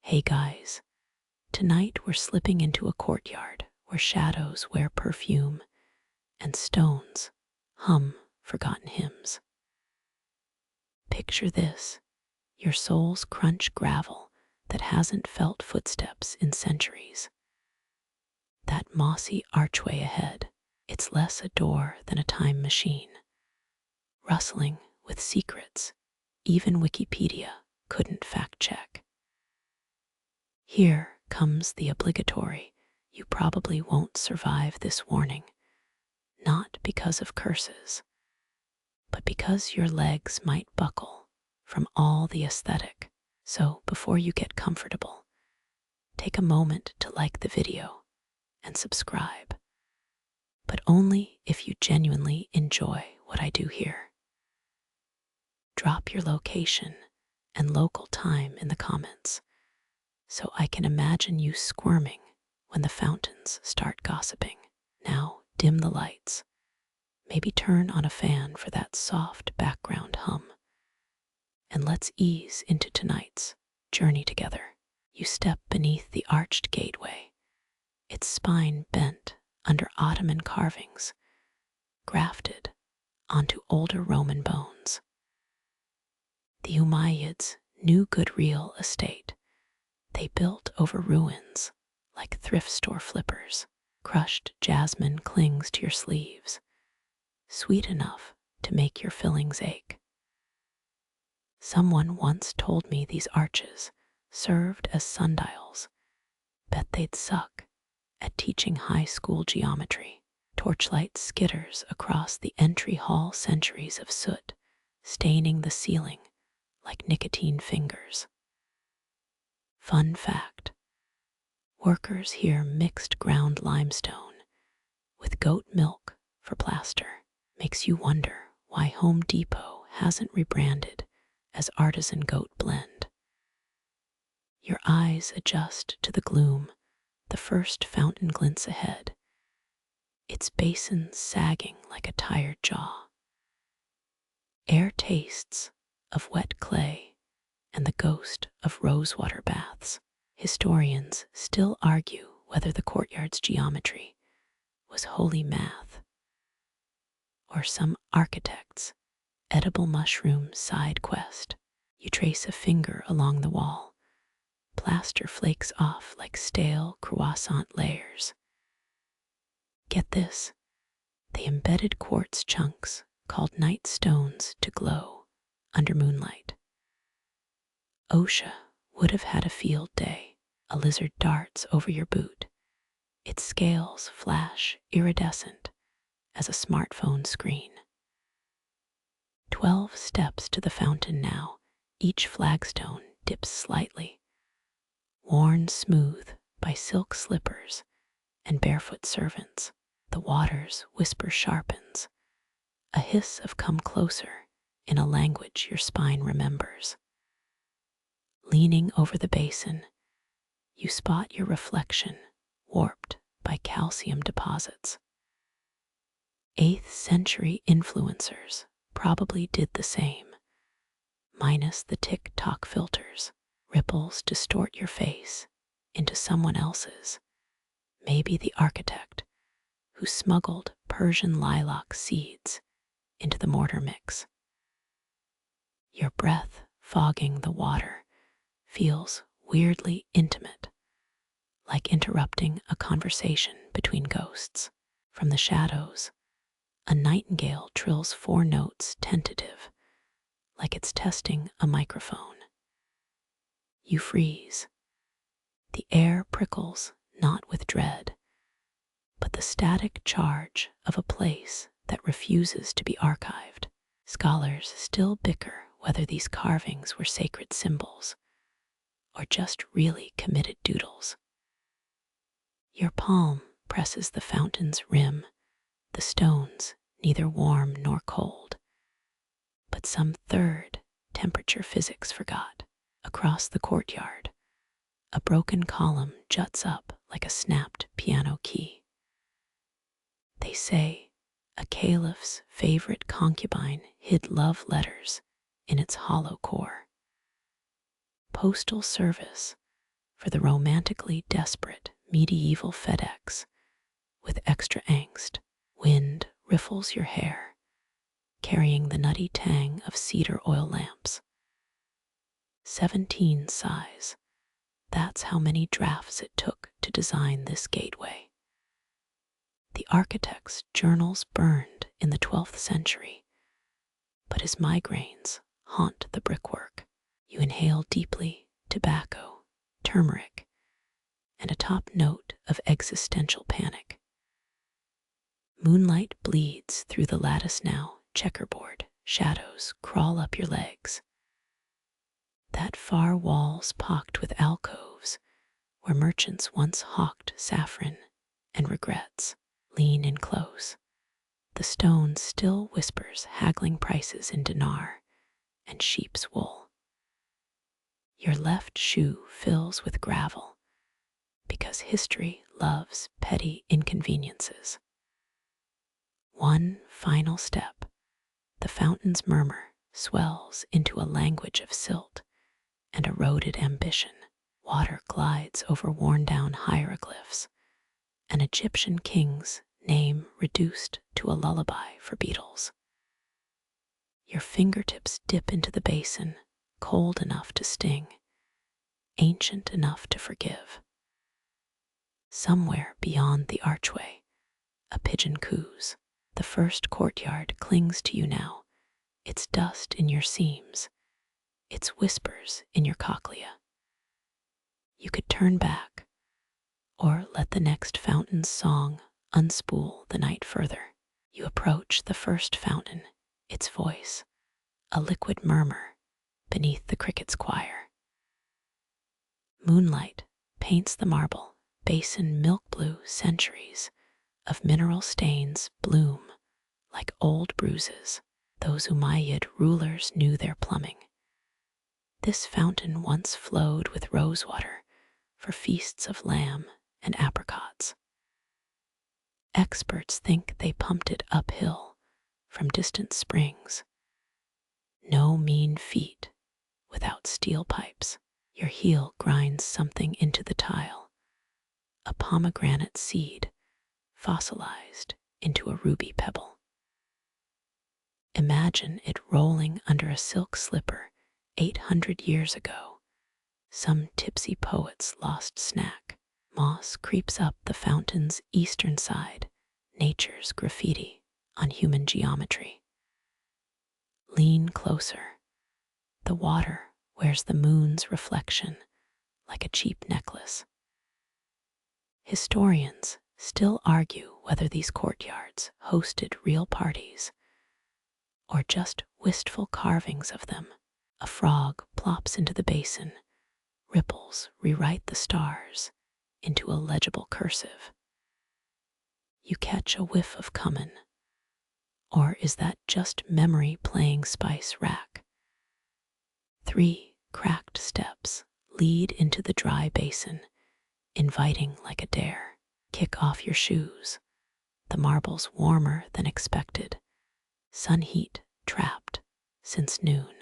Hey guys, tonight we're slipping into a courtyard where shadows wear perfume and stones hum forgotten hymns. Picture this, your soul's crunch gravel that hasn't felt footsteps in centuries. That mossy archway ahead, it's less a door than a time machine, rustling with secrets even Wikipedia couldn't fact check. Here comes the obligatory, you probably won't survive this warning, not because of curses, but because your legs might buckle from all the aesthetic. So before you get comfortable, take a moment to like the video and subscribe, but only if you genuinely enjoy what I do here. Drop your location and local time in the comments so I can imagine you squirming when the fountains start gossiping. Now dim the lights, maybe turn on a fan for that soft background hum, and let's ease into tonight's journey together. You step beneath the arched gateway, its spine bent under Ottoman carvings, grafted onto older Roman bones. The Umayyads knew good real estate. They built over ruins like thrift store flippers. Crushed jasmine clings to your sleeves, sweet enough to make your fillings ache. Someone once told me these arches served as sundials. Bet they'd suck at teaching high school geometry. Torchlight skitters across the entry hall, centuries of soot staining the ceiling like nicotine fingers. Fun fact, workers here mixed ground limestone with goat milk for plaster. Makes you wonder why Home Depot hasn't rebranded as Artisan Goat Blend. Your eyes adjust to the gloom. The first fountain glints ahead, its basin sagging like a tired jaw. Air tastes of wet clay and the ghost of rosewater baths. Historians still argue whether the courtyard's geometry was holy math or some architect's edible mushroom side quest. You trace a finger along the wall. Plaster flakes off like stale croissant layers. Get this, they embedded quartz chunks called night stones to glow under moonlight. OSHA would have had a field day. A lizard darts over your boot. Its scales flash iridescent as a smartphone screen. 12 steps to the fountain now. Each flagstone dips slightly, worn smooth by silk slippers and barefoot servants. The water's whisper sharpens, a hiss of come closer in a language your spine remembers. Leaning over the basin, you spot your reflection warped by calcium deposits. 8th century influencers probably did the same, minus the tick-tock filters. Ripples distort your face into someone else's, maybe the architect who smuggled Persian lilac seeds into the mortar mix. Your breath fogging the water feels weirdly intimate, like interrupting a conversation between ghosts. From the shadows, a nightingale trills 4 notes tentative, like it's testing a microphone. You freeze. The air prickles, not with dread, but the static charge of a place that refuses to be archived. Scholars still bicker whether these carvings were sacred symbols or just really committed doodles. Your palm presses the fountain's rim, the stones neither warm nor cold, but some third temperature physics forgot. Across the courtyard, a broken column juts up like a snapped piano key. They say a caliph's favorite concubine hid love letters in its hollow core. Postal service for the romantically desperate medieval FedEx with extra angst. Wind riffles your hair, carrying the nutty tang of cedar oil lamps. 17 sighs. That's how many drafts it took to design this gateway. The architect's journals burned in the 12th century, but his migraines haunt the brickwork. You inhale deeply tobacco, turmeric, and a top note of existential panic. Moonlight bleeds through the lattice now, checkerboard shadows crawl up your legs. That far wall's pocked with alcoves where merchants once hawked saffron and regrets. Lean in close. The stone still whispers haggling prices in dinar and sheep's wool. Your left shoe fills with gravel because history loves petty inconveniences. One final step. The fountain's murmur swells into a language of silt and eroded ambition. Water glides over worn-down hieroglyphs, an Egyptian king's name reduced to a lullaby for beetles. Your fingertips dip into the basin, cold enough to sting, ancient enough to forgive. Somewhere beyond the archway, a pigeon coos. The first courtyard clings to you now, its dust in your seams, its whispers in your cochlea. You could turn back, or let the next fountain's song unspool the night further. You approach the first fountain, its voice, a liquid murmur beneath the cricket's choir. Moonlight paints the marble basin milk blue. Centuries of mineral stains bloom like old bruises. Those Umayyad rulers knew their plumbing. This fountain once flowed with rosewater for feasts of lamb and apricots. Experts think they pumped it uphill from distant springs. No mean feat without steel pipes. Your heel grinds something into the tile, a pomegranate seed fossilized into a ruby pebble. Imagine it rolling under a silk slipper 800 years ago, some tipsy poet's lost snack. Moss creeps up the fountain's eastern side, nature's graffiti on human geometry. Lean closer. The water wears the moon's reflection like a cheap necklace. Historians still argue whether these courtyards hosted real parties or just wistful carvings of them. A frog plops into the basin, ripples rewrite the stars into a legible cursive. You catch a whiff of cumin, or is that just memory playing spice rack? 3 cracked steps lead into the dry basin, inviting like a dare. Kick off your shoes. The marble's warmer than expected. Sun heat trapped since noon.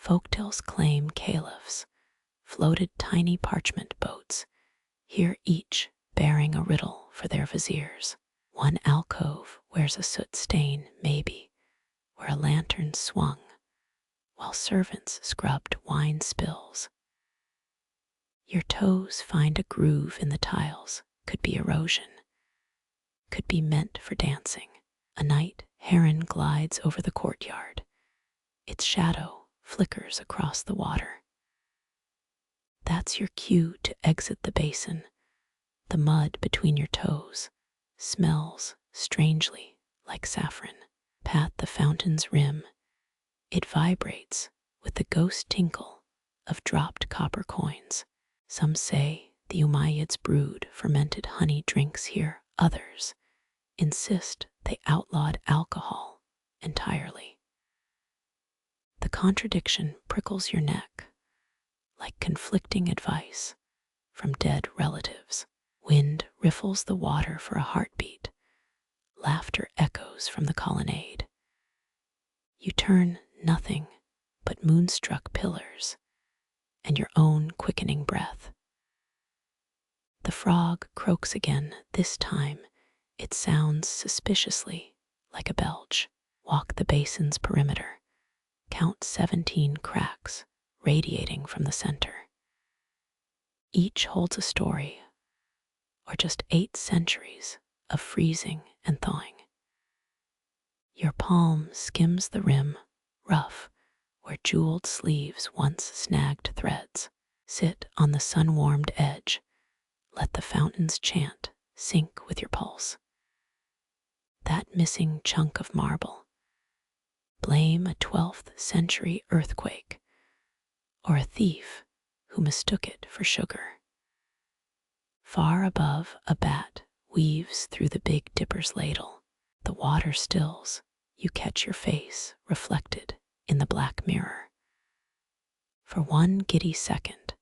Folktales claim caliphs floated tiny parchment boats, here each bearing a riddle for their viziers. One alcove wears a soot stain, maybe, where a lantern swung, while servants scrubbed wine spills. Your toes find a groove in the tiles, could be erosion, could be meant for dancing. A night heron glides over the courtyard. Its shadow flickers across the water. That's your cue to exit the basin. The mud between your toes smells strangely like saffron. Pat the fountain's rim. It vibrates with the ghost tinkle of dropped copper coins. Some say the Umayyads brewed fermented honey drinks here. Others insist they outlawed alcohol entirely. The contradiction prickles your neck like conflicting advice from dead relatives. Wind riffles the water for a heartbeat. Laughter echoes from the colonnade. You turn nothing but moonstruck pillars and your own quickening breath. The frog croaks again. This time it sounds suspiciously like a belch. Walk the basin's perimeter. Count 17 cracks radiating from the center. Each holds a story, or just 8 centuries of freezing and thawing. Your palm skims the rim, rough, where jeweled sleeves once snagged threads. Sit on the sun-warmed edge. Let the fountain's chant sync with your pulse. That missing chunk of marble. Blame a 12th century earthquake, or a thief who mistook it for sugar. Far above, a bat weaves through the Big Dipper's ladle. The water stills. You catch your face reflected in the black mirror. For one giddy second,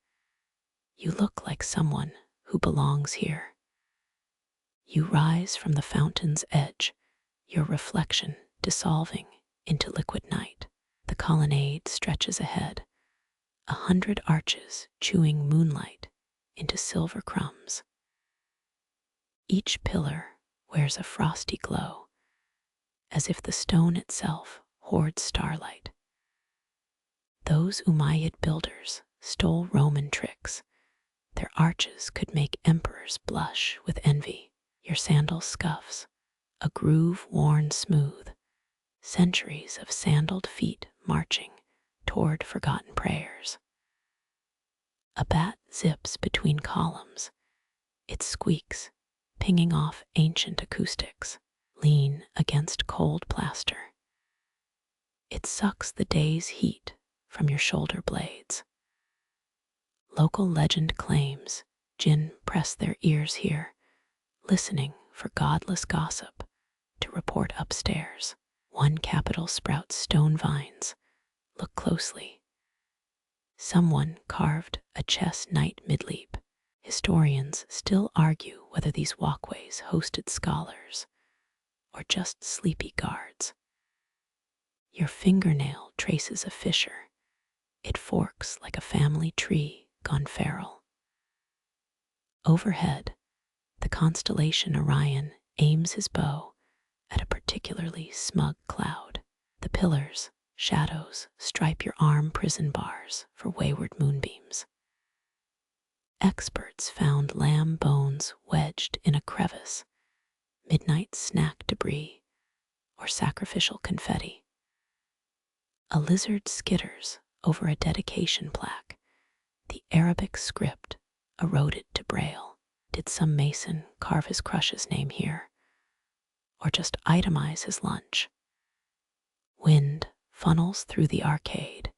you look like someone who belongs here. You rise from the fountain's edge, your reflection dissolving into liquid night. The colonnade stretches ahead, 100 arches chewing moonlight into silver crumbs. Each pillar wears a frosty glow, as if the stone itself hoards starlight. Those Umayyad builders stole Roman tricks. Their arches could make emperors blush with envy. Your sandal scuffs, a groove worn smooth, centuries of sandaled feet marching toward forgotten prayers. A bat zips between columns. It squeaks, pinging off ancient acoustics. Lean against cold plaster. It sucks the day's heat from your shoulder blades. Local legend claims djinn press their ears here, listening for godless gossip to report upstairs. One capital sprouts stone vines. Look closely. Someone carved a chess knight mid-leap. Historians still argue whether these walkways hosted scholars or just sleepy guards. Your fingernail traces a fissure. It forks like a family tree gone feral. Overhead, the constellation Orion aims his bow at a particularly smug cloud. The pillars, shadows, stripe your arm prison bars for wayward moonbeams. Experts found lamb bones wedged in a crevice, midnight snack debris, or sacrificial confetti. A lizard skitters over a dedication plaque, the Arabic script eroded to braille. Did some mason carve his crush's name here, or just itemize his lunch? Wind funnels through the arcade.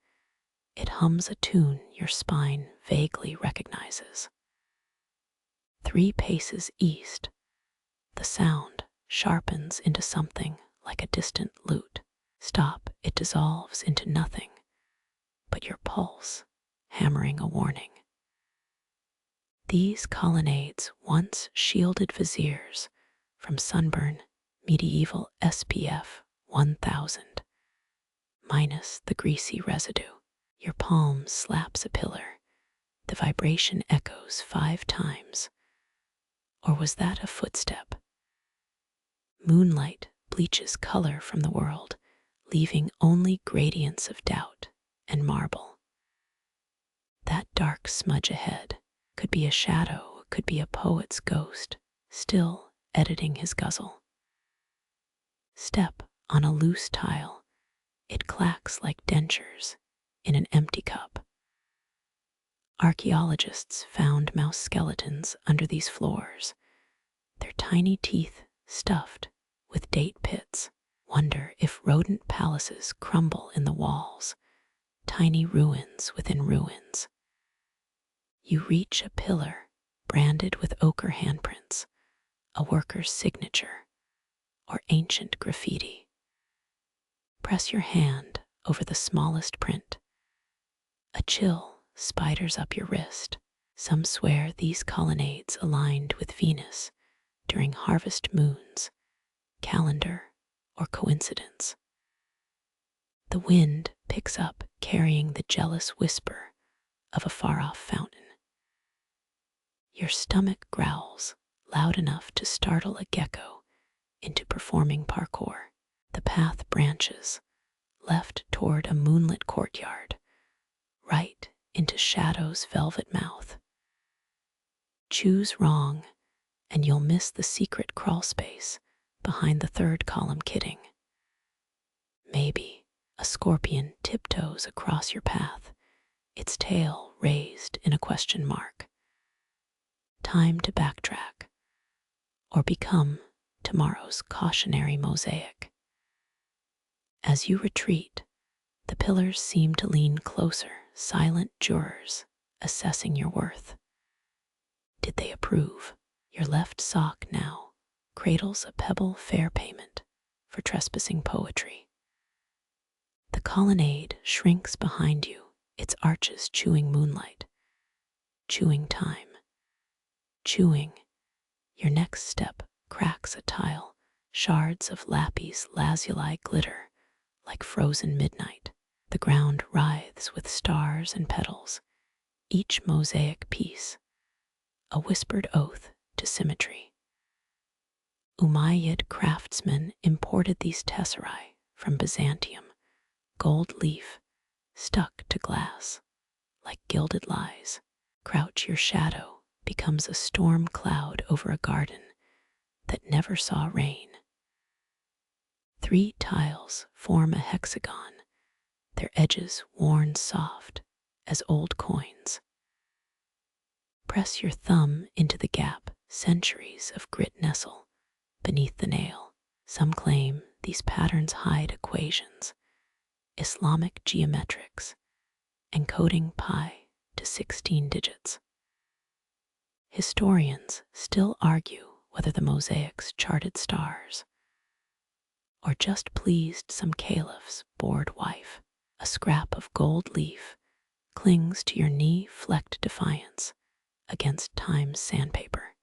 It hums a tune your spine vaguely recognizes. 3 paces east, the sound sharpens into something like a distant lute. Stop, it dissolves into nothing but your pulse hammering a warning. These colonnades once shielded viziers from sunburn, medieval SPF 1000, minus the greasy residue. Your palm slaps a pillar. The vibration echoes 5 times. Or was that a footstep? Moonlight bleaches color from the world, leaving only gradients of doubt and marble. That dark smudge ahead could be a shadow, could be a poet's ghost, still editing his guzzle. Step on a loose tile. It clacks like dentures in an empty cup. Archaeologists found mouse skeletons under these floors, their tiny teeth stuffed with date pits. Wonder if rodent palaces crumble in the walls, tiny ruins within ruins. You reach a pillar branded with ochre handprints, a worker's signature, or ancient graffiti. Press your hand over the smallest print. A chill spiders up your wrist. Some swear these colonnades aligned with Venus during harvest moons, calendar, or coincidence. The wind picks up, carrying the jealous whisper of a far-off fountain. Your stomach growls, loud enough to startle a gecko into performing parkour. The path branches, left toward a moonlit courtyard, right into Shadow's velvet mouth. Choose wrong, and you'll miss the secret crawl space behind the third column kidding. Maybe a scorpion tiptoes across your path, its tail raised in a question mark. Time to backtrack, or become tomorrow's cautionary mosaic. As you retreat, the pillars seem to lean closer, silent jurors assessing your worth. Did they approve? Your left sock now cradles a pebble fair payment for trespassing poetry. The colonnade shrinks behind you, its arches chewing moonlight, chewing time, chewing. Your next step cracks a tile, shards of lapis lazuli glitter like frozen midnight. The ground writhes with stars and petals, each mosaic piece a whispered oath to symmetry. Umayyad craftsmen imported these tesserae from Byzantium, gold leaf stuck to glass like gilded lies. Crouch your shadow becomes a storm cloud over a garden that never saw rain. 3 tiles form a hexagon, their edges worn soft as old coins. Press your thumb into the gap, centuries of grit nestle beneath the nail. Some claim these patterns hide equations, Islamic geometrics, encoding pi to 16 digits. Historians still argue whether the mosaics charted stars or just pleased some caliph's bored wife. A scrap of gold leaf clings to your knee-flecked defiance against time's sandpaper.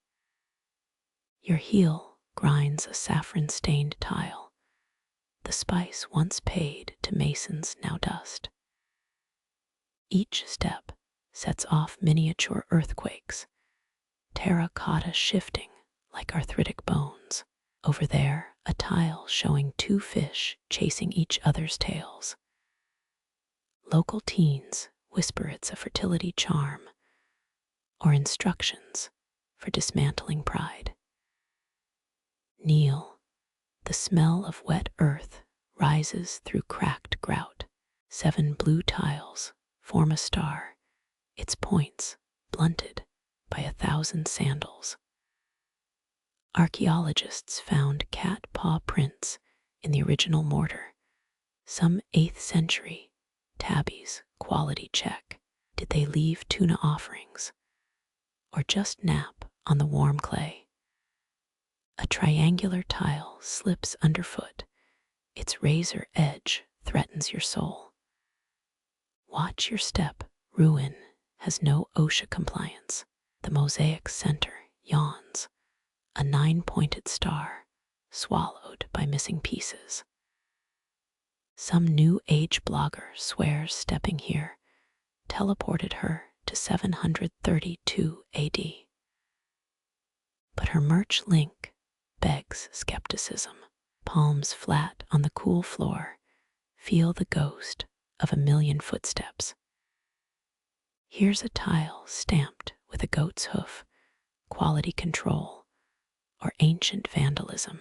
Your heel grinds a saffron-stained tile, the spice once paid to masons now dust. Each step sets off miniature earthquakes, terracotta shifting like arthritic bones. Over there, a tile showing 2 fish chasing each other's tails. Local teens whisper it's a fertility charm or instructions for dismantling pride. Kneel, the smell of wet earth rises through cracked grout. 7 blue tiles form a star, its points blunted by 1,000 sandals. Archaeologists found cat paw prints in the original mortar, some 8th century tabbies quality check. Did they leave tuna offerings or just nap on the warm clay? A triangular tile slips underfoot, its razor edge threatens your soul. Watch your step, ruin has no OSHA compliance. The mosaic center yawns, a 9-pointed star swallowed by missing pieces. Some new age blogger swears stepping here teleported her to 732 AD. But her merch link begs skepticism. Palms flat on the cool floor feel the ghost of a million footsteps. Here's a tile stamped with a goat's hoof, quality control, or ancient vandalism.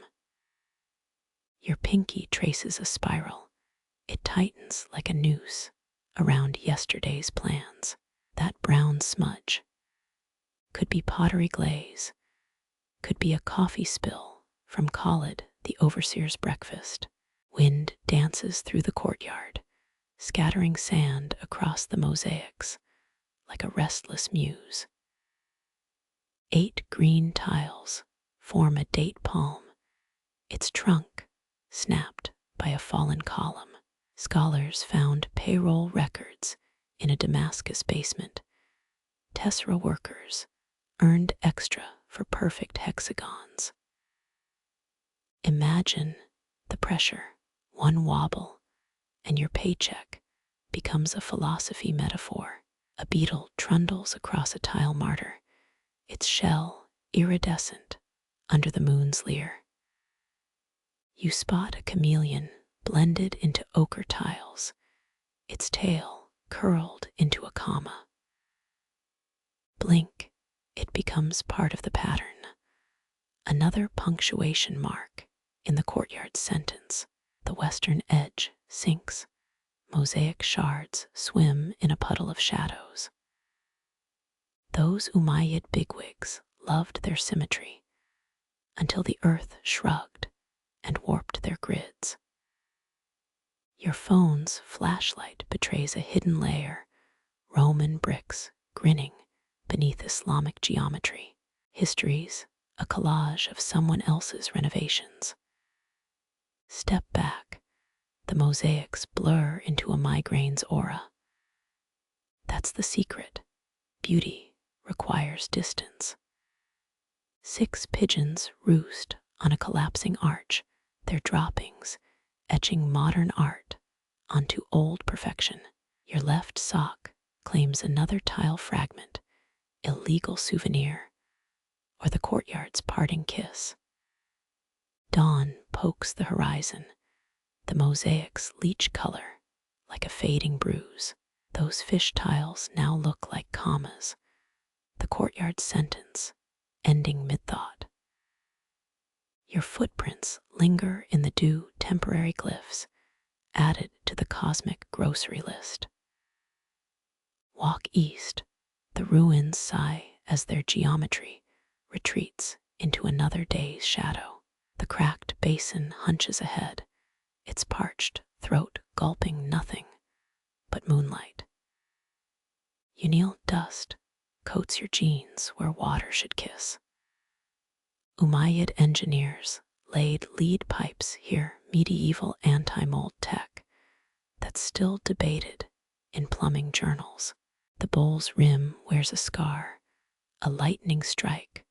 Your pinky traces a spiral. It tightens like a noose around yesterday's plans. That brown smudge could be pottery glaze, could be a coffee spill from Khalid, the overseer's breakfast. Wind dances through the courtyard, scattering sand across the mosaics like a restless muse. 8 green tiles form a date palm, its trunk snapped by a fallen column. Scholars found payroll records in a Damascus basement. Tessera workers earned extra for perfect hexagons. Imagine the pressure. One wobble, and your paycheck becomes a philosophy metaphor. A beetle trundles across a tile martyr, its shell iridescent under the moon's leer. You spot a chameleon blended into ochre tiles, its tail curled into a comma. Blink, it becomes part of the pattern, another punctuation mark in the courtyard sentence. The western edge sinks, mosaic shards swim in a puddle of shadows. Those Umayyad bigwigs loved their symmetry until the earth shrugged and warped their grids. Your phone's flashlight betrays a hidden layer, Roman bricks grinning beneath Islamic geometry. History's a collage of someone else's renovations. Step back, the mosaics blur into a migraine's aura. That's the secret. Beauty requires distance. 6 pigeons roost on a collapsing arch, their droppings etching modern art onto old perfection. Your left sock claims another tile fragment, illegal souvenir, or the courtyard's parting kiss. Dawn pokes the horizon, the mosaics leach color like a fading bruise. Those fish tiles now look like commas, the courtyard's sentence ending mid-thought. Your footprints linger in the dew, temporary glyphs added to the cosmic grocery list. Walk east, the ruins sigh as their geometry retreats into another day's shadow. The cracked basin hunches ahead, its parched throat gulping nothing but moonlight. You kneel, dust coats your jeans where water should kiss. Umayyad engineers laid lead pipes here, medieval anti-mold tech that's still debated in plumbing journals. The bowl's rim wears a scar, a lightning strike,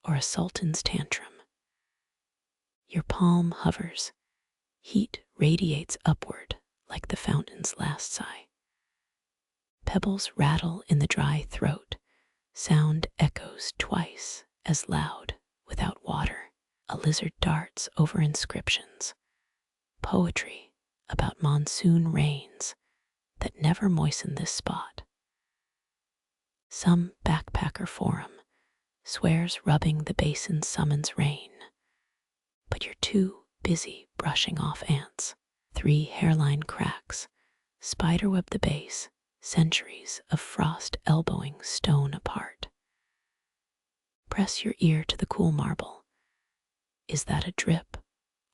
or a sultan's tantrum. Your palm hovers, heat radiates upward like the fountain's last sigh. Pebbles rattle in the dry throat, sound echoes twice as loud without water. A lizard darts over inscriptions, poetry about monsoon rains that never moisten this spot. Some backpacker forum swears rubbing the basin summons rain, but you're too busy brushing off ants. 3 hairline cracks spiderweb the base, centuries of frost elbowing stone apart. Press your ear to the cool marble. Is that a drip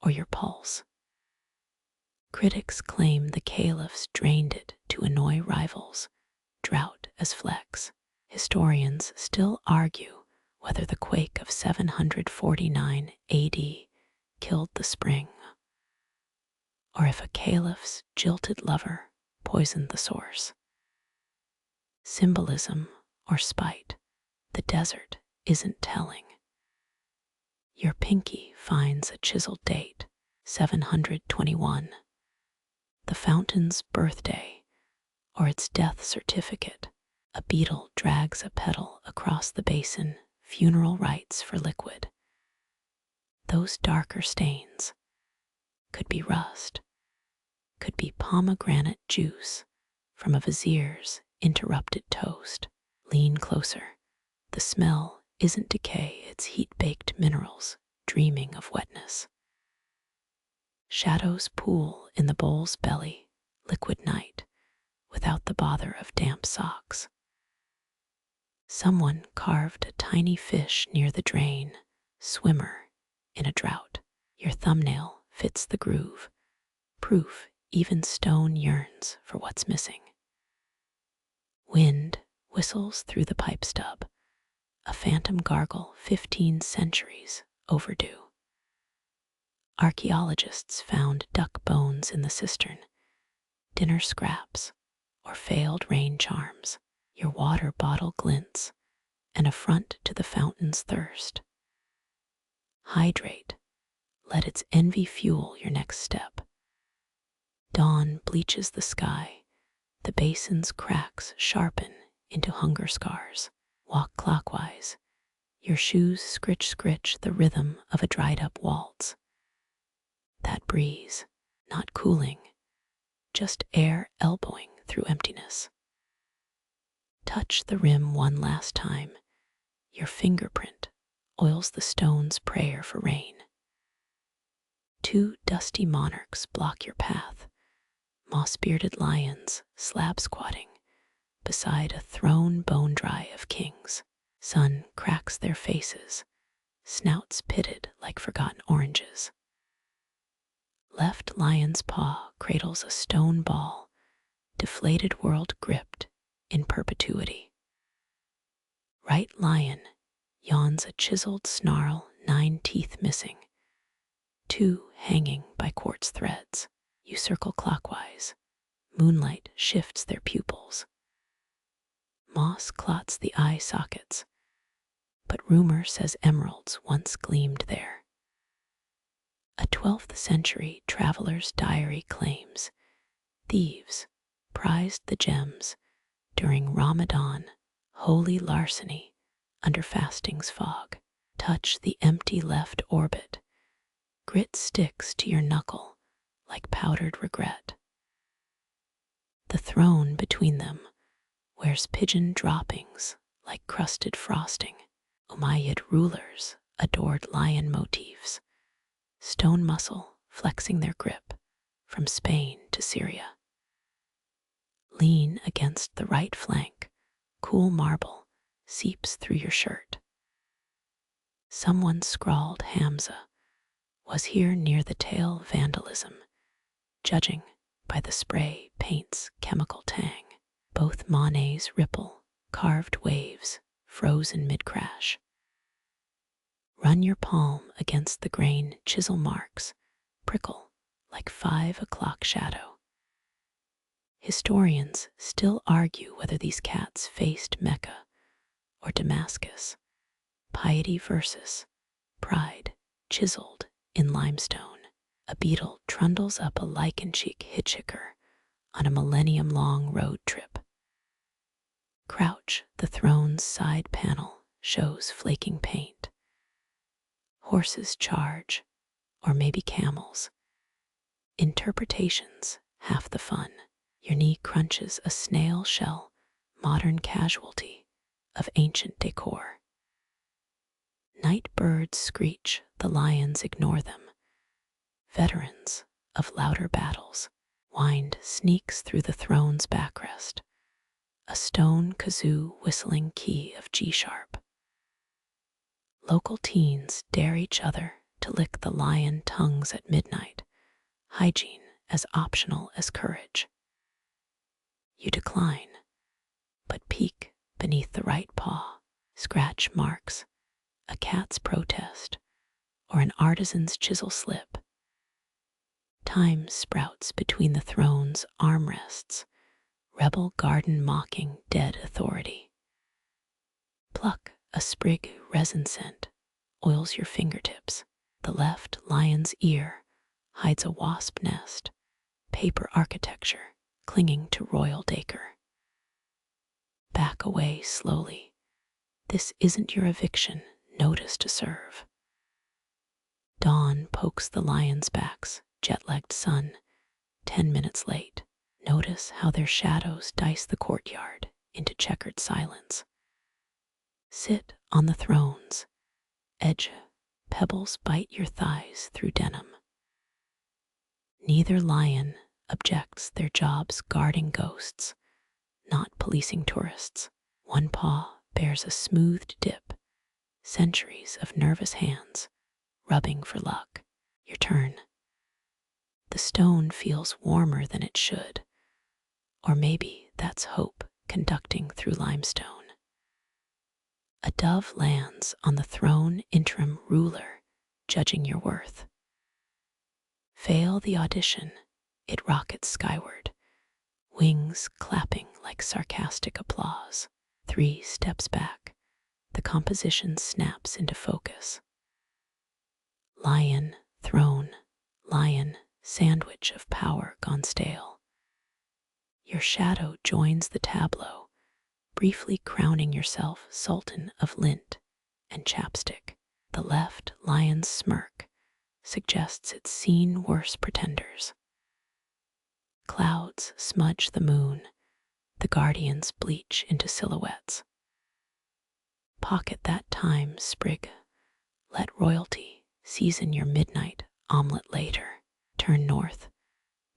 or your pulse? Critics claim the caliphs drained it to annoy rivals, drought as flex. Historians still argue whether the quake of 749 AD killed the spring, or if a caliph's jilted lover poisoned the source. Symbolism or spite, the desert isn't telling. Your pinky finds a chiseled date, 721, the fountain's birthday, or its death certificate. A beetle drags a petal across the basin, funeral rites for liquid. Those darker stains could be rust, could be pomegranate juice from a vizier's interrupted toast. Lean closer. The smell isn't decay, it's heat-baked minerals dreaming of wetness. Shadows pool in the bowl's belly, liquid night, without the bother of damp socks. Someone carved a tiny fish near the drain, swimmer in a drought. Your thumbnail fits the groove, proof even stone yearns for what's missing. Wind whistles through the pipe stub, a phantom gargle 15 centuries overdue. Archaeologists found duck bones in the cistern, dinner scraps, or failed rain charms. Your water bottle glints, an affront to the fountain's thirst. Hydrate, let its envy fuel your next step. Dawn bleaches the sky, The basin's cracks sharpen into hunger scars. Walk clockwise. Your shoes scritch the rhythm of a dried-up waltz. That breeze, not cooling, just air elbowing through emptiness. Touch the rim one last time. Your fingerprint oils the stone's prayer for rain. Two dusty monarchs block your path. Moss-bearded lions slab squatting beside a throne bone dry of kings. Sun cracks their faces, snouts pitted like forgotten oranges. Left lion's paw cradles a stone ball, deflated world gripped in perpetuity. Right lion yawns a chiseled snarl, 9 teeth missing, 2 hanging by quartz threads. You circle clockwise. Moonlight shifts their pupils. Moss clots the eye sockets, but rumor says emeralds once gleamed there. A 12th century traveler's diary claims thieves prized the gems during Ramadan, holy larceny under fasting's fog. Touch the empty left orbit. Grit sticks to your knuckle like powdered regret. The throne between them wears pigeon droppings like crusted frosting. Umayyad rulers adored lion motifs, stone muscle flexing their grip from Spain to Syria. Lean against the right flank, cool marble seeps through your shirt. Someone scrawled Hamza was here near the tail vandalism, judging by the spray paint's chemical tang. Both Monets ripple, carved waves, frozen mid-crash. Run your palm against the grain chisel marks, prickle like 5 o'clock shadow. Historians still argue whether these cats faced Mecca or Damascus. Piety versus pride chiseled in limestone. A beetle trundles up a lichen-cheek hitchhiker on a millennium-long road trip. Crouch, the throne's side panel shows flaking paint. Horses charge, or maybe camels. Interpretations half the fun. Your knee crunches a snail shell, modern casualty of ancient decor. Night birds screech, the lions ignore them. Veterans of louder battles. Wind sneaks through the throne's backrest, a stone kazoo whistling key of G-sharp. Local teens dare each other to lick the lion tongues at midnight, hygiene as optional as courage. You decline, but peek beneath the right paw, scratch marks, a cat's protest, or an artisan's chisel slip. Time sprouts between the throne's armrests, rebel garden mocking dead authority. Pluck a sprig resin scent, oils your fingertips. The left lion's ear hides a wasp nest, paper architecture clinging to royal dacre. Back away slowly. This isn't your eviction notice to serve. Dawn pokes the lion's backs, jet-lagged sun, 10 minutes late. Notice how their shadows dice the courtyard into checkered silence. Sit on the thrones, edge, pebbles bite your thighs through denim. Neither lion objects, their jobs guarding ghosts, not policing tourists. One paw bears a smoothed dip, centuries of nervous hands rubbing for luck. Your turn. The stone feels warmer than it should, or maybe that's hope conducting through limestone. A dove lands on the throne interim ruler, judging your worth. Fail the audition, it rockets skyward, wings clapping like sarcastic applause. 3 steps back, the composition snaps into focus. Lion, throne, lion, sandwich of power gone stale. Your shadow joins the tableau, briefly crowning yourself Sultan of lint and chapstick. The left lion's smirk suggests it's seen worse pretenders. Clouds smudge the moon, the guardians bleach into silhouettes. Pocket that time, sprig. Let royalty season your midnight omelet later. Turn north.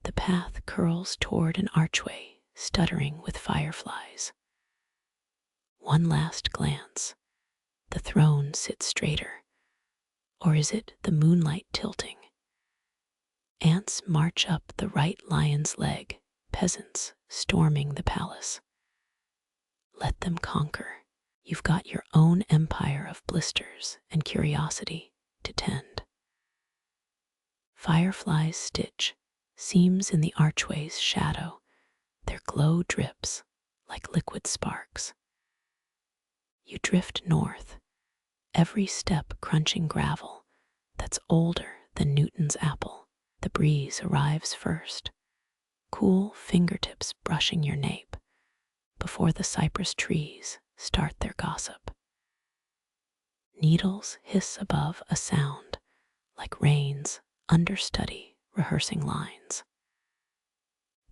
The path curls toward an archway stuttering with fireflies. One last glance. The throne sits straighter. Or is it the moonlight tilting? Ants march up the right lion's leg, peasants storming the palace. Let them conquer. You've got your own empire of blisters and curiosity to tend. Fireflies stitch seams in the archway's shadow. Their glow drips like liquid sparks. You drift north, every step crunching gravel that's older than Newton's apple. The breeze arrives first, cool fingertips brushing your nape before the cypress trees start their gossip. Needles hiss above a sound like rain's understudy rehearsing lines.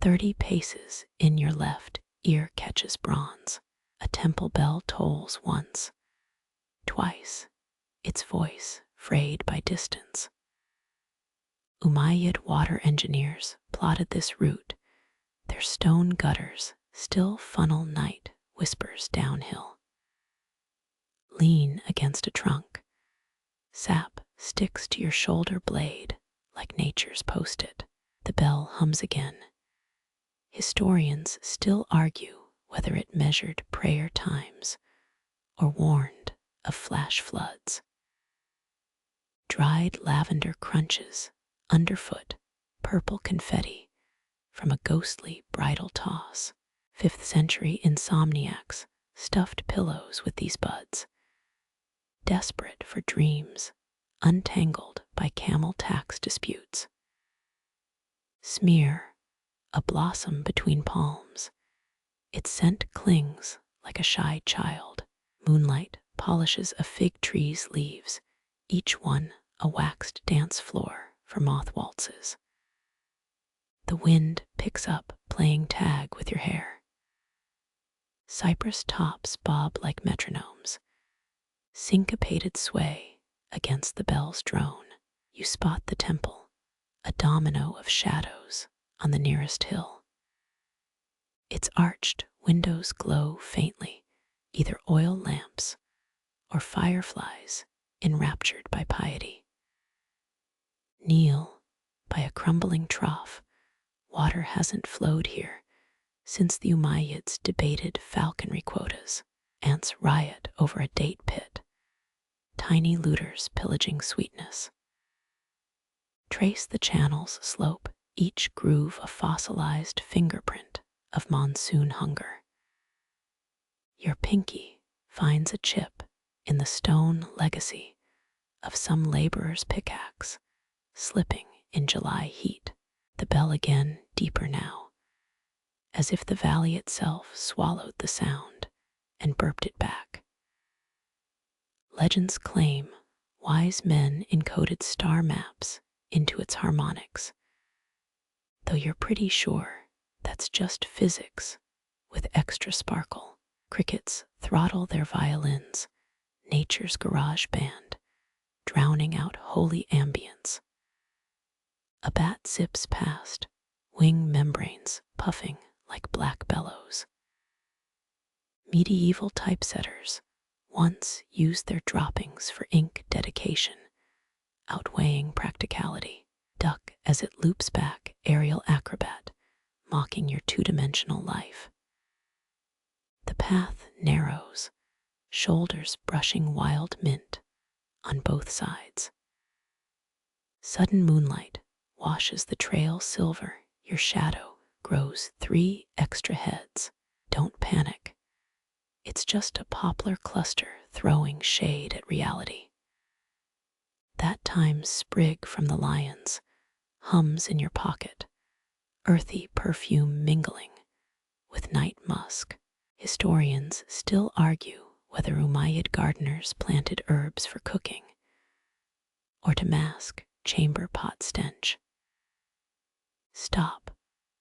30 paces in your left ear catches bronze. A temple bell tolls once, twice, its voice frayed by distance. Umayyad water engineers plotted this route. Their stone gutters still funnel night whispers downhill. Lean against a trunk. Sap sticks to your shoulder blade like nature's post-it. The bell hums again. Historians still argue whether it measured prayer times or warned of flash floods. Dried lavender crunches underfoot, purple confetti from a ghostly bridal toss. 5th century insomniacs stuffed pillows with these buds, desperate for dreams untangled by camel tax disputes. Smear a blossom between palms. Its scent clings like a shy child. Moonlight polishes a fig tree's leaves, each one a waxed dance floor for moth waltzes. The wind picks up, playing tag with your hair. Cypress tops bob like metronomes, syncopated sway against the bell's drone. You spot the temple, a domino of shadows on the nearest hill. Its arched windows glow faintly, either oil lamps or fireflies enraptured by piety. Kneel by a crumbling trough. Water hasn't flowed here since the Umayyads debated falconry quotas. Ants riot over a date pit, tiny looters pillaging sweetness. Trace the channel's slope, each groove a fossilized fingerprint of monsoon hunger. Your pinky finds a chip in the stone legacy of some laborer's pickaxe slipping in July heat. The bell again, deeper now, as if the valley itself swallowed the sound and burped it back. Legends claim wise men encoded star maps into its harmonics, though you're pretty sure that's just physics with extra sparkle. Crickets throttle their violins, nature's garage band, drowning out holy ambience. A bat zips past, wing membranes puffing like black bellows. Medieval typesetters once used their droppings for ink dedication, outweighing practicality. Duck as it loops back, aerial acrobat, mocking your two-dimensional life. The path narrows, shoulders brushing wild mint on both sides. Sudden moonlight washes the trail silver. Your shadow grows 3 extra heads. Don't panic. It's just a poplar cluster throwing shade at reality. That time's sprig from the lions hums in your pocket, earthy perfume mingling with night musk. Historians still argue whether Umayyad gardeners planted herbs for cooking or to mask chamber pot stench. Stop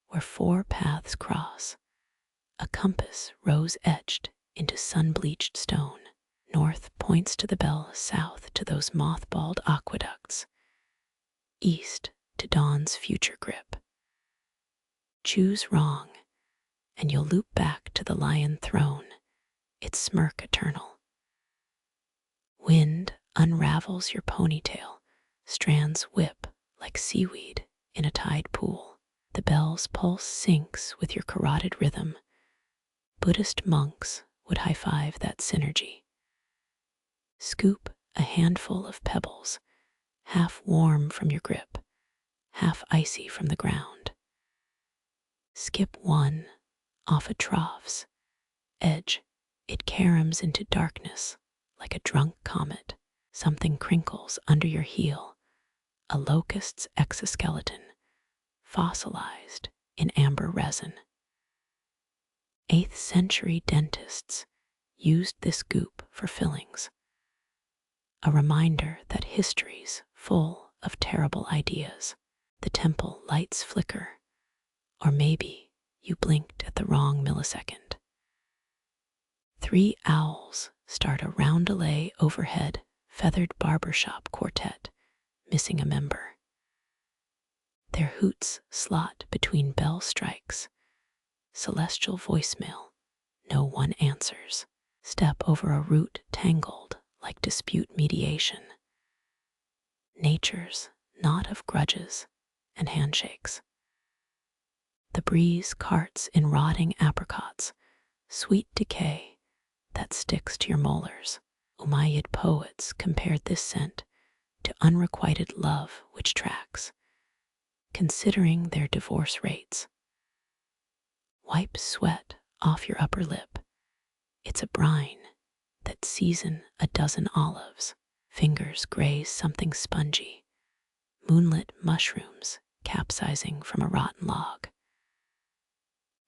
where 4 paths cross, a compass rose-etched into sun-bleached stone. North points to the bell, south to those mothballed aqueducts, east to dawn's future grip. Choose wrong, and you'll loop back to the lion throne, its smirk eternal. Wind unravels your ponytail, strands whip like seaweed in a tide pool. The bell's pulse syncs with your carotid rhythm. Buddhist monks would high-five that synergy. Scoop a handful of pebbles, half warm from your grip, half icy from the ground. Skip one off a trough's edge, it caroms into darkness like a drunk comet. Something crinkles under your heel, a locust's exoskeleton, fossilized in amber resin. 8th century dentists used this goop for fillings, a reminder that history's full of terrible ideas. The temple lights flicker, or maybe you blinked at the wrong millisecond. 3 owls start a roundelay overhead, feathered barbershop quartet, missing a member. Their hoots slot between bell strikes, celestial voicemail, no one answers. Step over a root tangled like dispute mediation. Nature's knot of grudges and handshakes. The breeze carts in rotting apricots, sweet decay that sticks to your molars. Umayyad poets compared this scent to unrequited love which tracks, considering their divorce rates. Wipe sweat off your upper lip. It's a brine that season a dozen olives. Fingers graze something spongy. Moonlit mushrooms capsizing from a rotten log.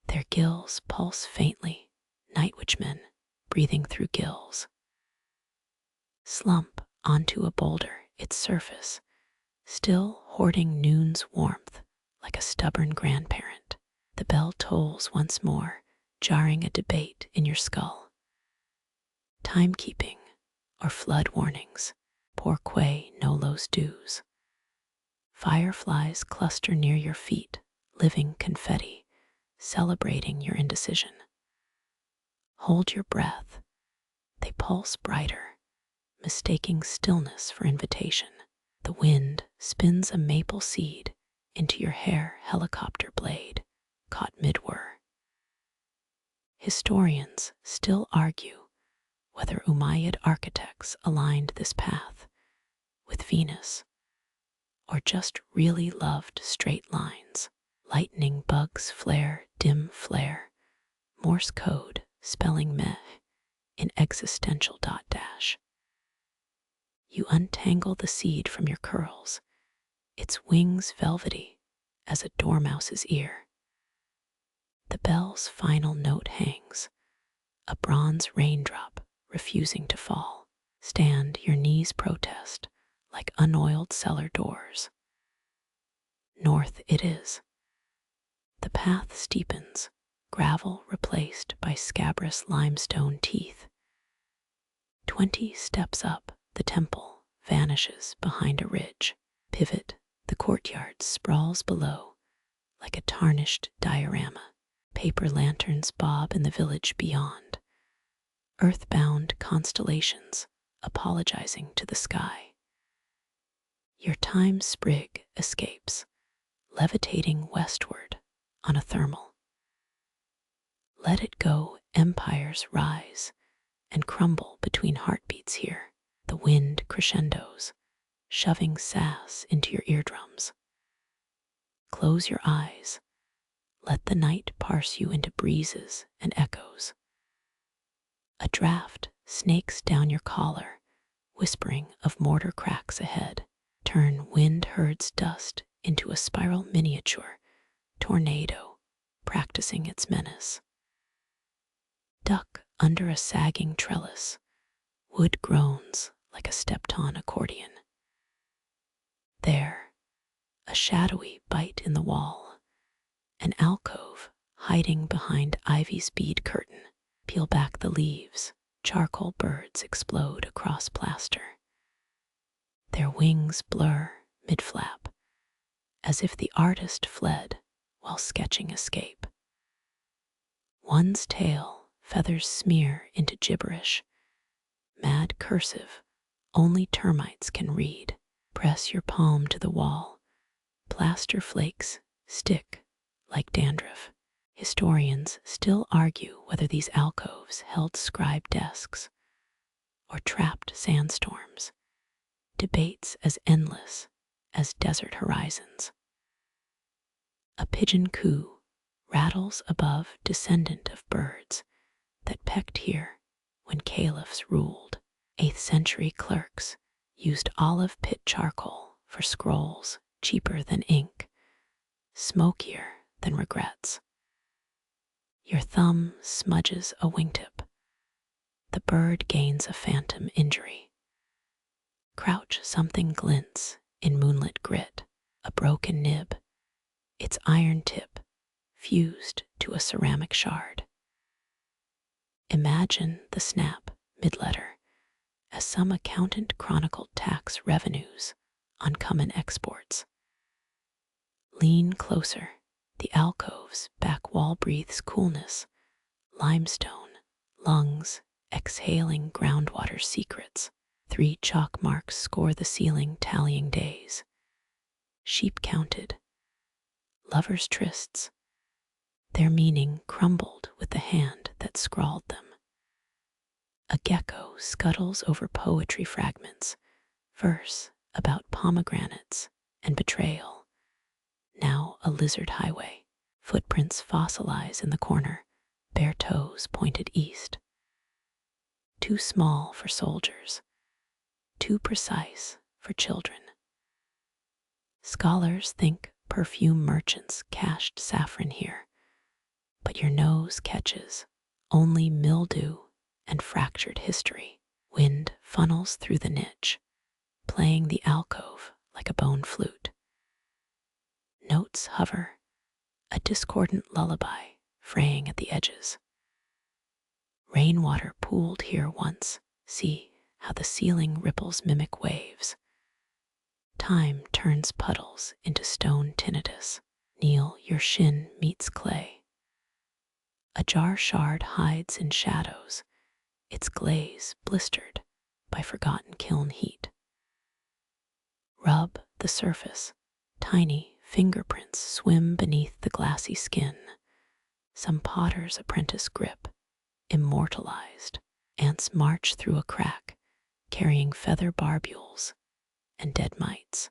Their gills pulse faintly, night witchmen breathing through gills. Slump onto a boulder, its surface, still hoarding noon's warmth like a stubborn grandparent. The bell tolls once more, jarring a debate in your skull. Timekeeping or flood warnings, pourquoi no los dues. Fireflies cluster near your feet, living confetti, celebrating your indecision. Hold your breath. They pulse brighter, mistaking stillness for invitation. The wind spins a maple seed into your hair helicopter blade, caught mid-whir. Historians still argue whether Umayyad architects aligned this path with Venus or just really loved straight lines. Lightning bugs flare, dim flare, Morse code spelling meh in existential dot dash. You untangle the seed from your curls, its wings velvety as a dormouse's ear. The bell's final note hangs, a bronze raindrop refusing to fall. Stand, your knees protest like unoiled cellar doors. North it is. The path steepens, gravel replaced by scabrous limestone teeth. 20 steps up, the temple vanishes behind a ridge. Pivot, the courtyard sprawls below like a tarnished diorama. Paper lanterns bob in the village beyond. Earthbound constellations apologizing to the sky. Your time sprig escapes, levitating westward on a thermal. Let it go, empires rise and crumble between heartbeats here. The wind crescendos, shoving sass into your eardrums. Close your eyes. Let the night parse you into breezes and echoes. A draft snakes down your collar, whispering of mortar cracks ahead. Turn wind herds dust into a spiral miniature tornado, practicing its menace. Duck under a sagging trellis. Wood groans like a stepped-on accordion. There, a shadowy bite in the wall. An alcove hiding behind ivy's bead curtain. Peel back the leaves. Charcoal birds explode across plaster. Their wings blur mid-flap, as if the artist fled while sketching escape. One's tail feathers smear into gibberish, mad cursive only termites can read. Press your palm to the wall. Plaster flakes stick like dandruff. Historians still argue whether these alcoves held scribe desks or trapped sandstorms, debates as endless as desert horizons. A pigeon coup rattles above, descendant of birds that pecked here when caliphs ruled. 8th century clerks used olive pit charcoal for scrolls cheaper than ink, smokier than regrets. Your thumb smudges a wingtip. The bird gains a phantom injury. Crouch something glints in moonlit grit, a broken nib, its iron tip fused to a ceramic shard. Imagine the snap mid-letter as some accountant chronicled tax revenues on common exports. Lean closer, the alcove's back wall breathes coolness, limestone, lungs, exhaling groundwater secrets. 3 chalk marks score the ceiling, tallying days. Sheep counted, lovers' trysts, their meaning crumbled with the hand that scrawled them. A gecko scuttles over poetry fragments, verse about pomegranates and betrayal. Now a lizard highway, footprints fossilize in the corner, bare toes pointed east. Too small for soldiers, too precise for children. Scholars think perfume merchants cached saffron here, but your nose catches only mildew and fractured history. Wind funnels through the niche, playing the alcove like a bone flute. Notes hover, a discordant lullaby fraying at the edges. Rainwater pooled here once, see how the ceiling ripples mimic waves. Time turns puddles into stone tinnitus. Kneel, your shin meets clay. A jar shard hides in shadows, its glaze blistered by forgotten kiln heat. Rub the surface, tiny fingerprints swim beneath the glassy skin. Some potter's apprentice grip, immortalized. Ants march through a crack, carrying feather barbules and dead mites.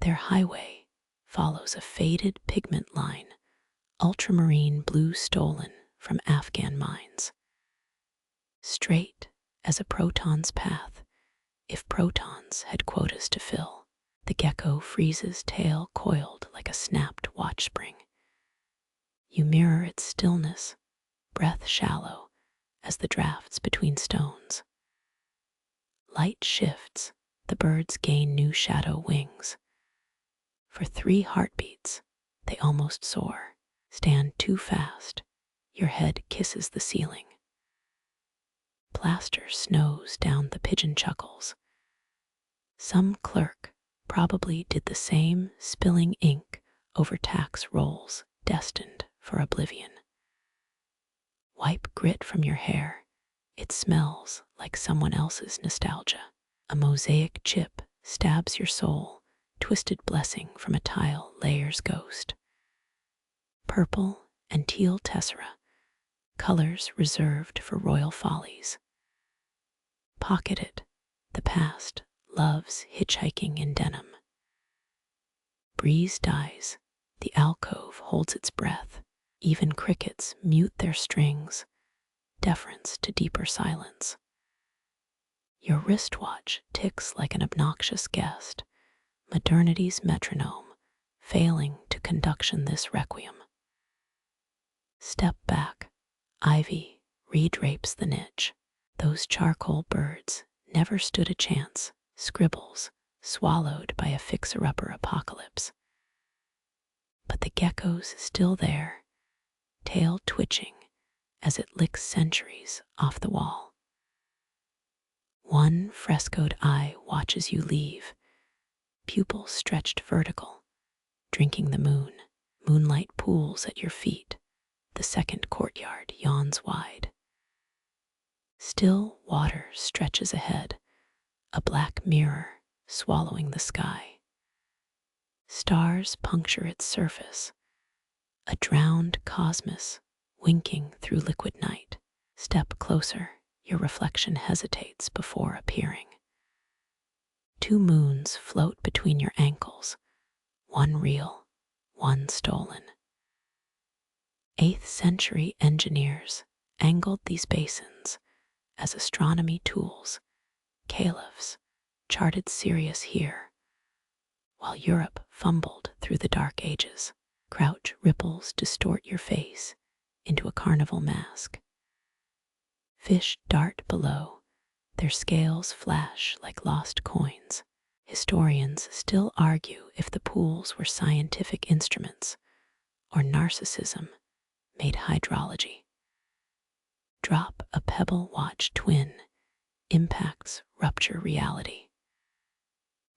Their highway follows a faded pigment line, ultramarine blue stolen from Afghan mines. Straight as a proton's path, if protons had quotas to fill. The gecko freezes, tail coiled like a snapped watch spring. You mirror its stillness, breath shallow as the drafts between stones. Light shifts, the birds gain new shadow wings. For 3 heartbeats, they almost soar. Stand too fast, your head kisses the ceiling. Plaster snows down, the pigeon chuckles. Some clerk probably did the same, spilling ink over tax rolls destined for oblivion. Wipe grit from your hair, it smells like someone else's nostalgia. A mosaic chip stabs your soul, twisted blessing from a tile layer's ghost. Purple and teal tessera, colors reserved for royal follies. Pocket it, the past loves hitchhiking in denim. Breeze dies, the alcove holds its breath. Even crickets mute their strings, deference to deeper silence. Your wristwatch ticks like an obnoxious guest, modernity's metronome, failing to conduction this requiem. Step back, Ivy redrapes the niche. Those charcoal birds never stood a chance, scribbles swallowed by a fixer-upper apocalypse. But the gecko's still there, tail twitching as it licks centuries off the wall. One frescoed eye watches you leave, pupils stretched vertical, drinking the moon. Moonlight pools at your feet. The second courtyard yawns wide. Still water stretches ahead, a black mirror swallowing the sky. Stars puncture its surface, a drowned cosmos winking through liquid night. Step closer, your reflection hesitates before appearing. Two moons float between your ankles, one real, one stolen. 8th century engineers angled these basins as astronomy tools. Caliphs charted Sirius here, while Europe fumbled through the dark ages. Crouch ripples distort your face into a carnival mask. Fish dart below, their scales flash like lost coins. Historians still argue if the pools were scientific instruments or narcissism made hydrology. Drop a pebble, watch twin, impacts rupture reality.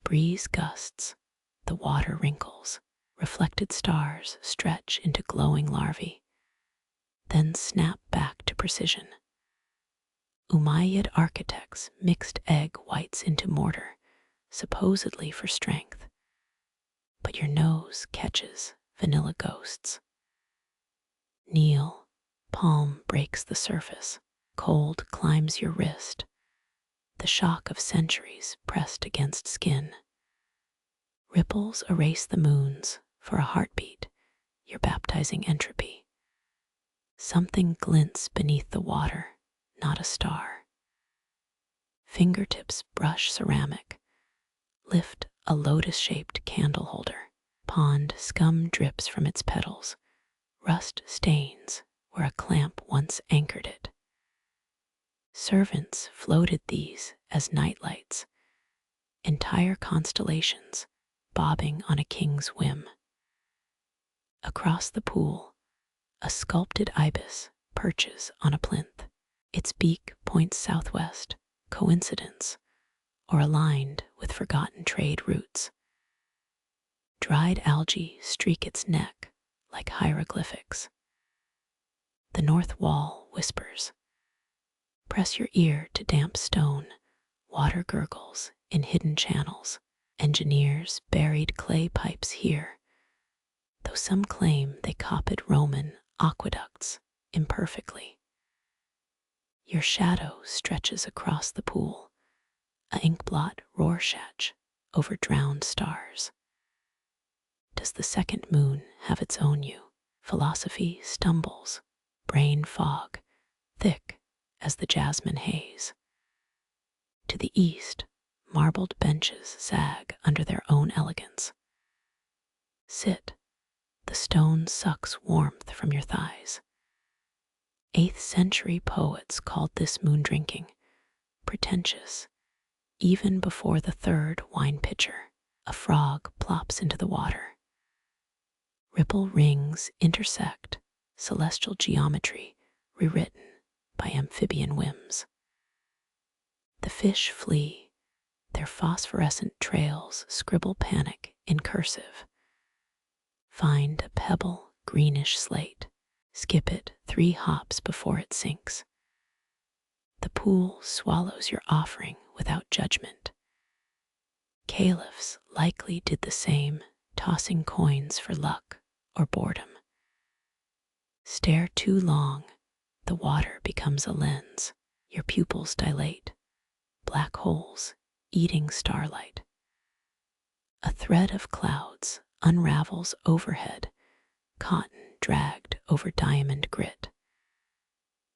Breeze gusts, the water wrinkles, reflected stars stretch into glowing larvae, then snap back to precision. Umayyad architects mixed egg whites into mortar, supposedly for strength, but your nose catches vanilla ghosts. Kneel, palm breaks the surface, cold climbs your wrist, the shock of centuries pressed against skin. Ripples erase the moons for a heartbeat, you're baptizing entropy. Something glints beneath the water, not a star. Fingertips brush ceramic, lift a lotus-shaped candle holder. Pond scum drips from its petals, rust stains where a clamp once anchored it. Servants floated these as nightlights, entire constellations bobbing on a king's whim. Across the pool, a sculpted ibis perches on a plinth. Its beak points southwest, coincidence, or aligned with forgotten trade routes. Dried algae streak its neck like hieroglyphics. The north wall whispers. Press your ear to damp stone, water gurgles in hidden channels. Engineers buried clay pipes here, though some claim they copied Roman aqueducts imperfectly. Your shadow stretches across the pool, a inkblot Rorschach over drowned stars. Does the second moon have its own you? Philosophy stumbles, brain fog, thick as the jasmine haze. To the east, marbled benches sag under their own elegance. Sit, the stone sucks warmth from your thighs. 8th century poets called this moon drinking, pretentious. Even before the third wine pitcher, a frog plops into the water. Ripple rings intersect, celestial geometry rewritten by amphibian whims. The fish flee, their phosphorescent trails scribble panic in cursive. Find a pebble, greenish slate, skip it 3 hops before it sinks. The pool swallows your offering without judgment. Caliphs likely did the same, tossing coins for luck or boredom. Stare too long, the water becomes a lens. Your pupils dilate, black holes eating starlight. A thread of clouds unravels overhead, cotton dragged over diamond grit.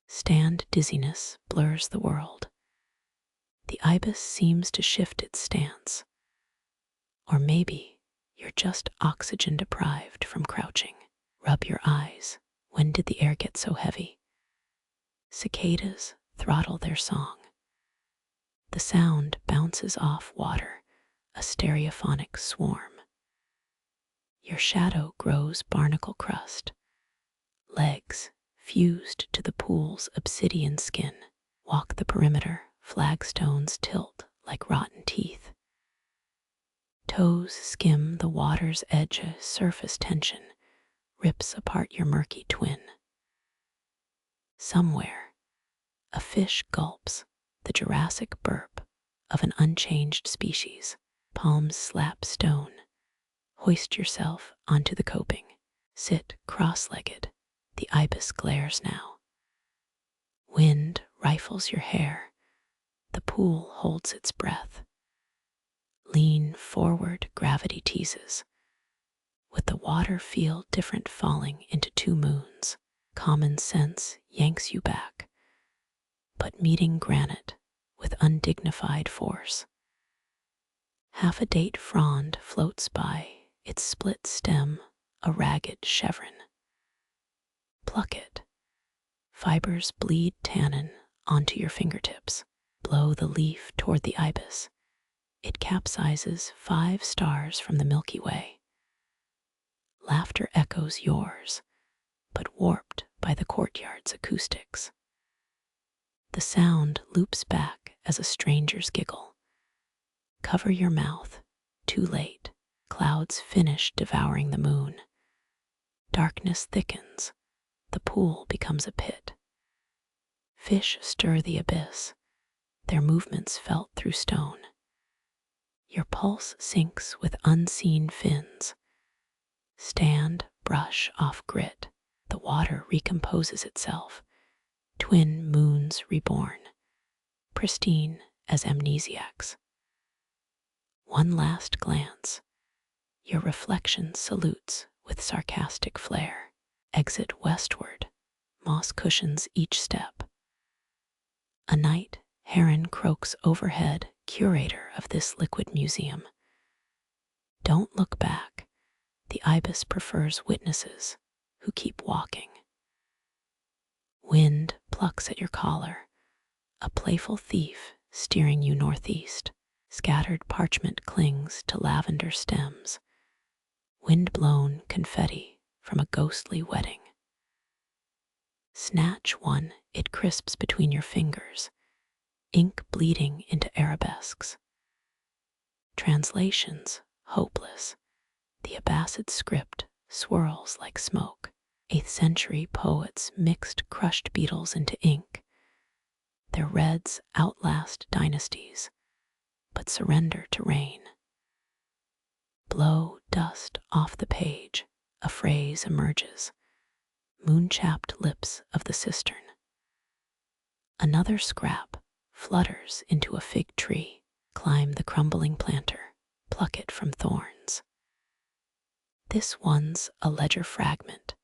Stand dizziness blurs the world. The ibis seems to shift its stance. Or maybe you're just oxygen deprived from crouching. Rub your eyes. When did the air get so heavy? Cicadas throttle their song. The sound bounces off water, a stereophonic swarm. Your shadow grows barnacle crust, legs fused to the pool's obsidian skin. Walk the perimeter, flagstones tilt like rotten teeth. Toes skim the water's edge, a surface tension rips apart your murky twin. Somewhere, a fish gulps the Jurassic burp of an unchanged species. Palms slap stone. Hoist yourself onto the coping. Sit cross-legged. The ibis glares now. Wind rifles your hair. The pool holds its breath. Lean forward, gravity teases. With the water feel different falling into two moons. Common sense yanks you back, but meeting granite with undignified force. Half a date frond floats by, its split stem a ragged chevron. Pluck it. Fibers bleed tannin onto your fingertips. Blow the leaf toward the ibis. It capsizes 5 stars from the Milky Way. Laughter echoes yours, but warped by the courtyard's acoustics. The sound loops back as a stranger's giggle. Cover your mouth, too late. Clouds finish devouring the moon. Darkness thickens. The pool becomes a pit. Fish stir the abyss, their movements felt through stone. Your pulse sinks with unseen fins. Stand, brush off grit. The water recomposes itself. Twin moons reborn, pristine as amnesiacs. One last glance. Your reflection salutes with sarcastic flair. Exit westward. Moss cushions each step. A night heron croaks overhead, curator of this liquid museum. Don't look back. The ibis prefers witnesses who keep walking. Wind plucks at your collar, a playful thief steering you northeast. Scattered parchment clings to lavender stems. Wind-blown confetti from a ghostly wedding. Snatch one, it crisps between your fingers, ink bleeding into arabesques. Translations hopeless. The Abbasid script swirls like smoke. 8th century poets mixed crushed beetles into ink. Their reds outlast dynasties, but surrender to rain. Blow dust off the page, a phrase emerges. Moon-chapped lips of the cistern. Another scrap flutters into a fig tree. Climb the crumbling planter, pluck it from thorns. This one's a ledger fragment.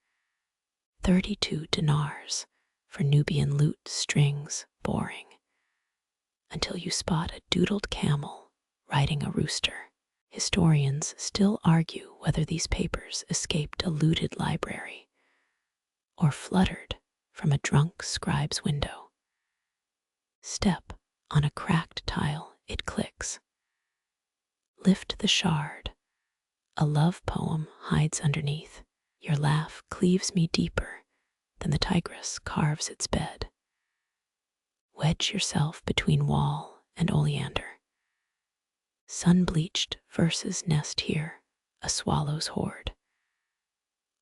32 dinars for Nubian lute strings boring, until you spot a doodled camel riding a rooster. Historians still argue whether these papers escaped a looted library or fluttered from a drunk scribe's window. Step on a cracked tile, it clicks. Lift the shard. A love poem hides underneath. Your laugh cleaves me deeper than the tigress carves its bed. Wedge yourself between wall and oleander. Sun-bleached verses nest here, a swallow's hoard.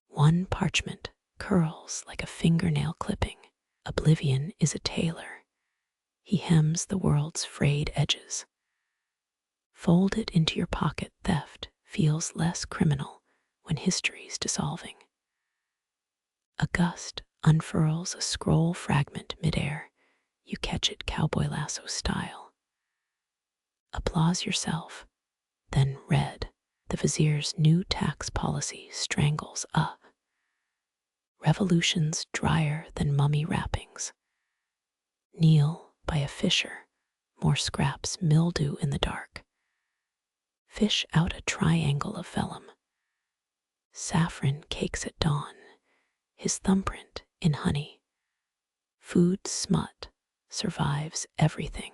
One parchment curls like a fingernail clipping. Oblivion is a tailor. He hems the world's frayed edges. Fold it into your pocket. Theft feels less criminal when history's dissolving. A gust unfurls a scroll fragment midair. You catch it cowboy lasso style. Applause yourself, then read. The vizier's new tax policy strangles up. Revolution's drier than mummy wrappings. Kneel by a fissure, more scraps mildew in the dark. Fish out a triangle of vellum. Saffron cakes at dawn, his thumbprint in honey. Food smut survives everything.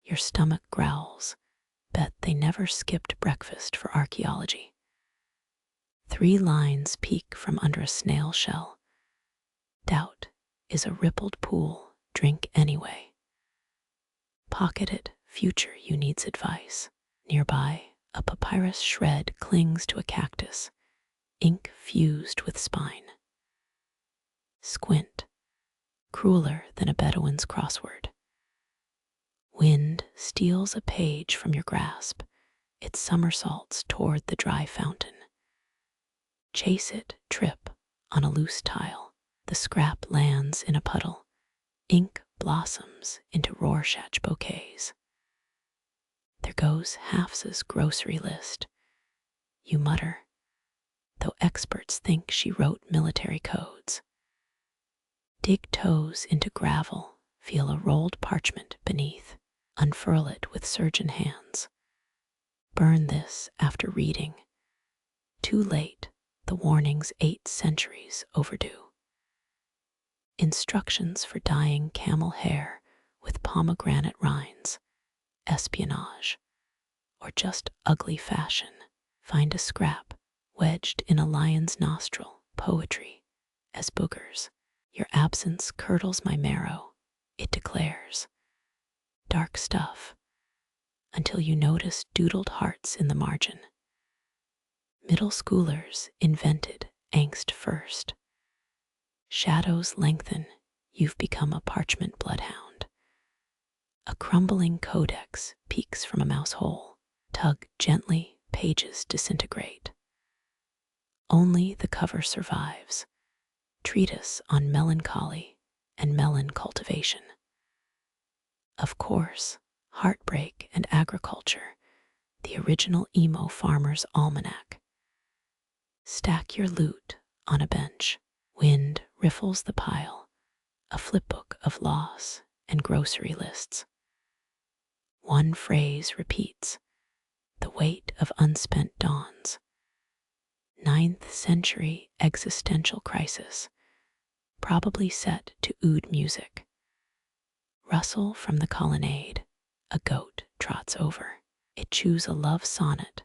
Your stomach growls. Bet they never skipped breakfast for archaeology. 3 lines peek from under a snail shell. Doubt is a rippled pool. Drink anyway. Pocketed future you needs advice. Nearby, a papyrus shred clings to a cactus, ink fused with spine. Squint, crueler than a Bedouin's crossword. Wind steals a page from your grasp. It somersaults toward the dry fountain. Chase it, trip on a loose tile. The scrap lands in a puddle. Ink blossoms into Rorschach bouquets. There goes Hafsa's grocery list. You mutter, though experts think she wrote military codes. Dig toes into gravel, feel a rolled parchment beneath. Unfurl it with surgeon hands. Burn this after reading. Too late, the warning's 8 centuries overdue. Instructions for dyeing camel hair with pomegranate rinds. Espionage, or just ugly fashion. Find a scrap wedged in a lion's nostril. Poetry as boogers. Your absence curdles my marrow, it declares. Dark stuff, until you notice doodled hearts in the margin. Middle schoolers invented angst first. Shadows lengthen, you've become a parchment bloodhound. A crumbling codex peeks from a mouse hole. Tug gently, pages disintegrate. Only the cover survives. Treatise on melancholy and melon cultivation. Of course, heartbreak and agriculture, the original emo farmer's almanac. Stack your loot on a bench. Wind riffles the pile, a flipbook of loss and grocery lists. One phrase repeats, the weight of unspent dawns. 9th century existential crisis, probably set to oud music. Rustle from the colonnade, a goat trots over. It chews a love sonnet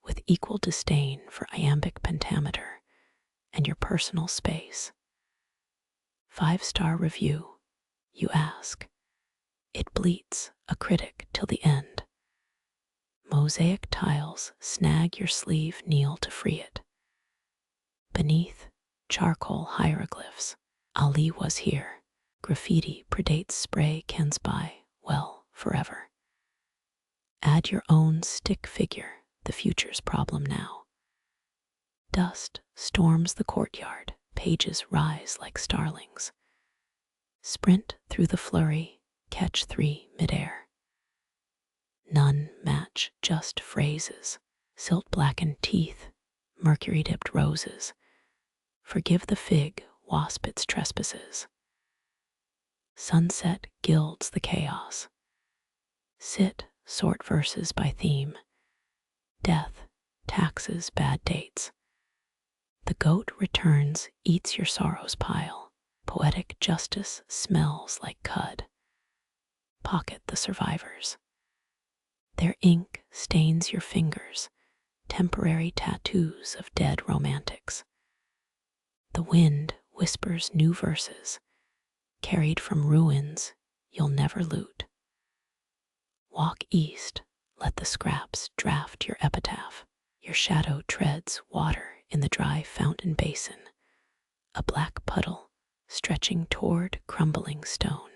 with equal disdain for iambic pentameter and your personal space. 5-star review, you ask. It bleats a critic till the end. Mosaic tiles snag your sleeve, kneel to free it. Beneath, charcoal hieroglyphs. Ali was here. Graffiti predates spray, cans by, well, forever. Add your own stick figure, the future's problem now. Dust storms the courtyard, pages rise like starlings. Sprint through the flurry, catch 3 midair. None match, just phrases, silt-blackened teeth, mercury-dipped roses. Forgive the fig, wasp its trespasses. Sunset gilds the chaos. Sit, sort verses by theme. Death, taxes, bad dates. The goat returns, eats your sorrow's pile. Poetic justice smells like cud. Pocket the survivors. Their ink stains your fingers, temporary tattoos of dead romantics. The wind whispers new verses, carried from ruins you'll never loot. Walk east, let the scraps draft your epitaph. Your shadow treads water in the dry fountain basin, a black puddle stretching toward crumbling stone.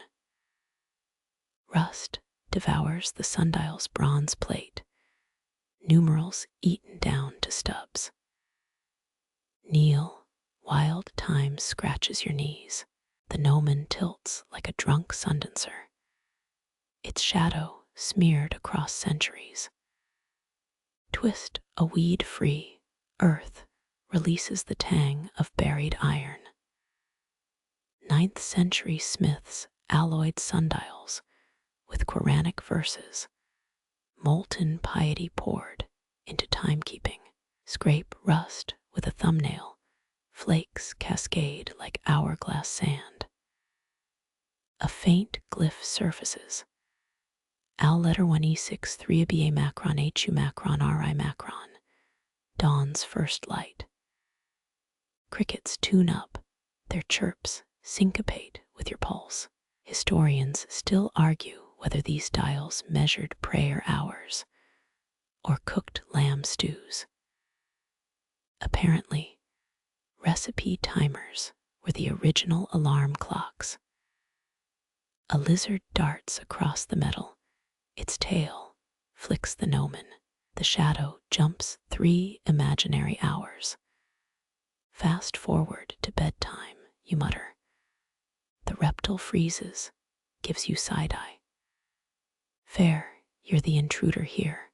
Rust devours the sundial's bronze plate, numerals eaten down to stubs. Kneel, wild time scratches your knees. The gnomon tilts like a drunk sundancer, its shadow smeared across centuries. Twist a weed-free earth releases the tang of buried iron. 9th century smiths alloyed sundials with Quranic verses, molten piety poured into timekeeping. Scrape rust with a thumbnail, flakes cascade like hourglass sand. A faint glyph surfaces. Al letter 1E6 3 macron HU macron RI macron. Dawn's first light. Crickets tune up. Their chirps syncopate with your pulse. Historians still argue whether these dials measured prayer hours or cooked lamb stews. Apparently, recipe timers were the original alarm clocks. A lizard darts across the metal. Its tail flicks the gnomon. The shadow jumps 3 imaginary hours. Fast forward to bedtime, you mutter. The reptile freezes, gives you side-eye. Fair, you're the intruder here.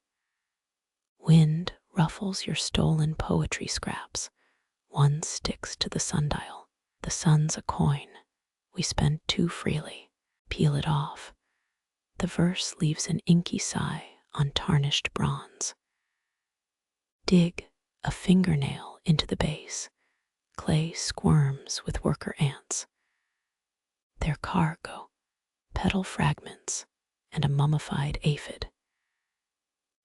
Wind ruffles your stolen poetry scraps. One sticks to the sundial. The sun's a coin. We spend too freely. Peel it off. The verse leaves an inky sigh on tarnished bronze. Dig a fingernail into the base. Clay squirms with worker ants. Their cargo, petal fragments, and a mummified aphid.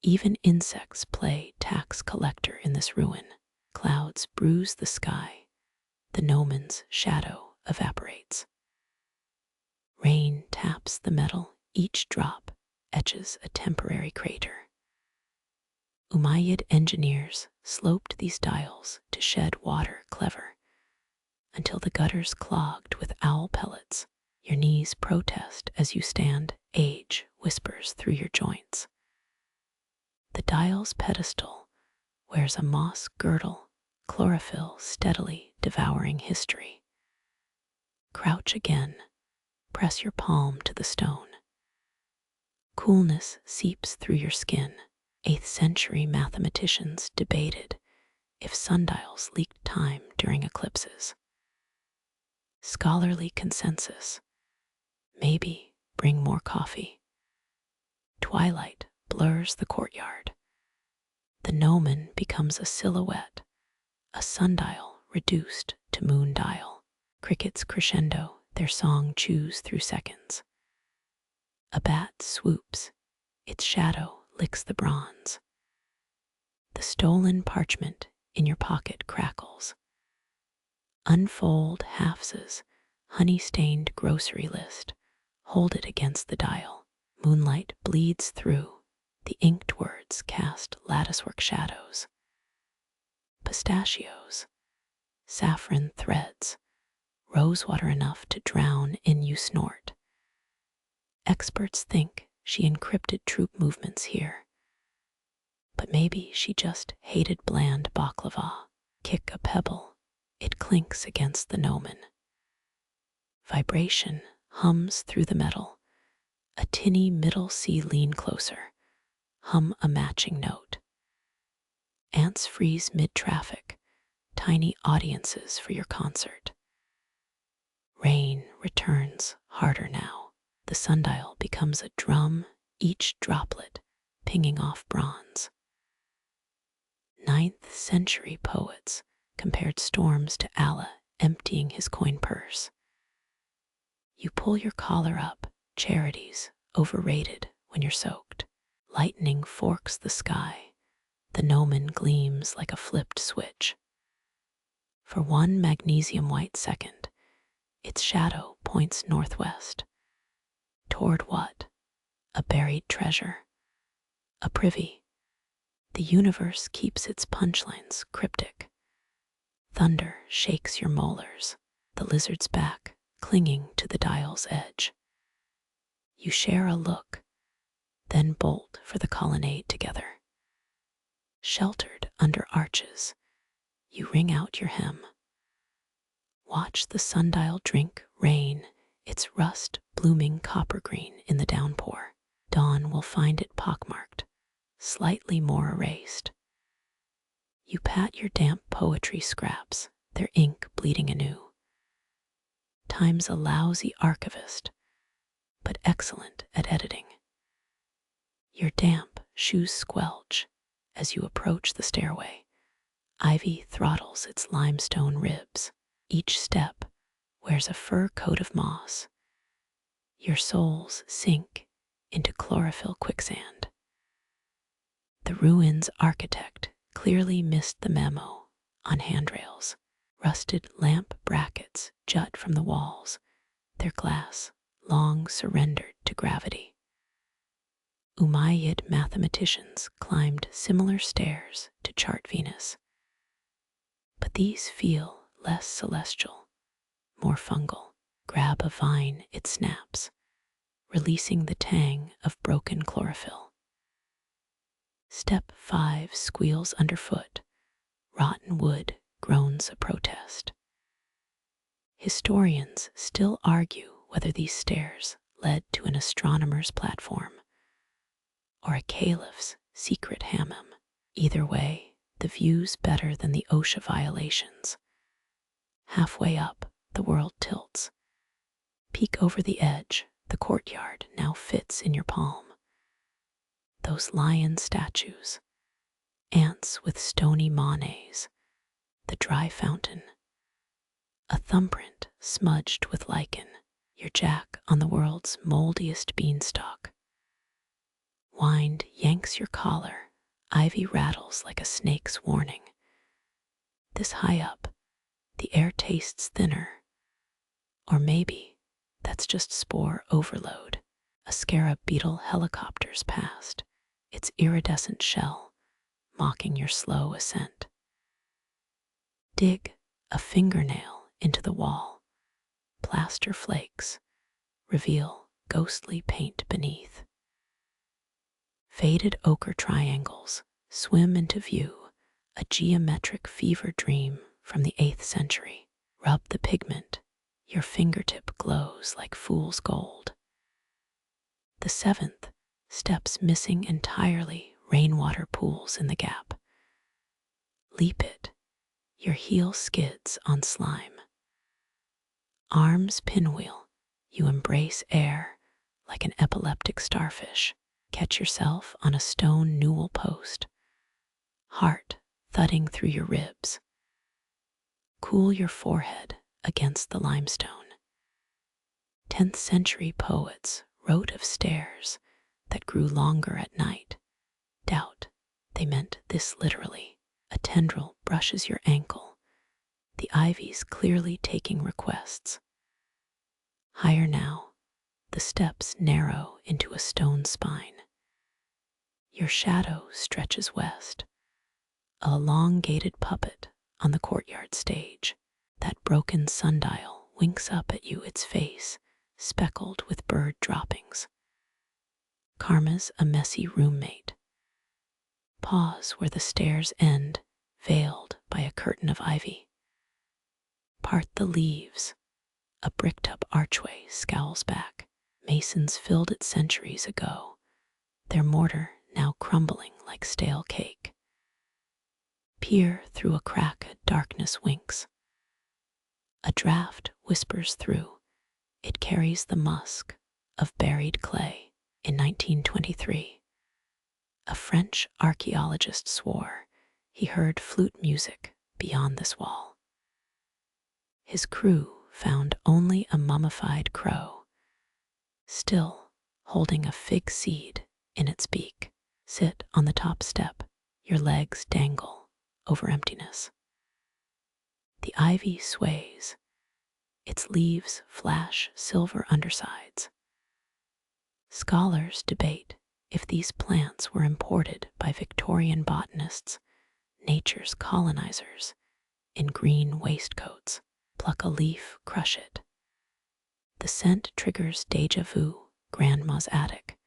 Even insects play tax collector in this ruin. Clouds bruise the sky. The gnomon's shadow evaporates. Rain taps the metal. Each drop etches a temporary crater. Umayyad engineers sloped these dials to shed water clever, until the gutters clogged with owl pellets. Your knees protest as you stand. Age whispers through your joints. The dial's pedestal wears a moss girdle, chlorophyll steadily devouring history. Crouch again. Press your palm to the stone. Coolness seeps through your skin. 8th century mathematicians debated if sundials leaked time during eclipses. Scholarly consensus. Maybe bring more coffee. Twilight blurs the courtyard. The gnomon becomes a silhouette, a sundial reduced to moon dial. Crickets crescendo, their song chews through seconds. A bat swoops, its shadow licks the bronze. The stolen parchment in your pocket crackles. Unfold Hafsa's honey-stained grocery list. Hold it against the dial. Moonlight bleeds through. The inked words cast latticework shadows. Pistachios, saffron threads, rosewater enough to drown in you snort. Experts think she encrypted troop movements here. But maybe she just hated bland baklava. Kick a pebble, it clinks against the gnomon. Vibration hums through the metal. A tinny middle C lean closer. Hum a matching note. Ants freeze mid-traffic. Tiny audiences for your concert. Rain returns harder now. The sundial becomes a drum, each droplet pinging off bronze. 9th century poets compared storms to Allah emptying his coin purse. You pull your collar up, charities overrated when you're soaked. Lightning forks the sky. The gnomon gleams like a flipped switch. For one magnesium white second, its shadow points northwest. Toward what? A buried treasure. A privy. The universe keeps its punchlines cryptic. Thunder shakes your molars. The lizard's back clinging to the dial's edge. You share a look, then bolt for the colonnade together. Sheltered under arches, you wring out your hem. Watch the sundial drink rain, its rust blooming copper green in the downpour. Dawn will find it pockmarked, slightly more erased. You pat your damp poetry scraps, their ink bleeding anew. Time's a lousy archivist, but excellent at editing. Your damp shoes squelch as you approach the stairway. Ivy throttles its limestone ribs. Each step wears a fur coat of moss. your souls sink into chlorophyll quicksand. The ruins architect clearly missed the memo on handrails. Rusted lamp brackets jut from the walls, their glass long surrendered to gravity. Umayyad mathematicians climbed similar stairs to chart Venus, but these feel less celestial, more fungal. Grab a vine, it snaps, releasing the tang of broken chlorophyll. Step 5 squeals underfoot, rotten wood groans a protest. Historians still argue whether these stairs led to an astronomer's platform or a caliph's secret hammam. Either way, the view's better than the OSHA violations. Halfway up, the world tilts. Peek over the edge, the courtyard now fits in your palm. Those lion statues, ants with stony monets, the dry fountain, a thumbprint smudged with lichen, your jack on the world's moldiest beanstalk. Wind yanks your collar, ivy rattles like a snake's warning. This high up, the air tastes thinner. Or maybe that's just spore overload. A scarab beetle helicopters past, its iridescent shell mocking your slow ascent. Dig a fingernail into the wall. Plaster flakes reveal ghostly paint beneath. Faded ochre triangles swim into view, a geometric fever dream from the 8th century. Rub the pigment, your fingertip glows like fool's gold. The 7th step's missing entirely, rainwater pools in the gap. Leap it, your heel skids on slime. Arms pinwheel, you embrace air like an epileptic starfish. Catch yourself on a stone newel post, heart thudding through your ribs. Cool your forehead against the limestone. 10th century poets wrote of stairs that grew longer at night. Doubt they meant this literally. A tendril brushes your ankle, the ivy's clearly taking requests. Higher now, the steps narrow into a stone spine. Your shadow stretches west, a elongated puppet on the courtyard stage. That broken sundial winks up at you, its face speckled with bird droppings. Karma's a messy roommate. Pause where the stairs end, veiled by a curtain of ivy. Part the leaves. A bricked-up archway scowls back. Masons filled it centuries ago, their mortar now crumbling like stale cake. Peer through a crack, darkness winks. A draft whispers through. It carries the musk of buried clay. In 1923, a French archaeologist swore he heard flute music beyond this wall. His crew found only a mummified crow, still holding a fig seed in its beak. Sit on the top step, your legs dangle over emptiness. The ivy sways, its leaves flash silver undersides. Scholars debate if these plants were imported by Victorian botanists, nature's colonizers, in green waistcoats. Pluck a leaf, crush it. The scent triggers deja vu, grandma's attic,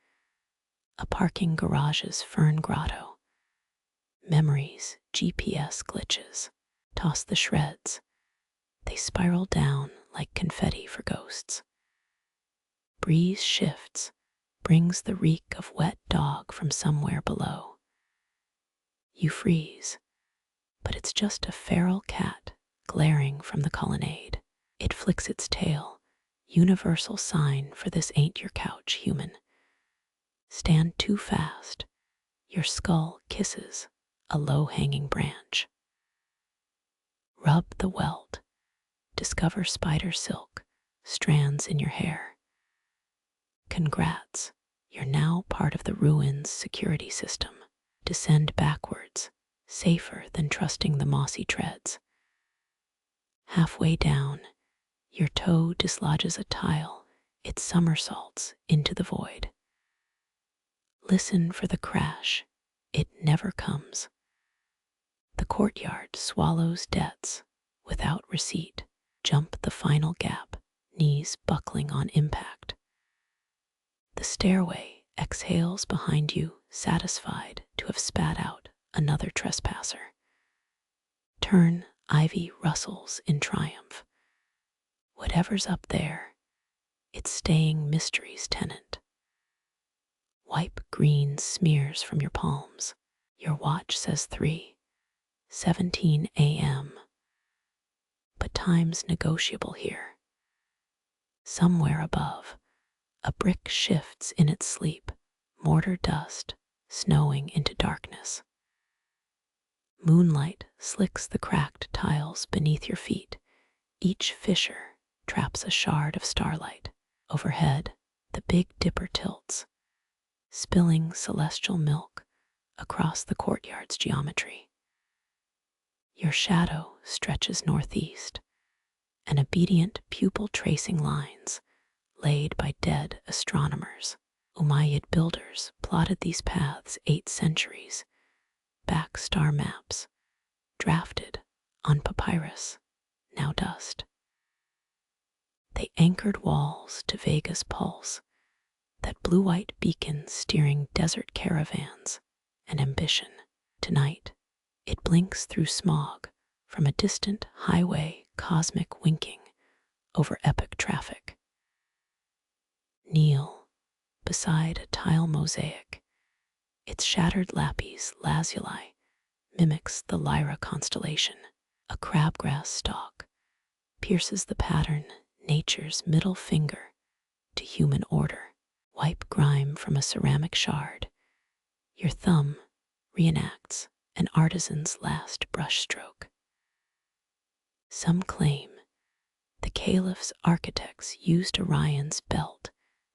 a parking garage's fern grotto. Memories, GPS glitches. Toss the shreds. They spiral down like confetti for ghosts. Breeze shifts, brings the reek of wet dog from somewhere below. You freeze, but it's just a feral cat glaring from the colonnade. It flicks its tail, universal sign for this ain't your couch, human. Stand too fast, your skull kisses a low-hanging branch. Rub the welt, discover spider silk, strands in your hair. Congrats, you're now part of the ruins' security system. Descend backwards, safer than trusting the mossy treads. Halfway down, your toe dislodges a tile. It somersaults into the void. Listen for the crash. It never comes. The courtyard swallows debts without receipt. Jump the final gap, knees buckling on impact. The stairway exhales behind you, satisfied to have spat out another trespasser. Turn, ivy rustles in triumph. Whatever's up there, it's staying mystery's tenant. Wipe green smears from your palms. Your watch says 3:17 a.m. But time's negotiable here. Somewhere above, a brick shifts in its sleep, mortar dust snowing into darkness. Moonlight slicks the cracked tiles beneath your feet. Each fissure traps a shard of starlight. Overhead, the Big Dipper tilts, spilling celestial milk across the courtyard's geometry. Your shadow stretches northeast, an obedient pupil tracing lines laid by dead astronomers. Umayyad builders plotted these paths 8 centuries back, star maps drafted on papyrus, now dust. They anchored walls to Vega's pulse, that blue-white beacon steering desert caravans and ambition. Tonight, it blinks through smog from a distant highway, cosmic winking over epic traffic. Kneel beside a tile mosaic. Its shattered lapis lazuli mimics the Lyra constellation. A crabgrass stalk pierces the pattern, nature's middle finger to human order. Wipe grime from a ceramic shard. Your thumb reenacts an artisan's last brushstroke. Some claim the caliph's architects used Orion's belt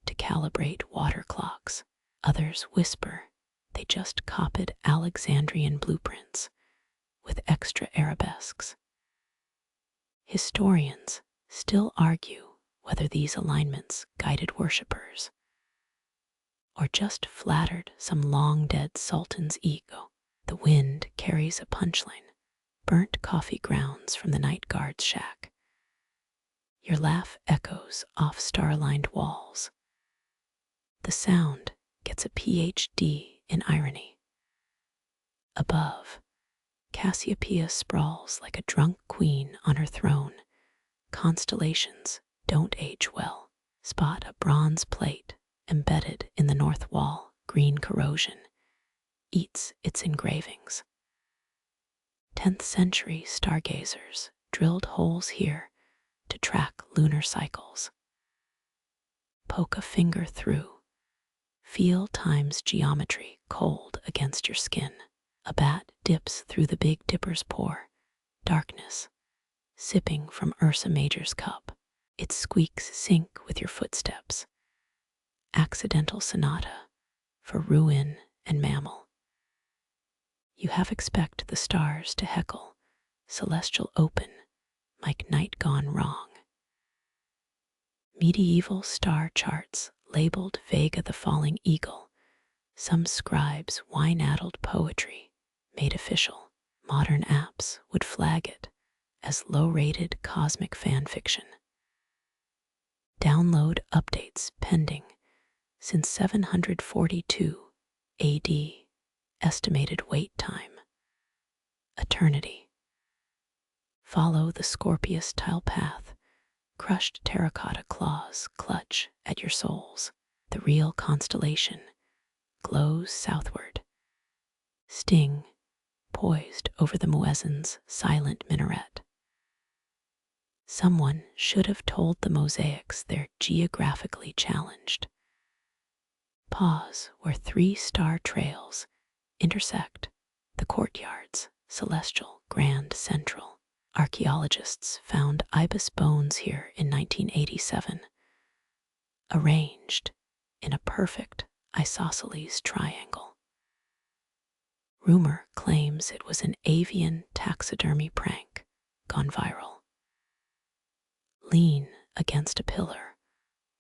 to calibrate water clocks. Others whisper they just copied Alexandrian blueprints with extra arabesques. Historians still argue whether these alignments guided worshippers or just flattered some long-dead sultan's ego. The wind carries a punchline, burnt coffee grounds from the night guard's shack. Your laugh echoes off star-lined walls. The sound gets a PhD in irony. Above, Cassiopeia sprawls like a drunk queen on her throne. Constellations don't age well. Spot a bronze plate embedded in the north wall. Green corrosion eats its engravings. 10th century stargazers drilled holes here to track lunar cycles. Poke a finger through. Feel time's geometry cold against your skin. A bat dips through the Big Dipper's pore. Darkness, sipping from Ursa Major's cup. Its squeaks sync with your footsteps. Accidental sonata for ruin and mammal. You half expect the stars to heckle, celestial open, like night gone wrong. Medieval star charts labeled Vega the falling eagle. Some scribes' wine-addled poetry made official. Modern apps would flag it as low-rated cosmic fan fiction. Download updates pending since 742 AD. Estimated wait time, eternity. Follow the Scorpius tile path. Crushed terracotta claws clutch at your soles. The real constellation glows southward. Sting poised over the muezzin's silent minaret. Someone should have told the mosaics they're geographically challenged. Pause where 3-star trails intersect the courtyard's celestial grand central. Archaeologists found ibis bones here in 1987, arranged in a perfect isosceles triangle. Rumor claims it was an avian taxidermy prank gone viral. Lean against a pillar,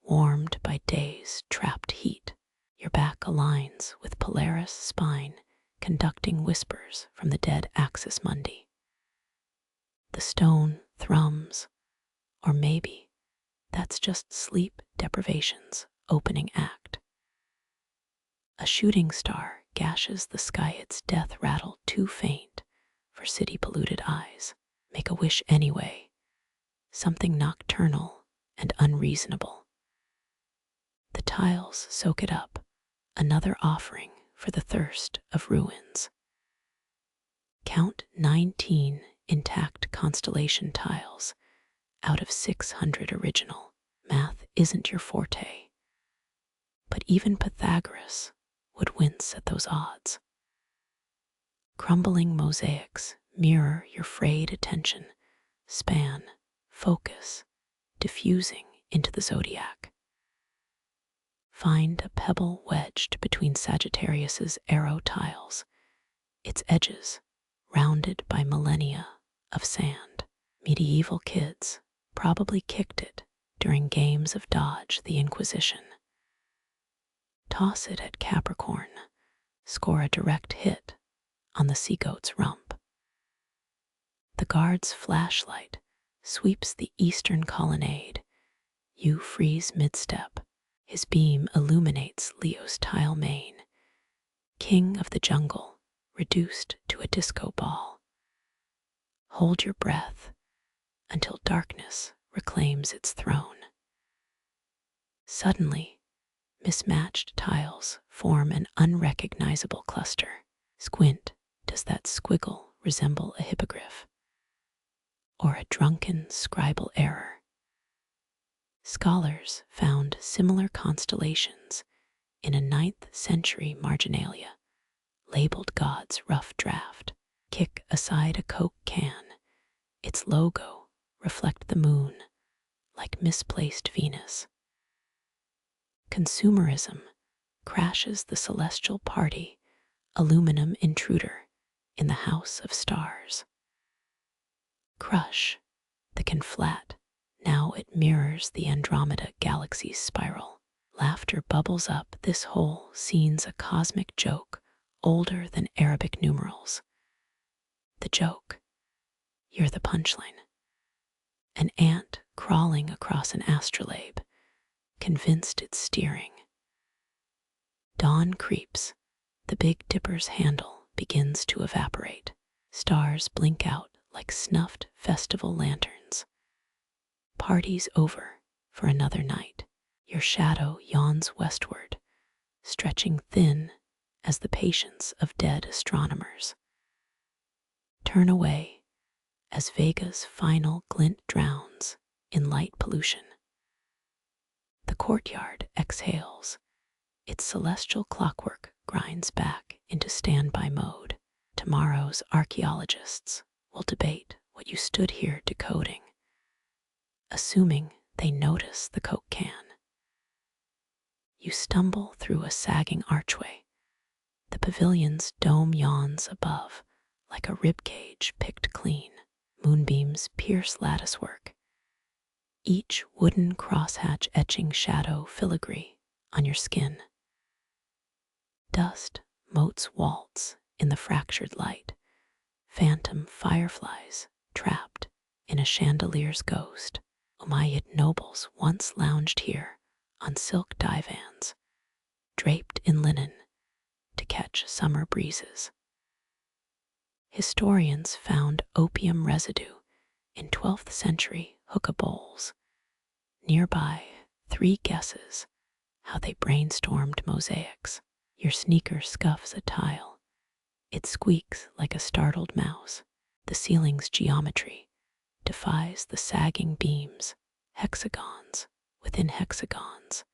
warmed by days' trapped heat. Your back aligns with Polaris spine, conducting whispers from the dead axis mundi. The stone thrums, or maybe that's just sleep deprivation's opening act. A shooting star gashes the sky, its death rattle too faint for city-polluted eyes. Make a wish anyway, something nocturnal and unreasonable. The tiles soak it up, another offering for the thirst of ruins. Count 19 intact constellation tiles out of 600 original. Math isn't your forte, but even Pythagoras would wince at those odds. Crumbling mosaics mirror your frayed attention, span, focus, diffusing into the zodiac. Find a pebble wedged between Sagittarius's arrow tiles, its edges rounded by millennia of sand. Medieval kids probably kicked it during games of Dodge the Inquisition. Toss it at Capricorn, score a direct hit on the sea goat's rump. The guard's flashlight sweeps the eastern colonnade. You freeze mid-step. His beam illuminates Leo's tile mane, king of the jungle, reduced to a disco ball. Hold your breath until darkness reclaims its throne. Suddenly, mismatched tiles form an unrecognizable cluster. Squint, does that squiggle resemble a hippogriff? Or a drunken scribal error? Scholars found similar constellations in a 9th century marginalia, labeled God's rough draft. Kick aside a Coke can, its logo reflect the moon like misplaced Venus. Consumerism crashes the celestial party, aluminum intruder in the house of stars. Crush the can flat, now it mirrors the Andromeda galaxy's spiral. Laughter bubbles up, this whole scene's a cosmic joke, older than Arabic numerals. The joke, you're the punchline. An ant crawling across an astrolabe, convinced it's steering. Dawn creeps, the Big Dipper's handle begins to evaporate. Stars blink out like snuffed festival lanterns. Party's over for another night. Your shadow yawns westward, stretching thin as the patience of dead astronomers. Turn away as Vega's final glint drowns in light pollution. The courtyard exhales, its celestial clockwork grinds back into standby mode. Tomorrow's archaeologists will debate what you stood here decoding, assuming they notice the Coke can. You stumble through a sagging archway. The pavilion's dome yawns above like a ribcage picked clean. Moonbeams pierce latticework, each wooden crosshatch etching shadow filigree on your skin. Dust motes waltz in the fractured light, phantom fireflies trapped in a chandelier's ghost. Umayyad nobles once lounged here on silk divans, draped in linen to catch summer breezes. Historians found opium residue in 12th century hookah bowls. Nearby, 3 guesses how they brainstormed mosaics. Your sneaker scuffs a tile. It squeaks like a startled mouse. The ceiling's geometry defies the sagging beams, hexagons within hexagons,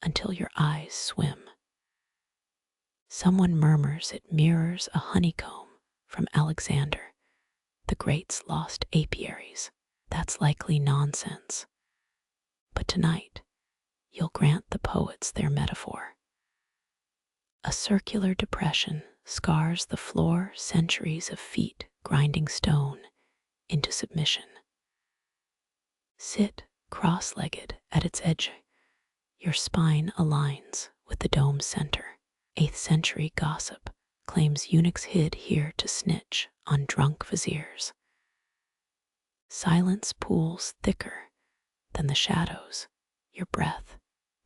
until your eyes swim. Someone murmurs it mirrors a honeycomb from Alexander, the Great's lost apiaries. That's likely nonsense. But tonight, you'll grant the poets their metaphor. A circular depression scars the floor, centuries of feet grinding stone into submission. Sit cross-legged at its edge. Your spine aligns with the dome's center. 8th century gossip claims eunuchs hid here to snitch on drunk viziers. Silence pools thicker than the shadows. Your breath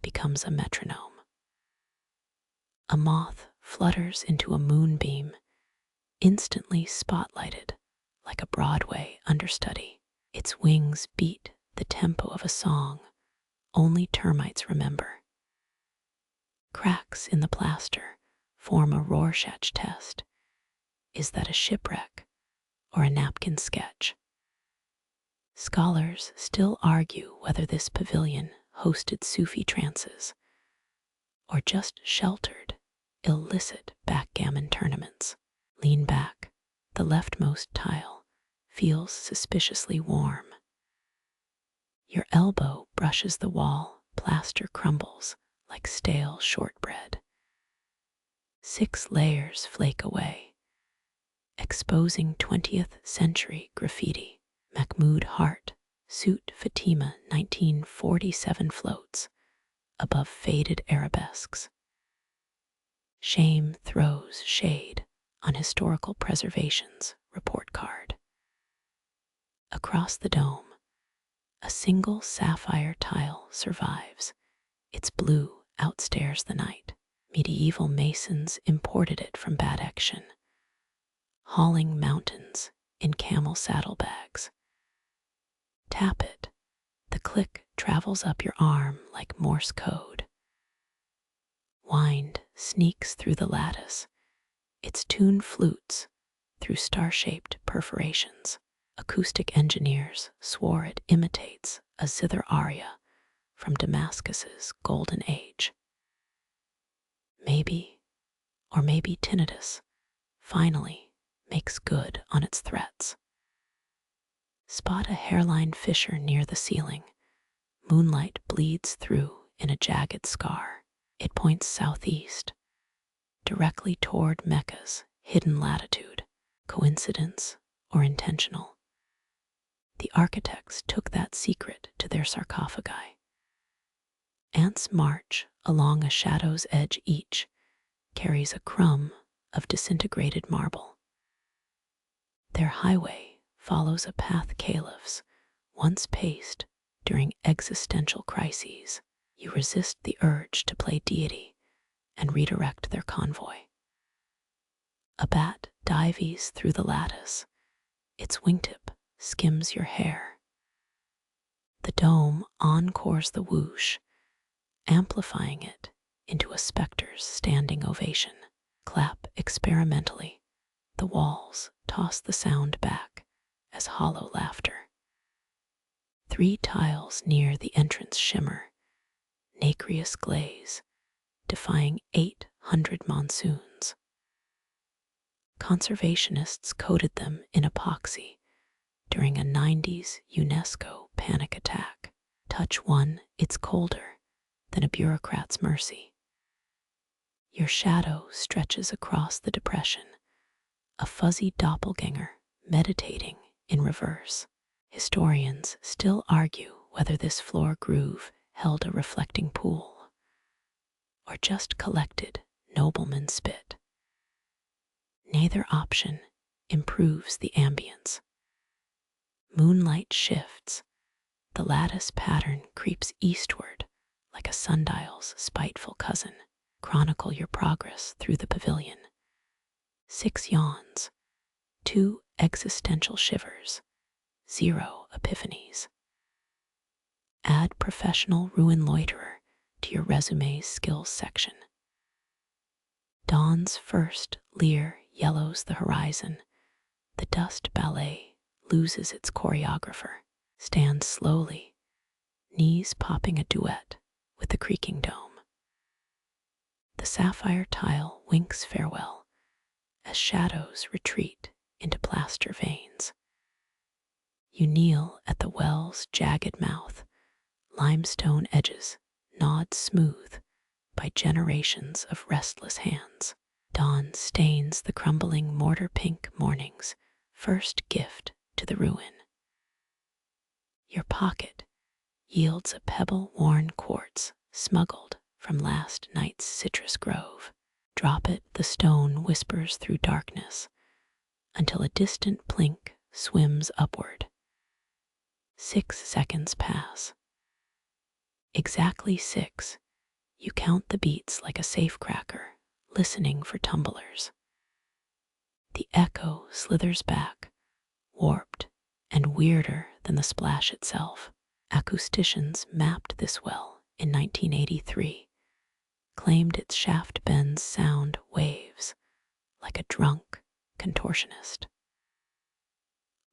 becomes a metronome. A moth flutters into a moonbeam, instantly spotlighted like a Broadway understudy. Its wings beat the tempo of a song only termites remember. Cracks in the plaster form a Rorschach test. Is that a shipwreck or a napkin sketch? Scholars still argue whether this pavilion hosted Sufi trances or just sheltered illicit backgammon tournaments. Lean back, the leftmost tile feels suspiciously warm. Your elbow brushes the wall, plaster crumbles like stale shortbread. 6 layers flake away, exposing 20th century graffiti. Mahmoud Hart, suit Fatima 1947 floats above faded arabesques. Shame throws shade on historical preservation's report card. Across the dome, a single sapphire tile survives. Its blue outstares the night. Medieval masons imported it from Bad Action, hauling mountains in camel saddlebags. Tap it. The click travels up your arm like Morse code. Wind sneaks through the lattice. Its tune flutes through star-shaped perforations. Acoustic engineers swore it imitates a zither aria from Damascus's golden age. Maybe, or maybe tinnitus, finally makes good on its threats. Spot a hairline fissure near the ceiling. Moonlight bleeds through in a jagged scar. It points southeast, directly toward Mecca's hidden latitude. Coincidence or intentional? The architects took that secret to their sarcophagi. Ants march along a shadow's edge, each carries a crumb of disintegrated marble. Their highway follows a path caliphs once paced during existential crises. You resist the urge to play deity and redirect their convoy. A bat dives through the lattice. Its wingtip skims your hair. The dome encores the whoosh, amplifying it into a specter's standing ovation. Clap experimentally. The walls toss the sound back as hollow laughter. 3 tiles near the entrance shimmer, nacreous glaze, defying 800 monsoons. Conservationists coated them in epoxy during a 90s UNESCO panic attack. Touch one, it's colder than a bureaucrat's mercy. Your shadow stretches across the depression, a fuzzy doppelganger meditating in reverse. Historians still argue whether this floor groove held a reflecting pool or just collected nobleman spit. Neither option improves the ambience. Moonlight shifts. The lattice pattern creeps eastward like a sundial's spiteful cousin. Chronicle your progress through the pavilion. 6 yawns, 2 existential shivers, 0 epiphanies. Add professional ruin loiterer to your resume's skills section. Dawn's first leer yellows the horizon. The dust ballet loses its choreographer. Stand slowly, knees popping a duet with the creaking dome. The sapphire tile winks farewell as shadows retreat into plaster veins. You kneel at the well's jagged mouth, limestone edges gnawed smooth by generations of restless hands. Dawn stains the crumbling mortar-pink morning's first gift to the ruin. Your pocket yields a pebble-worn quartz smuggled from last night's citrus grove. Drop it, the stone whispers through darkness until a distant plink swims upward. 6 seconds pass. Exactly 6. You count the beats like a safecracker, listening for tumblers. The echo slithers back, warped and weirder than the splash itself. Acousticians mapped this well in 1983, claimed its shaft bends sound waves like a drunk contortionist.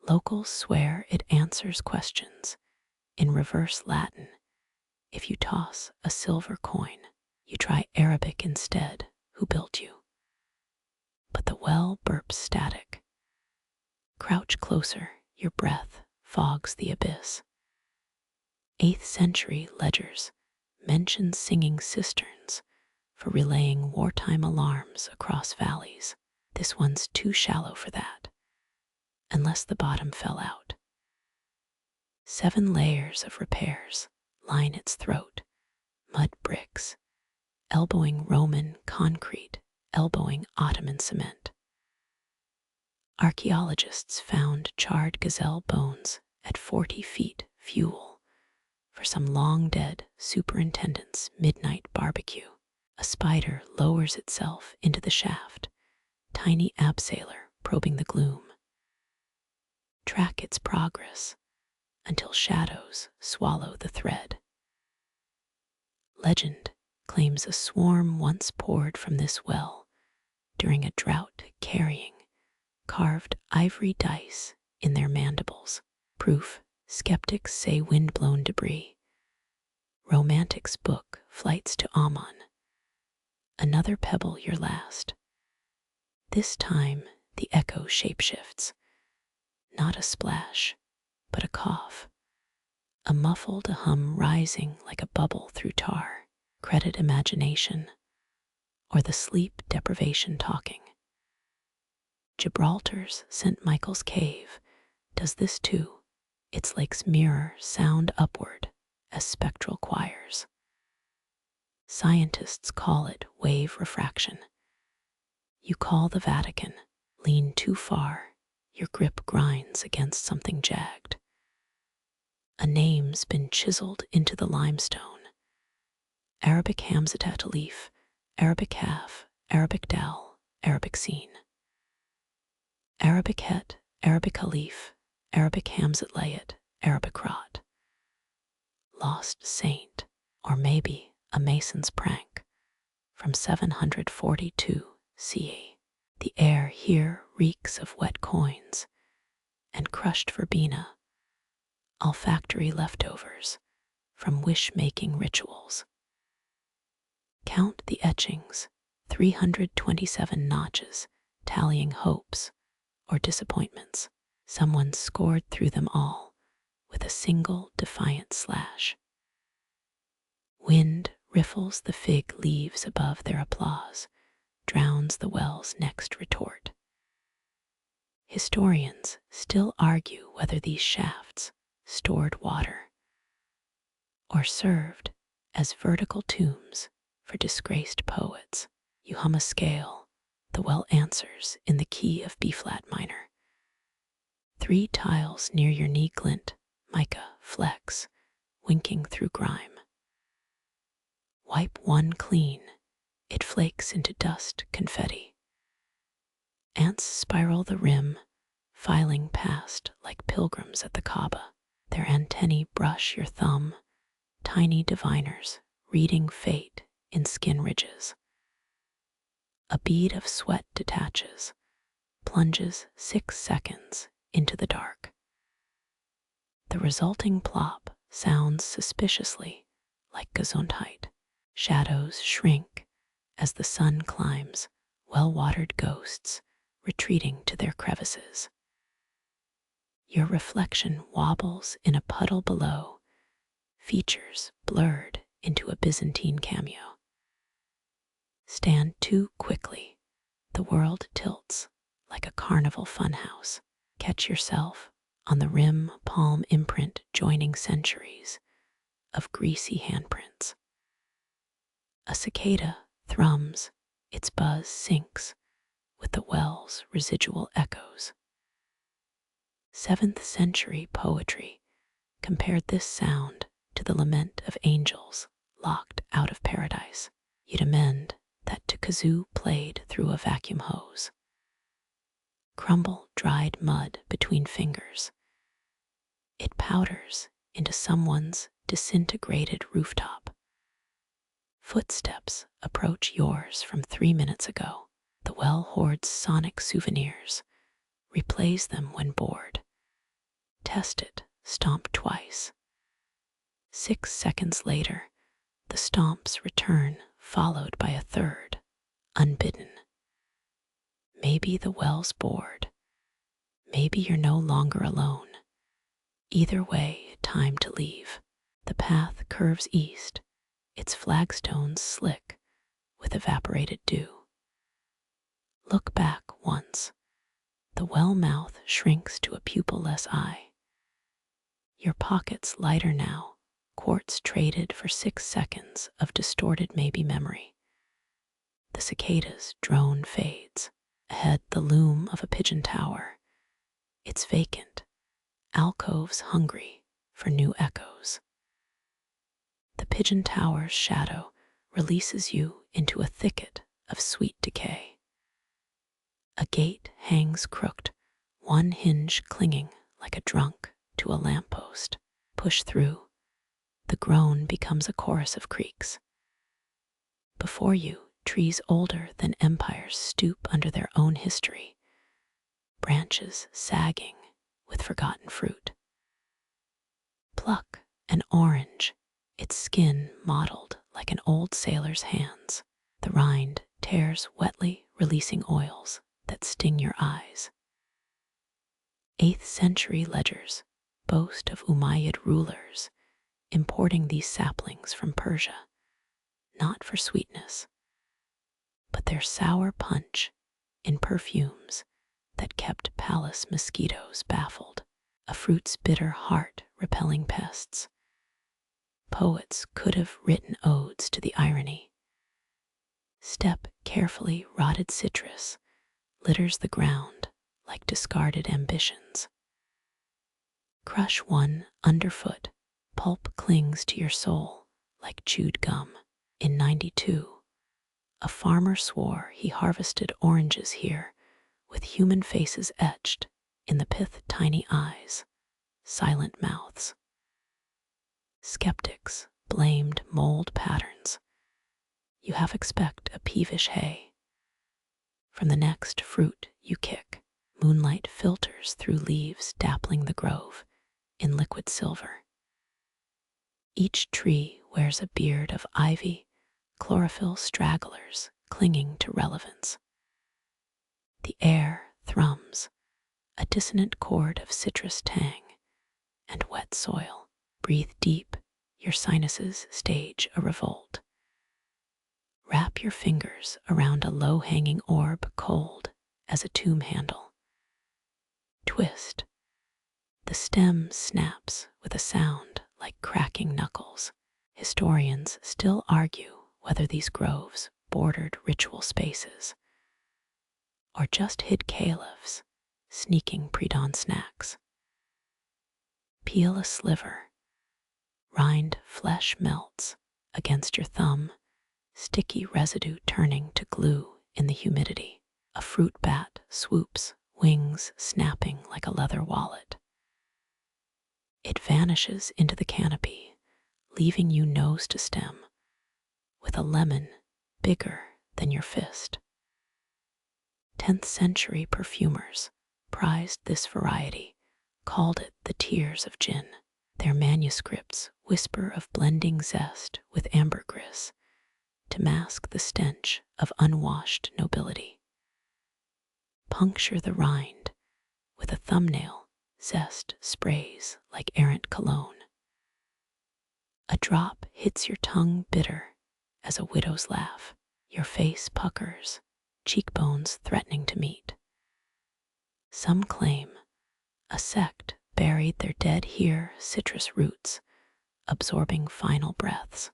Locals swear it answers questions in reverse Latin. If you toss a silver coin, you try Arabic instead. Who built you? But the well burps static. Crouch closer, your breath fogs the abyss. 8th century ledgers mention singing cisterns for relaying wartime alarms across valleys. This one's too shallow for that, unless the bottom fell out. 7 layers of repairs line its throat. Mud bricks, elbowing Roman concrete, elbowing Ottoman cement. Archaeologists found charred gazelle bones at 40 feet, fuel for some long-dead superintendent's midnight barbecue. A spider lowers itself into the shaft, tiny abseiler probing the gloom. Track its progress until shadows swallow the thread. Legend claims a swarm once poured from this well during a drought, carrying carved ivory dice in their mandibles. Proof: skeptics say wind-blown debris. Romantics book flights to Oman. Another pebble your last. This time the echo shapeshifts. Not a splash, but a cough. A muffled hum rising like a bubble through tar. Credit imagination, or the sleep deprivation talking. Gibraltar's St. Michael's Cave does this too. Its lakes mirror sound upward as spectral choirs. Scientists call it wave refraction. You call the Vatican, lean too far, your grip grinds against something jagged. A name's been chiseled into the limestone. Arabic Hamzatat Alif, Arabic Half, Arabic Dal, Arabic Scene. Arabic Het, Arabic Alif, Arabic Hamzat Layat, Arabic Rot. Lost Saint, or maybe a mason's prank, from 742 CE. The air here reeks of wet coins and crushed verbena, olfactory leftovers from wish-making rituals. Count the etchings, 327 notches, tallying hopes or disappointments. Someone scored through them all with a single defiant slash. Wind riffles the fig leaves above their applause, drowns the well's next retort. Historians still argue whether these shafts stored water or served as vertical tombs for disgraced poets. You hum a scale, the well answers in the key of B-flat minor. 3 tiles near your knee glint, mica flex, winking through grime. Wipe one clean, it flakes into dust confetti. Ants spiral the rim, filing past like pilgrims at the Kaaba. Their antennae brush your thumb, tiny diviners reading fate in skin ridges. A bead of sweat detaches, plunges 6 seconds into the dark. The resulting plop sounds suspiciously like Gesundheit. Shadows shrink as the sun climbs, well-watered ghosts retreating to their crevices. Your reflection wobbles in a puddle below, features blurred into a Byzantine cameo. Stand too quickly. The world tilts like a carnival funhouse. Catch yourself on the rim palm imprint joining centuries of greasy handprints. A cicada thrums, its buzz syncs with the well's residual echoes. 7th century poetry compared this sound to the lament of angels locked out of paradise. You'd amend that to kazoo played through a vacuum hose. Crumble dried mud between fingers. It powders into someone's disintegrated rooftop. Footsteps approach yours from 3 minutes ago. The well hoards sonic souvenirs. Replays them when bored. Test it, stomp twice. 6 seconds later, the stomps return, followed by a third, unbidden. Maybe the well's bored. Maybe you're no longer alone. Either way, time to leave. The path curves east, its flagstones slick with evaporated dew. Look back once. The well mouth shrinks to a pupil-less eye. Your pockets lighter now, quartz traded for 6 seconds of distorted maybe memory. The cicada's drone fades. Ahead, the loom of a pigeon tower. It's vacant, alcoves hungry for new echoes. The pigeon tower's shadow releases you into a thicket of sweet decay. A gate hangs crooked, one hinge clinging like a drunk to a lamppost. Push through. The groan becomes a chorus of creaks. Before you, trees older than empires stoop under their own history, branches sagging with forgotten fruit. Pluck an orange, its skin mottled like an old sailor's hands. The rind tears wetly, releasing oils that sting your eyes. 8th century ledgers boast of Umayyad rulers importing these saplings from Persia, not for sweetness, but their sour punch in perfumes that kept palace mosquitoes baffled, a fruit's bitter heart repelling pests. Poets could have written odes to the irony. Step carefully, rotted citrus litters the ground like discarded ambitions. Crush one underfoot, pulp clings to your soul like chewed gum. In 92, a farmer swore he harvested oranges here with human faces etched in the pith tiny eyes, silent mouths. Skeptics blamed mold patterns. You half expect a peevish hay. From the next fruit you kick, moonlight filters through leaves dappling the grove in liquid silver. Each tree wears a beard of ivy, chlorophyll stragglers clinging to relevance. The air thrums, a dissonant chord of citrus tang and wet soil. Breathe deep, your sinuses stage a revolt. Wrap your fingers around a low-hanging orb cold as a tomb handle. Twist. The stem snaps with a sound like cracking knuckles. Historians still argue whether these groves bordered ritual spaces or just hid caliphs sneaking pre-dawn snacks. Peel a sliver. Rind flesh melts against your thumb, sticky residue turning to glue in the humidity. A fruit bat swoops, wings snapping like a leather wallet. It vanishes into the canopy, leaving you nose to stem, with a lemon bigger than your fist. 10th century perfumers prized this variety, called it the tears of djinn. Their manuscripts whisper of blending zest with ambergris to mask the stench of unwashed nobility. Puncture the rind with a thumbnail, zest sprays like errant cologne. A drop hits your tongue bitter as a widow's laugh. Your face puckers, cheekbones threatening to meet. Some claim a sect buried their dead here, citrus roots, absorbing final breaths.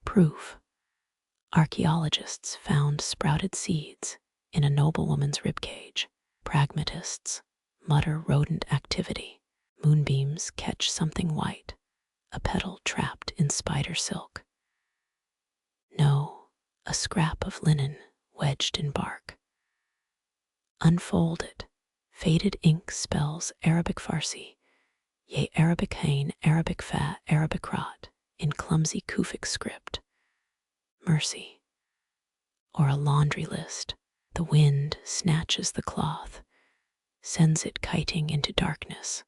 Proof: archaeologists found sprouted seeds in a noblewoman's ribcage. Pragmatists mutter rodent activity. Moonbeams catch something white, a petal trapped in spider silk. No, a scrap of linen wedged in bark. Unfold it. Faded ink spells Arabic Farsi, yea Arabic hain, Arabic fa, Arabic rot, in clumsy Kufic script. Mercy. Or a laundry list. The wind snatches the cloth, sends it kiting into darkness.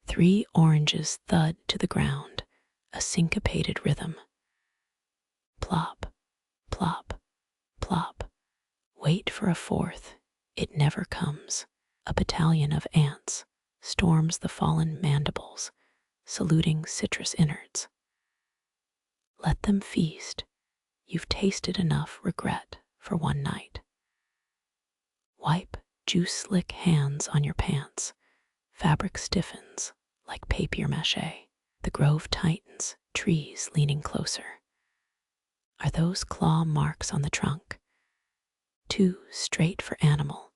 3 oranges thud to the ground, a syncopated rhythm. Plop, plop, plop. Wait for a 4th. It never comes. A battalion of ants storms the fallen mandibles, saluting citrus innards. Let them feast. You've tasted enough regret for one night. Wipe juice-slick hands on your pants. Fabric stiffens like papier-mâché. The grove tightens, trees leaning closer. Are those claw marks on the trunk? Too straight for animal.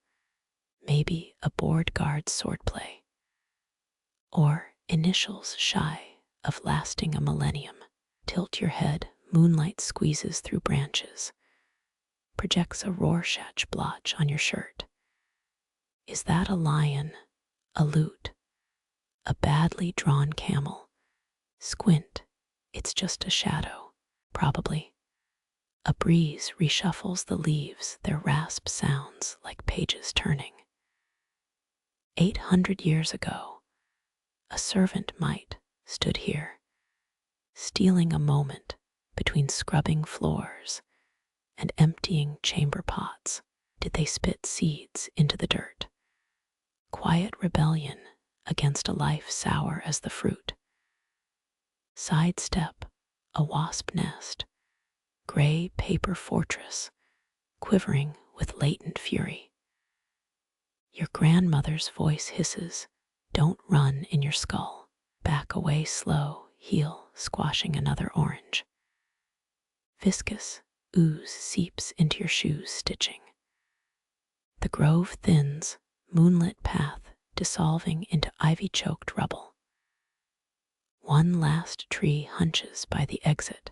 Maybe a board guard's swordplay. Or initials shy of lasting a millennium. Tilt your head, moonlight squeezes through branches. Projects a Rorschach blotch on your shirt. Is that a lion, a lute, a badly drawn camel? Squint, it's just a shadow, probably. A breeze reshuffles the leaves, their rasp sounds like pages turning. 800 years ago, a servant might stood here, stealing a moment between scrubbing floors and emptying chamber pots. Did they spit seeds into the dirt? Quiet rebellion against a life sour as the fruit. Sidestep, a wasp nest, gray paper fortress, quivering with latent fury. Your grandmother's voice hisses, don't run in your skull. Back away slow, heel squashing another orange. Viscous ooze seeps into your shoes, stitching. The grove thins, moonlit path dissolving into ivy-choked rubble. One last tree hunches by the exit,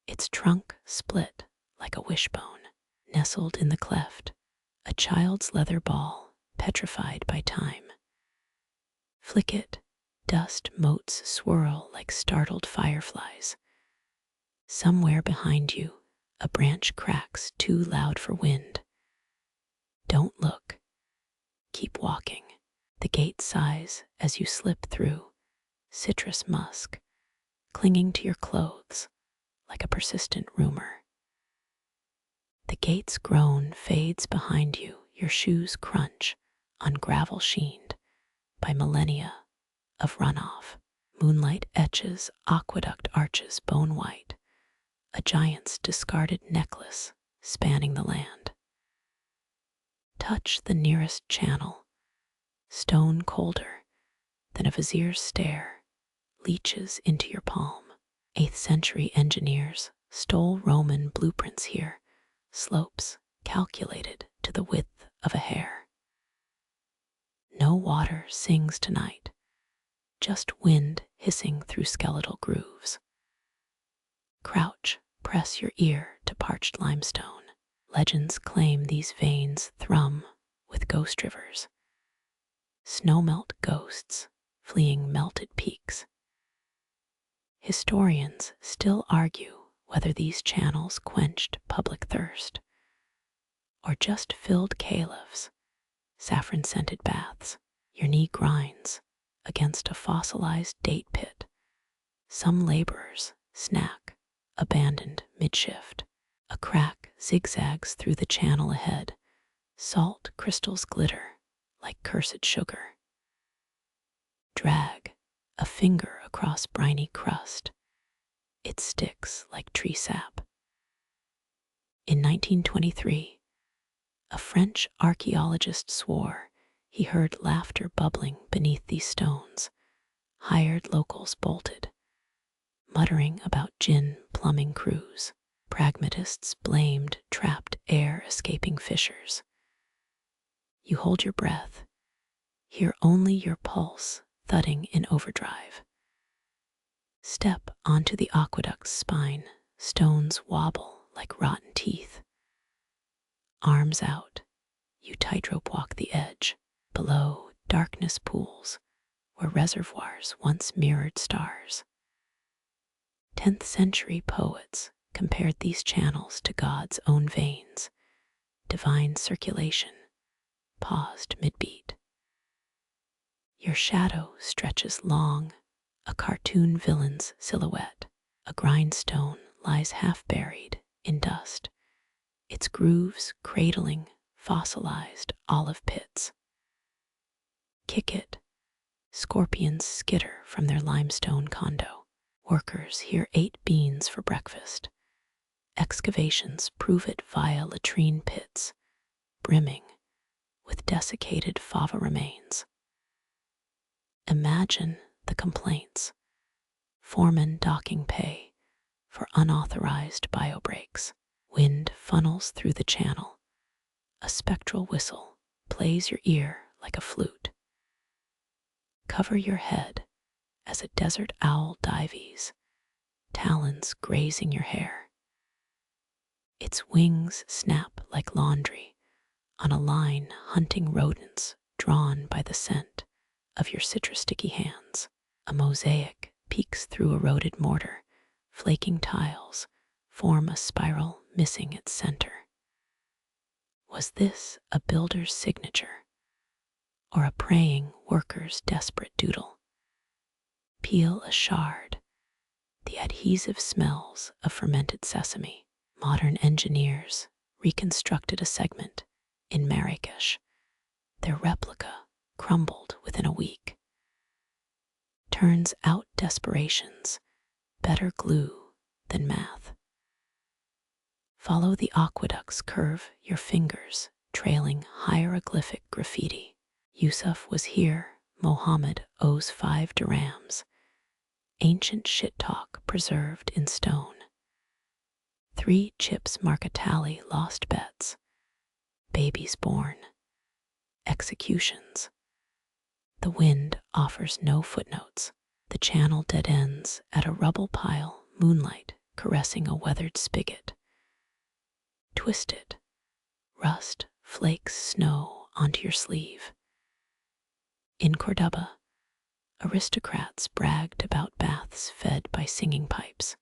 its trunk split like a wishbone. Nestled in the cleft, a child's leather ball petrified by time. Flick it, dust motes swirl like startled fireflies. Somewhere behind you, a branch cracks too loud for wind. Don't look. Keep walking. The gate sighs as you slip through, citrus musk, clinging to your clothes like a persistent rumor. The gate's groan fades behind you, your shoes crunch on gravel sheened by millennia of runoff. Moonlight etches aqueduct arches bone white, a giant's discarded necklace spanning the land. Touch the nearest channel, stone colder than a vizier's stare, leaches into your palm. 8th century engineers stole Roman blueprints here, slopes calculated to the width of a hair. No water sings tonight, just wind hissing through skeletal grooves. Crouch, press your ear to parched limestone. Legends claim these veins thrum with ghost rivers. Snowmelt ghosts fleeing melted peaks. Historians still argue whether these channels quenched public thirst or just filled caliphs, saffron-scented baths. Your knee grinds against a fossilized date pit. Some laborers snack, abandoned mid-shift. A crack zigzags through the channel ahead. Salt crystals glitter like cursed sugar. Drag, a finger across briny crust. It sticks like tree sap. In 1923, a French archaeologist swore he heard laughter bubbling beneath these stones. Hired locals bolted, muttering about djinn plumbing crews. Pragmatists blamed trapped air escaping fissures. You hold your breath, hear only your pulse thudding in overdrive. Step onto the aqueduct's spine, stones wobble like rotten teeth. Arms out, you tightrope walk the edge. Below, darkness pools, where reservoirs once mirrored stars. 10th century poets compared these channels to God's own veins. Divine circulation paused mid-beat. Your shadow stretches long, a cartoon villain's silhouette. A grindstone lies half buried in dust, its grooves cradling fossilized olive pits. Kick it, scorpions skitter from their limestone condo. Workers hear 8 beans for breakfast. Excavations prove it via latrine pits, brimming with desiccated fava remains. Imagine the complaints. Foremen docking pay for unauthorized biobreaks. Wind funnels through the channel. A spectral whistle plays your ear like a flute. Cover your head as a desert owl dives, talons grazing your hair. Its wings snap like laundry on a line hunting rodents drawn by the scent of your citrus-sticky hands. A mosaic peeks through eroded mortar, flaking tiles form a spiral missing its center. Was this a builder's signature, or a praying worker's desperate doodle? Peel a shard, the adhesive smells of fermented sesame. Modern engineers reconstructed a segment in Marrakesh. Their replica crumbled within a week. Turns out desperation's better glue than math. Follow the aqueduct's curve, your fingers trailing hieroglyphic graffiti. Yusuf was here, Mohammed owes 5 dirhams. Ancient shit talk preserved in stone. 3 chips mark a tally, lost bets. Babies born. Executions. The wind offers no footnotes. The channel dead ends at a rubble pile, moonlight caressing a weathered spigot. Twisted, rust flakes snow onto your sleeve. In Cordoba, aristocrats bragged about baths fed by singing pipes.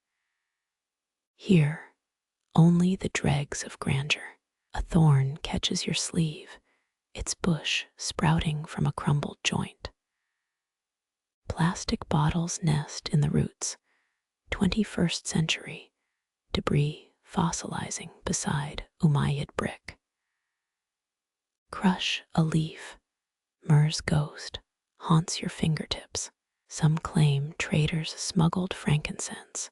Here, only the dregs of grandeur. A thorn catches your sleeve, its bush sprouting from a crumbled joint. Plastic bottles nest in the roots, 21st century, debris fossilizing beside Umayyad brick. Crush a leaf, myrrh's ghost haunts your fingertips. Some claim traders smuggled frankincense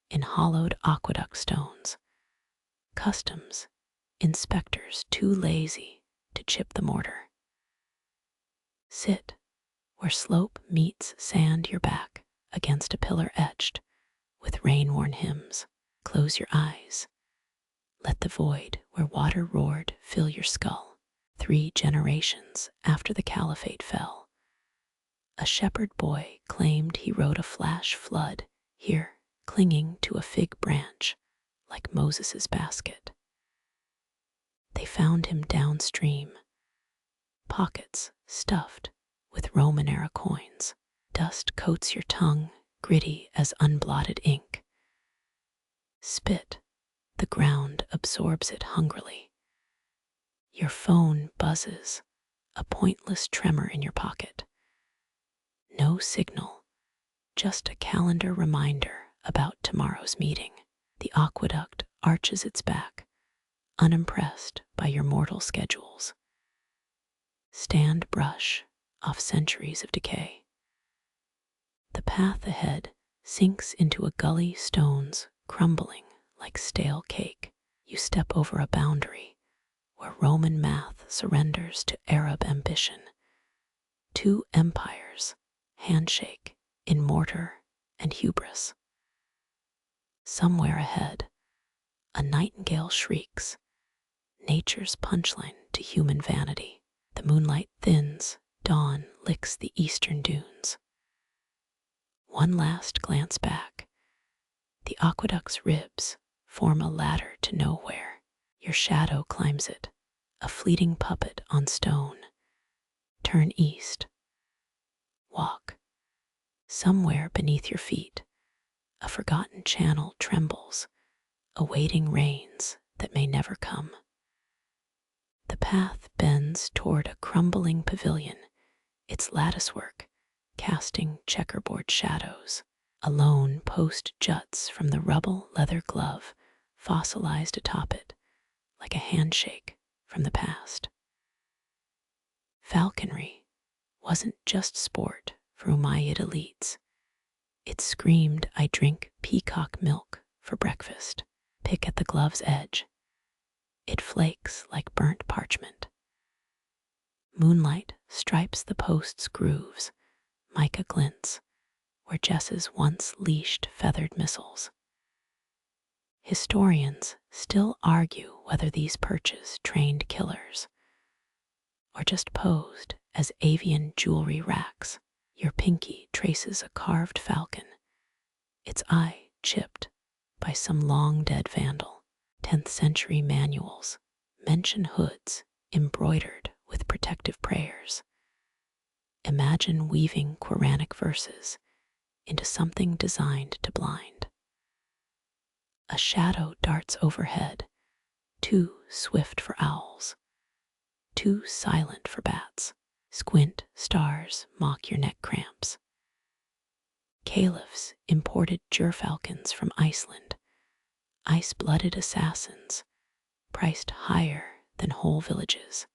in hollowed aqueduct stones. Customs inspectors too lazy to chip the mortar. Sit where slope meets sand, your back against a pillar etched with rain-worn hymns. Close your eyes. Let the void where water roared fill your skull. 3 generations after the caliphate fell, a shepherd boy claimed he rode a flash flood here, clinging to a fig branch like Moses's basket. They found him downstream, pockets stuffed with Roman-era coins. Dust coats your tongue, gritty as unblotted ink. Spit, the ground absorbs it hungrily. Your phone buzzes, a pointless tremor in your pocket. No signal, just a calendar reminder about tomorrow's meeting. The aqueduct arches its back, unimpressed by your mortal schedules. Stand brush off centuries of decay. The path ahead sinks into a gully, stones crumbling like stale cake. You step over a boundary where Roman math surrenders to Arab ambition. Two empires handshake in mortar and hubris. Somewhere ahead, a nightingale shrieks, nature's punchline to human vanity. The moonlight thins, dawn licks the eastern dunes. One last glance back. The aqueduct's ribs form a ladder to nowhere. Your shadow climbs it, a fleeting puppet on stone. Turn east. Walk. Somewhere beneath your feet, a forgotten channel trembles, awaiting rains that may never come. The path bends toward a crumbling pavilion, its latticework casting checkerboard shadows. A lone post juts from the rubble leather glove, fossilized atop it, like a handshake from the past. Falconry wasn't just sport for Umayyad elites. It screamed, "I drink peacock milk for breakfast." Pick at the glove's edge. It flakes like burnt parchment. Moonlight stripes the post's grooves, mica glints where Jess's once leashed feathered missiles. Historians still argue whether these perches trained killers or just posed as avian jewelry racks. Your pinky traces a carved falcon, its eye chipped by some long-dead vandal. 10th century manuals mention hoods embroidered with protective prayers. Imagine weaving Quranic verses into something designed to blind. A shadow darts overhead, too swift for owls, too silent for bats. Squint, stars mock your neck cramps. Caliphs imported gerfalcons from Iceland, ice-blooded assassins, priced higher than whole villages.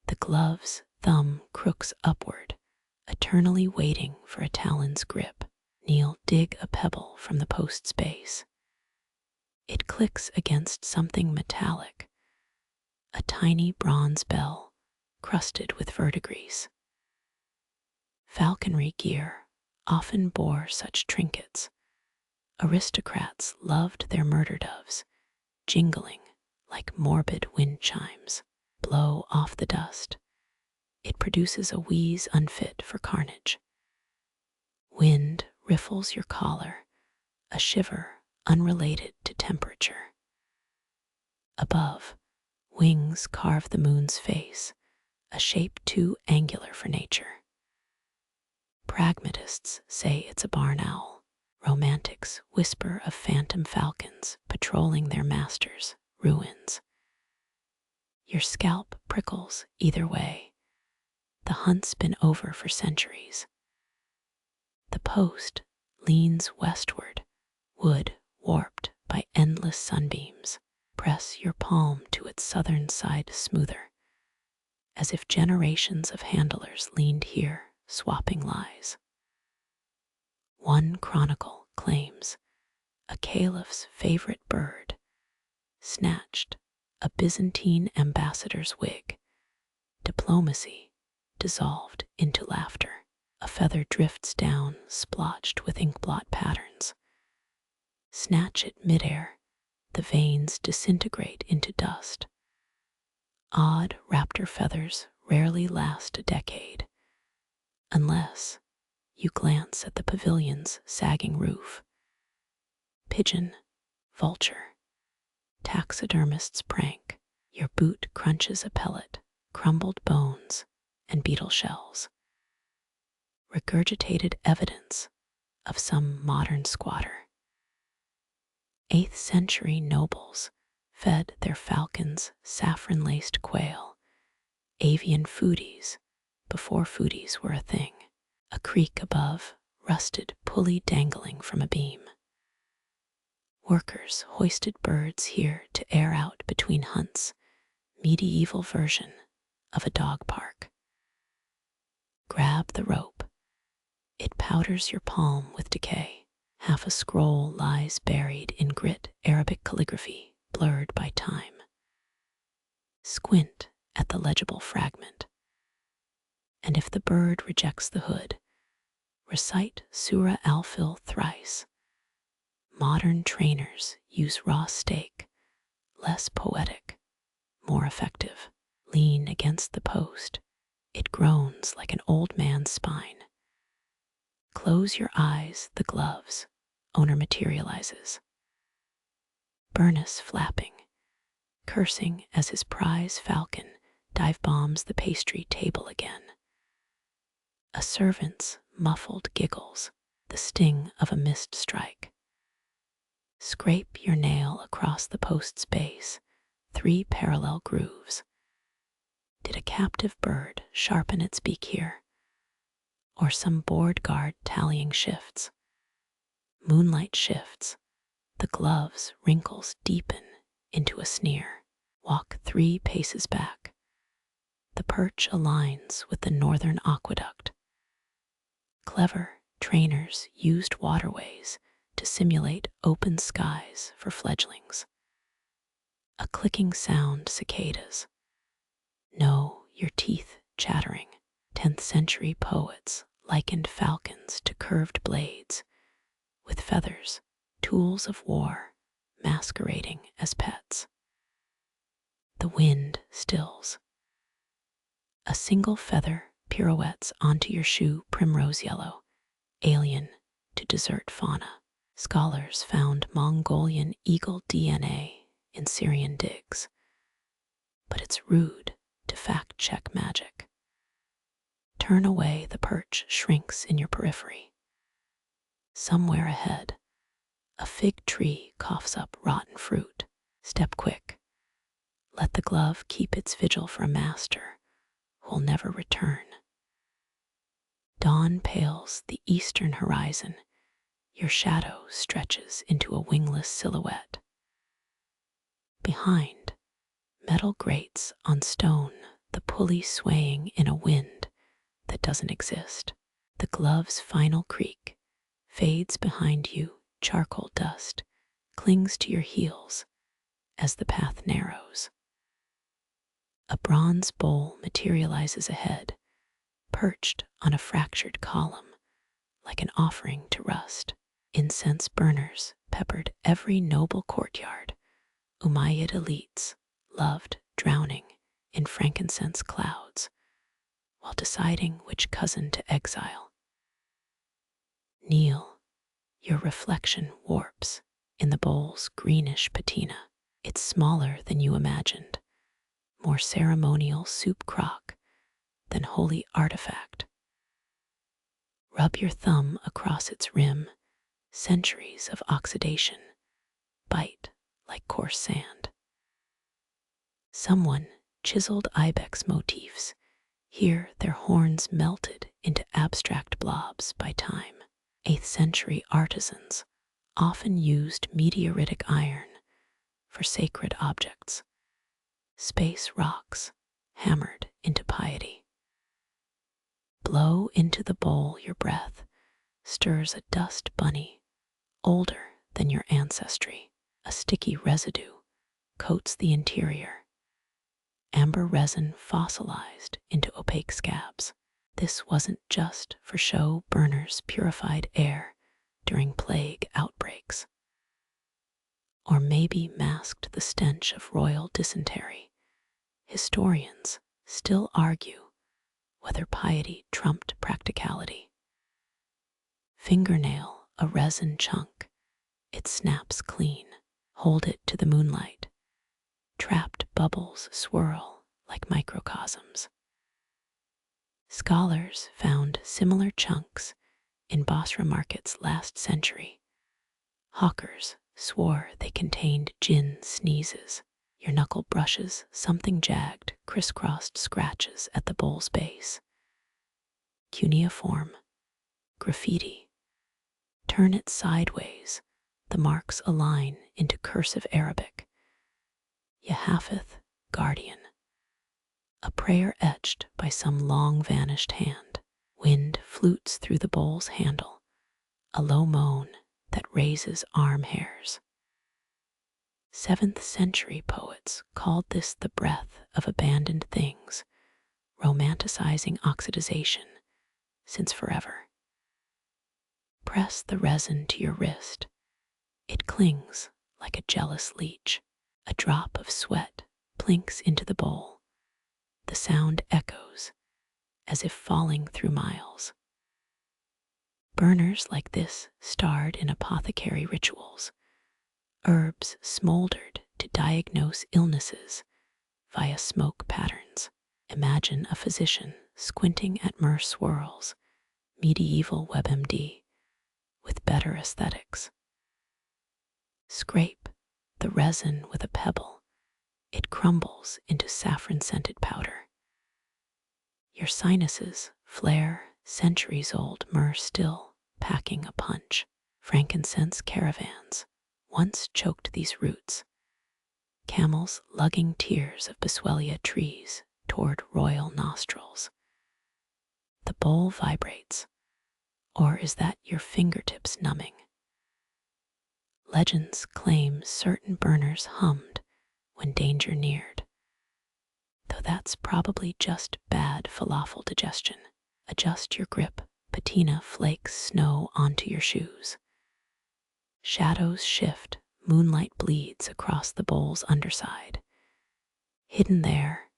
The glove's thumb crooks upward, eternally waiting for a talon's grip. Kneel, dig a pebble from the post's base. It clicks against something metallic, a tiny bronze bell crusted with verdigris. Falconry gear often bore such trinkets. Aristocrats loved their murder doves, jingling like morbid wind chimes. Blow off the dust. It produces a wheeze unfit for carnage. Wind riffles your collar, a shiver unrelated to temperature. Above, wings carve the moon's face, a shape too angular for nature. Pragmatists say it's a barn owl. Romantics whisper of phantom falcons patrolling their masters' ruins. Your scalp prickles either way. The hunt's been over for centuries. The post leans westward, wood warped by endless sunbeams. Press your palm to its southern side smoother, as if generations of handlers leaned here, swapping lies. One chronicle claims a caliph's favorite bird snatched a Byzantine ambassador's wig. Diplomacy dissolved into laughter. A feather drifts down, splotched with inkblot patterns. Snatch it midair, the veins disintegrate into dust. Odd raptor feathers rarely last a decade, unless you glance at the pavilion's sagging roof. Pigeon, vulture, taxidermist's prank. Your boot crunches a pellet, crumbled bones, and beetle shells. Regurgitated evidence of some modern squatter. 8th century nobles fed their falcons saffron-laced quail, avian foodies before foodies were a thing. A creek above, rusted pulley dangling from a beam. Workers hoisted birds here to air out between hunts, medieval version of a dog park. Grab the rope. It powders your palm with decay. Half a scroll lies buried in grit Arabic calligraphy, blurred by time. Squint at the legible fragment. And if the bird rejects the hood, recite Surah al-Fil thrice. Modern trainers use raw steak, less poetic, more effective. Lean against the post. It groans like an old man's spine. Close your eyes, the gloves. Owner materializes. Burnus flapping, cursing as his prize falcon dive bombs the pastry table again. A servant's muffled giggles, the sting of a missed strike. Scrape your nail across the post's base, 3 parallel grooves. Did a captive bird sharpen its beak here? Or some board guard tallying shifts? Moonlight shifts. The glove's wrinkles deepen into a sneer. Walk 3 paces back. The perch aligns with the northern aqueduct. Clever trainers used waterways to simulate open skies for fledglings. A clicking sound, cicadas. No, your teeth chattering. 10th century poets likened falcons to curved blades, with feathers, tools of war, masquerading as pets. The wind stills. A single feather pirouettes onto your shoe primrose yellow, alien to desert fauna. Scholars found Mongolian eagle DNA in Syrian digs, but it's rude to fact-check magic. Turn away, the perch shrinks in your periphery. Somewhere ahead, a fig tree coughs up rotten fruit. Step quick. Let the glove keep its vigil for a master who'll never return. Dawn pales the eastern horizon. Your shadow stretches into a wingless silhouette. Behind, metal grates on stone, the pulley swaying in a wind that doesn't exist. The glove's final creak fades behind you. Charcoal dust clings to your heels as the path narrows. A bronze bowl materializes ahead, perched on a fractured column like an offering to rust. Incense burners peppered every noble courtyard. Umayyad elites loved drowning in frankincense clouds while deciding which cousin to exile. Kneel. Your reflection warps in the bowl's greenish patina. It's smaller than you imagined, more ceremonial soup crock than holy artifact. Rub your thumb across its rim. Centuries of oxidation bite like coarse sand. Someone chiseled ibex motifs. Here their horns melted into abstract blobs by time. 8th century artisans often used meteoritic iron for sacred objects. Space rocks hammered into piety. Blow into the bowl, your breath stirs a dust bunny older than your ancestry. A sticky residue coats the interior. Amber resin fossilized into opaque scabs. This wasn't just for show. Burners purified air during plague outbreaks. Or maybe masked the stench of royal dysentery. Historians still argue whether piety trumped practicality. Fingernail, a resin chunk. It snaps clean. Hold it to the moonlight. Trapped bubbles swirl like microcosms. Scholars found similar chunks in Basra markets last century. Hawkers swore they contained djinn sneezes. Your knuckle brushes something jagged, crisscrossed scratches at the bowl's base. Cuneiform, graffiti. Turn it sideways. The marks align into cursive Arabic. Yahafith, guardian. A prayer etched by some long-vanished hand. Wind flutes through the bowl's handle, a low moan that raises arm hairs. 7th century poets called this the breath of abandoned things, romanticizing oxidization since forever. Press the resin to your wrist. It clings like a jealous leech. A drop of sweat plinks into the bowl. The sound echoes as if falling through miles. Burners like this starred in apothecary rituals. Herbs smoldered to diagnose illnesses via smoke patterns. Imagine a physician squinting at myrrh swirls, medieval WebMD, with better aesthetics. Scrape the resin with a pebble. It crumbles into saffron-scented powder. Your sinuses flare centuries-old myrrh still packing a punch. Frankincense caravans once choked these roots, camels lugging tiers of Boswellia trees toward royal nostrils. The bowl vibrates, or is that your fingertips numbing? Legends claim certain burners hummed when danger neared, though that's probably just bad falafel digestion. Adjust your grip, patina flakes snow onto your shoes. Shadows shift, moonlight bleeds across the bowl's underside. Hidden there,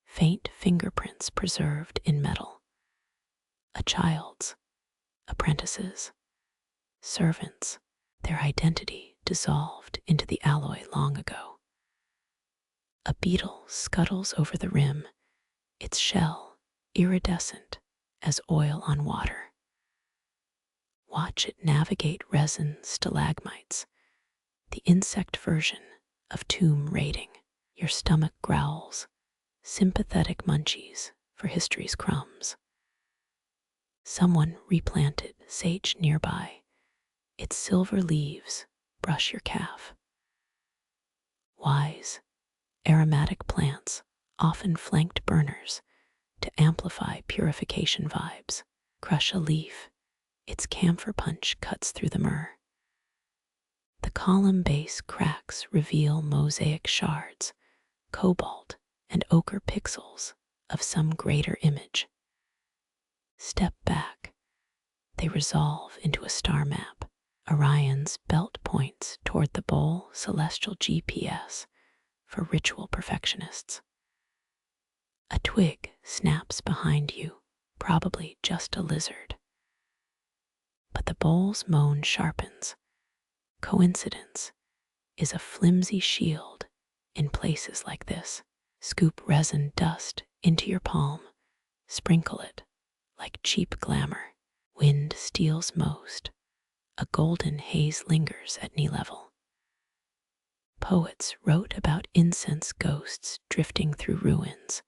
faint fingerprints preserved in metal. A child's, apprentices, servants, their identity dissolved into the alloy long ago. A beetle scuttles over the rim, its shell iridescent as oil on water. Watch it navigate resin stalagmites, the insect version of tomb raiding. Your stomach growls, sympathetic munchies for history's crumbs. Someone replanted sage nearby. Its silver leaves brush your calf. Wise, aromatic plants often flanked burners to amplify purification vibes. Crush a leaf, its camphor punch cuts through the myrrh. The column base cracks reveal mosaic shards, cobalt and ochre pixels of some greater image. Step back, they resolve into a star map. Orion's belt points toward the bowl celestial GPS for ritual perfectionists. A twig snaps behind you, probably just a lizard. But the bowl's moan sharpens. Coincidence is a flimsy shield in places like this. Scoop resin dust into your palm, sprinkle it like cheap glamour. Wind steals most. A golden haze lingers at knee level. Poets wrote about incense ghosts drifting through ruins.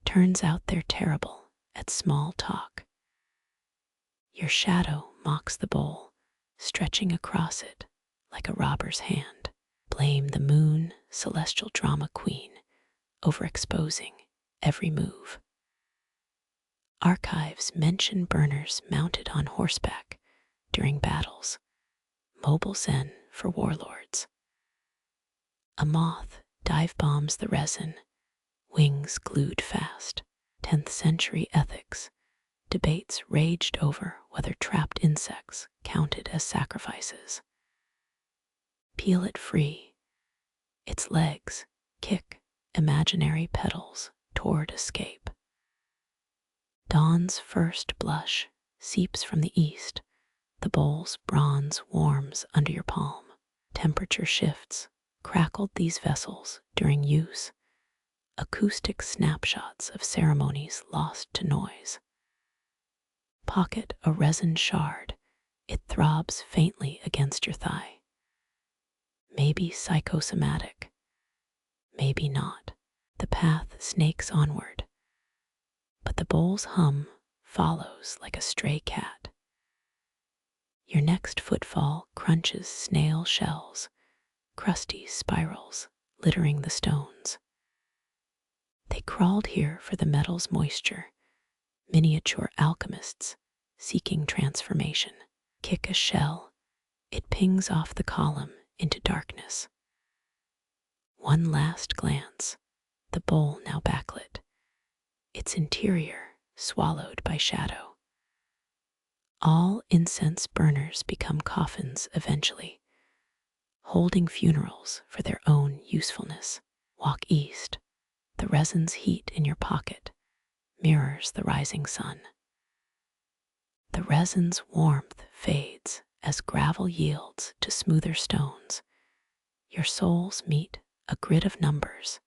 Turns out they're terrible at small talk. Your shadow mocks the bowl, stretching across it like a robber's hand. Blame the moon, celestial drama queen, overexposing every move. Archives mention burners mounted on horseback during battles, mobile zen for warlords. A moth dive bombs the resin, wings glued fast. 10th century ethics debates raged over whether trapped insects counted as sacrifices. Peel it free. Its legs kick imaginary petals toward escape. Dawn's first blush seeps from the east. The bowl's bronze warms under your palm. Temperature shifts crackled these vessels during use. Acoustic snapshots of ceremonies lost to noise. Pocket a resin shard. It throbs faintly against your thigh. Maybe psychosomatic, maybe not. The path snakes onward, but the bowl's hum follows like a stray cat. Your next footfall crunches snail shells, crusty spirals littering the stones. They crawled here for the metal's moisture, miniature alchemists seeking transformation. Kick a shell, it pings off the column into darkness. One last glance, the bowl now backlit, its interior swallowed by shadow. All incense burners become coffins eventually, holding funerals for their own usefulness. Walk east, the resin's heat in your pocket mirrors the rising sun. The resin's warmth fades as gravel yields to smoother stones. Your soles meet a grid of numbers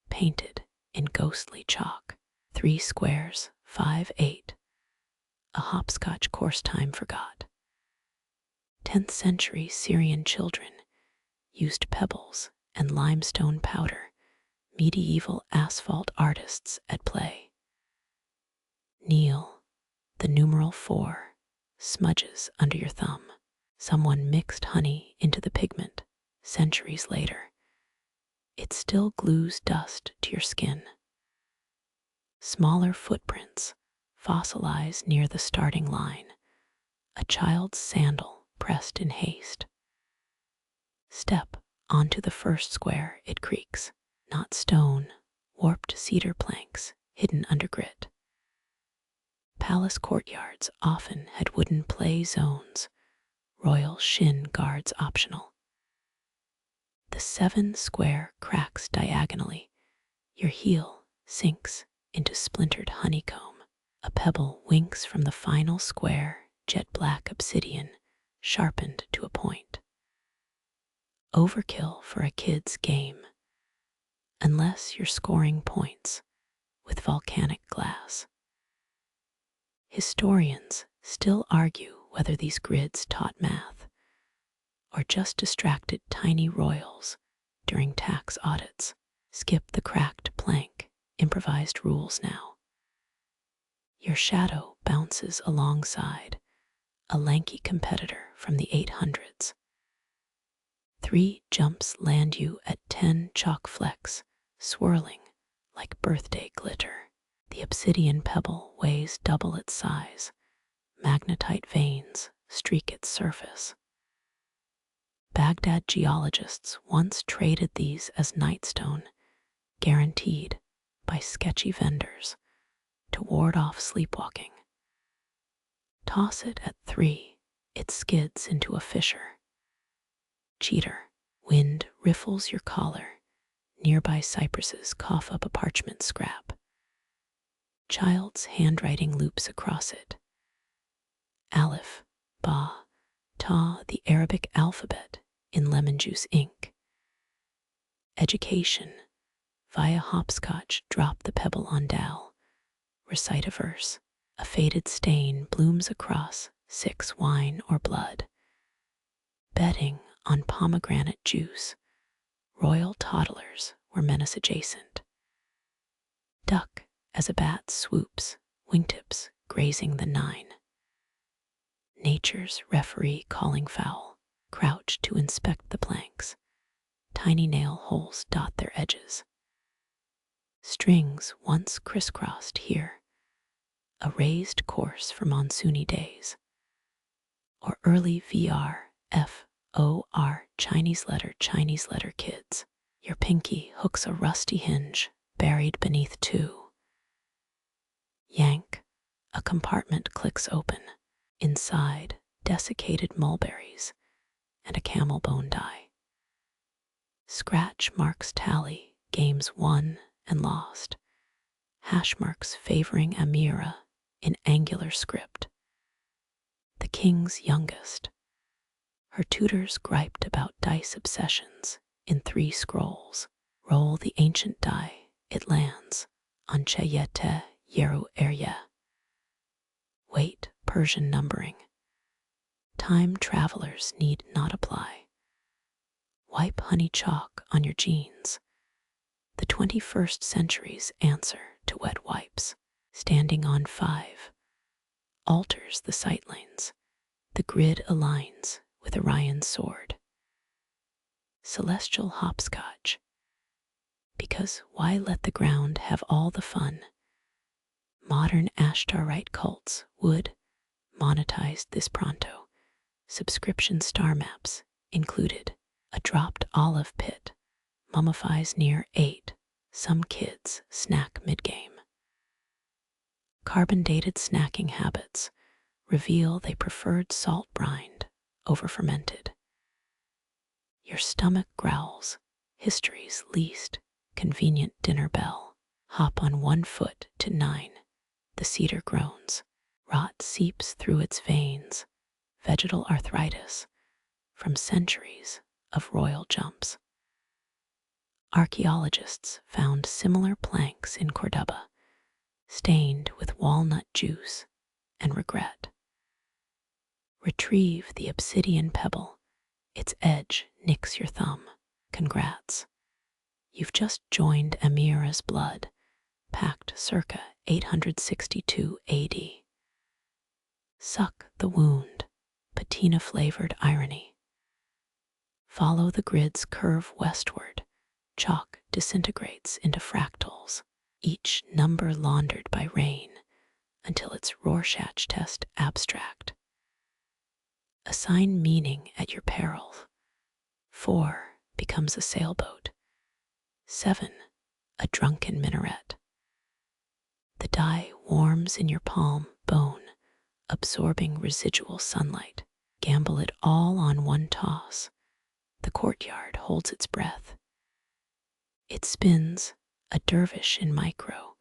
painted in ghostly chalk. 3 squares, 5, 8. A hopscotch course time forgot. 10th century Syrian children used pebbles and limestone powder, medieval asphalt artists at play. Kneel, the numeral 4 smudges under your thumb. Someone mixed honey into the pigment centuries later. It still glues dust to your skin. Smaller footprints fossilize near the starting line, a child's sandal pressed in haste. Step onto the first square, it creaks, not stone, warped cedar planks hidden under grit. Palace courtyards often had wooden play zones, royal shin guards optional. The 7 square cracks diagonally, your heel sinks into splintered honeycomb. A pebble winks from the final square, jet black obsidian, sharpened to a point. Overkill for a kid's game, unless you're scoring points with volcanic glass. Historians still argue whether these grids taught math or just distracted tiny royals during tax audits. Skip the cracked plank, improvised rules now. Your shadow bounces alongside a lanky competitor from the 800s. 3 jumps land you at 10 chalk flecks, swirling like birthday glitter. The obsidian pebble weighs double its size. Magnetite veins streak its surface. Baghdad geologists once traded these as nightstone, guaranteed by sketchy vendors to ward off sleepwalking. Toss it at 3, it skids into a fissure. Cheater, wind riffles your collar. Nearby cypresses cough up a parchment scrap. Child's handwriting loops across it. Aleph, Ba, Ta, the Arabic alphabet in lemon juice ink. Education, via hopscotch, drop the pebble on dowel. Recite a verse. A faded stain blooms across 6 wine or blood. Betting on pomegranate juice. Royal toddlers were menace adjacent. Duck as a bat swoops, wingtips grazing the 9. Nature's referee calling foul. Crouch to inspect the planks. Tiny nail holes dot their edges. Strings once crisscrossed here. A raised course for monsoony days. Or early VRFOR Chinese letter kids. Your pinky hooks a rusty hinge buried beneath 2. Yank, a compartment clicks open. Inside, desiccated mulberries and a camel bone die. Scratch marks tally games won and lost. Hash marks favoring Amira in angular script. The king's youngest. Her tutors griped about dice obsessions in 3 scrolls. Roll the ancient die, it lands on Cheyete Yeru Erye. Wait, Persian numbering. Time travelers need not apply. Wipe honey chalk on your jeans. The 21st century's answer to wet wipes. Standing on 5. Alters the sightlines. The grid aligns with Orion's sword. Celestial hopscotch. Because why let the ground have all the fun? Modern Ashtarite cults would monetized this pronto. Subscription star maps included. A dropped olive pit mummifies near 8. Some kids snack mid-game. Carbon-dated snacking habits reveal they preferred salt brined over fermented. Your stomach growls, history's least convenient dinner bell. Hop on 1 foot to 9. The cedar groans. Rot seeps through its veins. Vegetal arthritis from centuries of royal jumps. Archaeologists found similar planks in Cordoba, stained with walnut juice and regret. Retrieve the obsidian pebble. Its edge nicks your thumb. Congrats. You've just joined Amira's blood, packed circa 862 AD. Suck the wound. Patina-flavored irony. Follow the grid's curve westward. Chalk disintegrates into fractals, each number laundered by rain until it's Rorschach test abstract. Assign meaning at your peril. 4 becomes a sailboat. 7, a drunken minaret. The dye warms in your palm, bone, absorbing residual sunlight. Gamble it all on one toss. The courtyard holds its breath. It spins, a dervish in micro,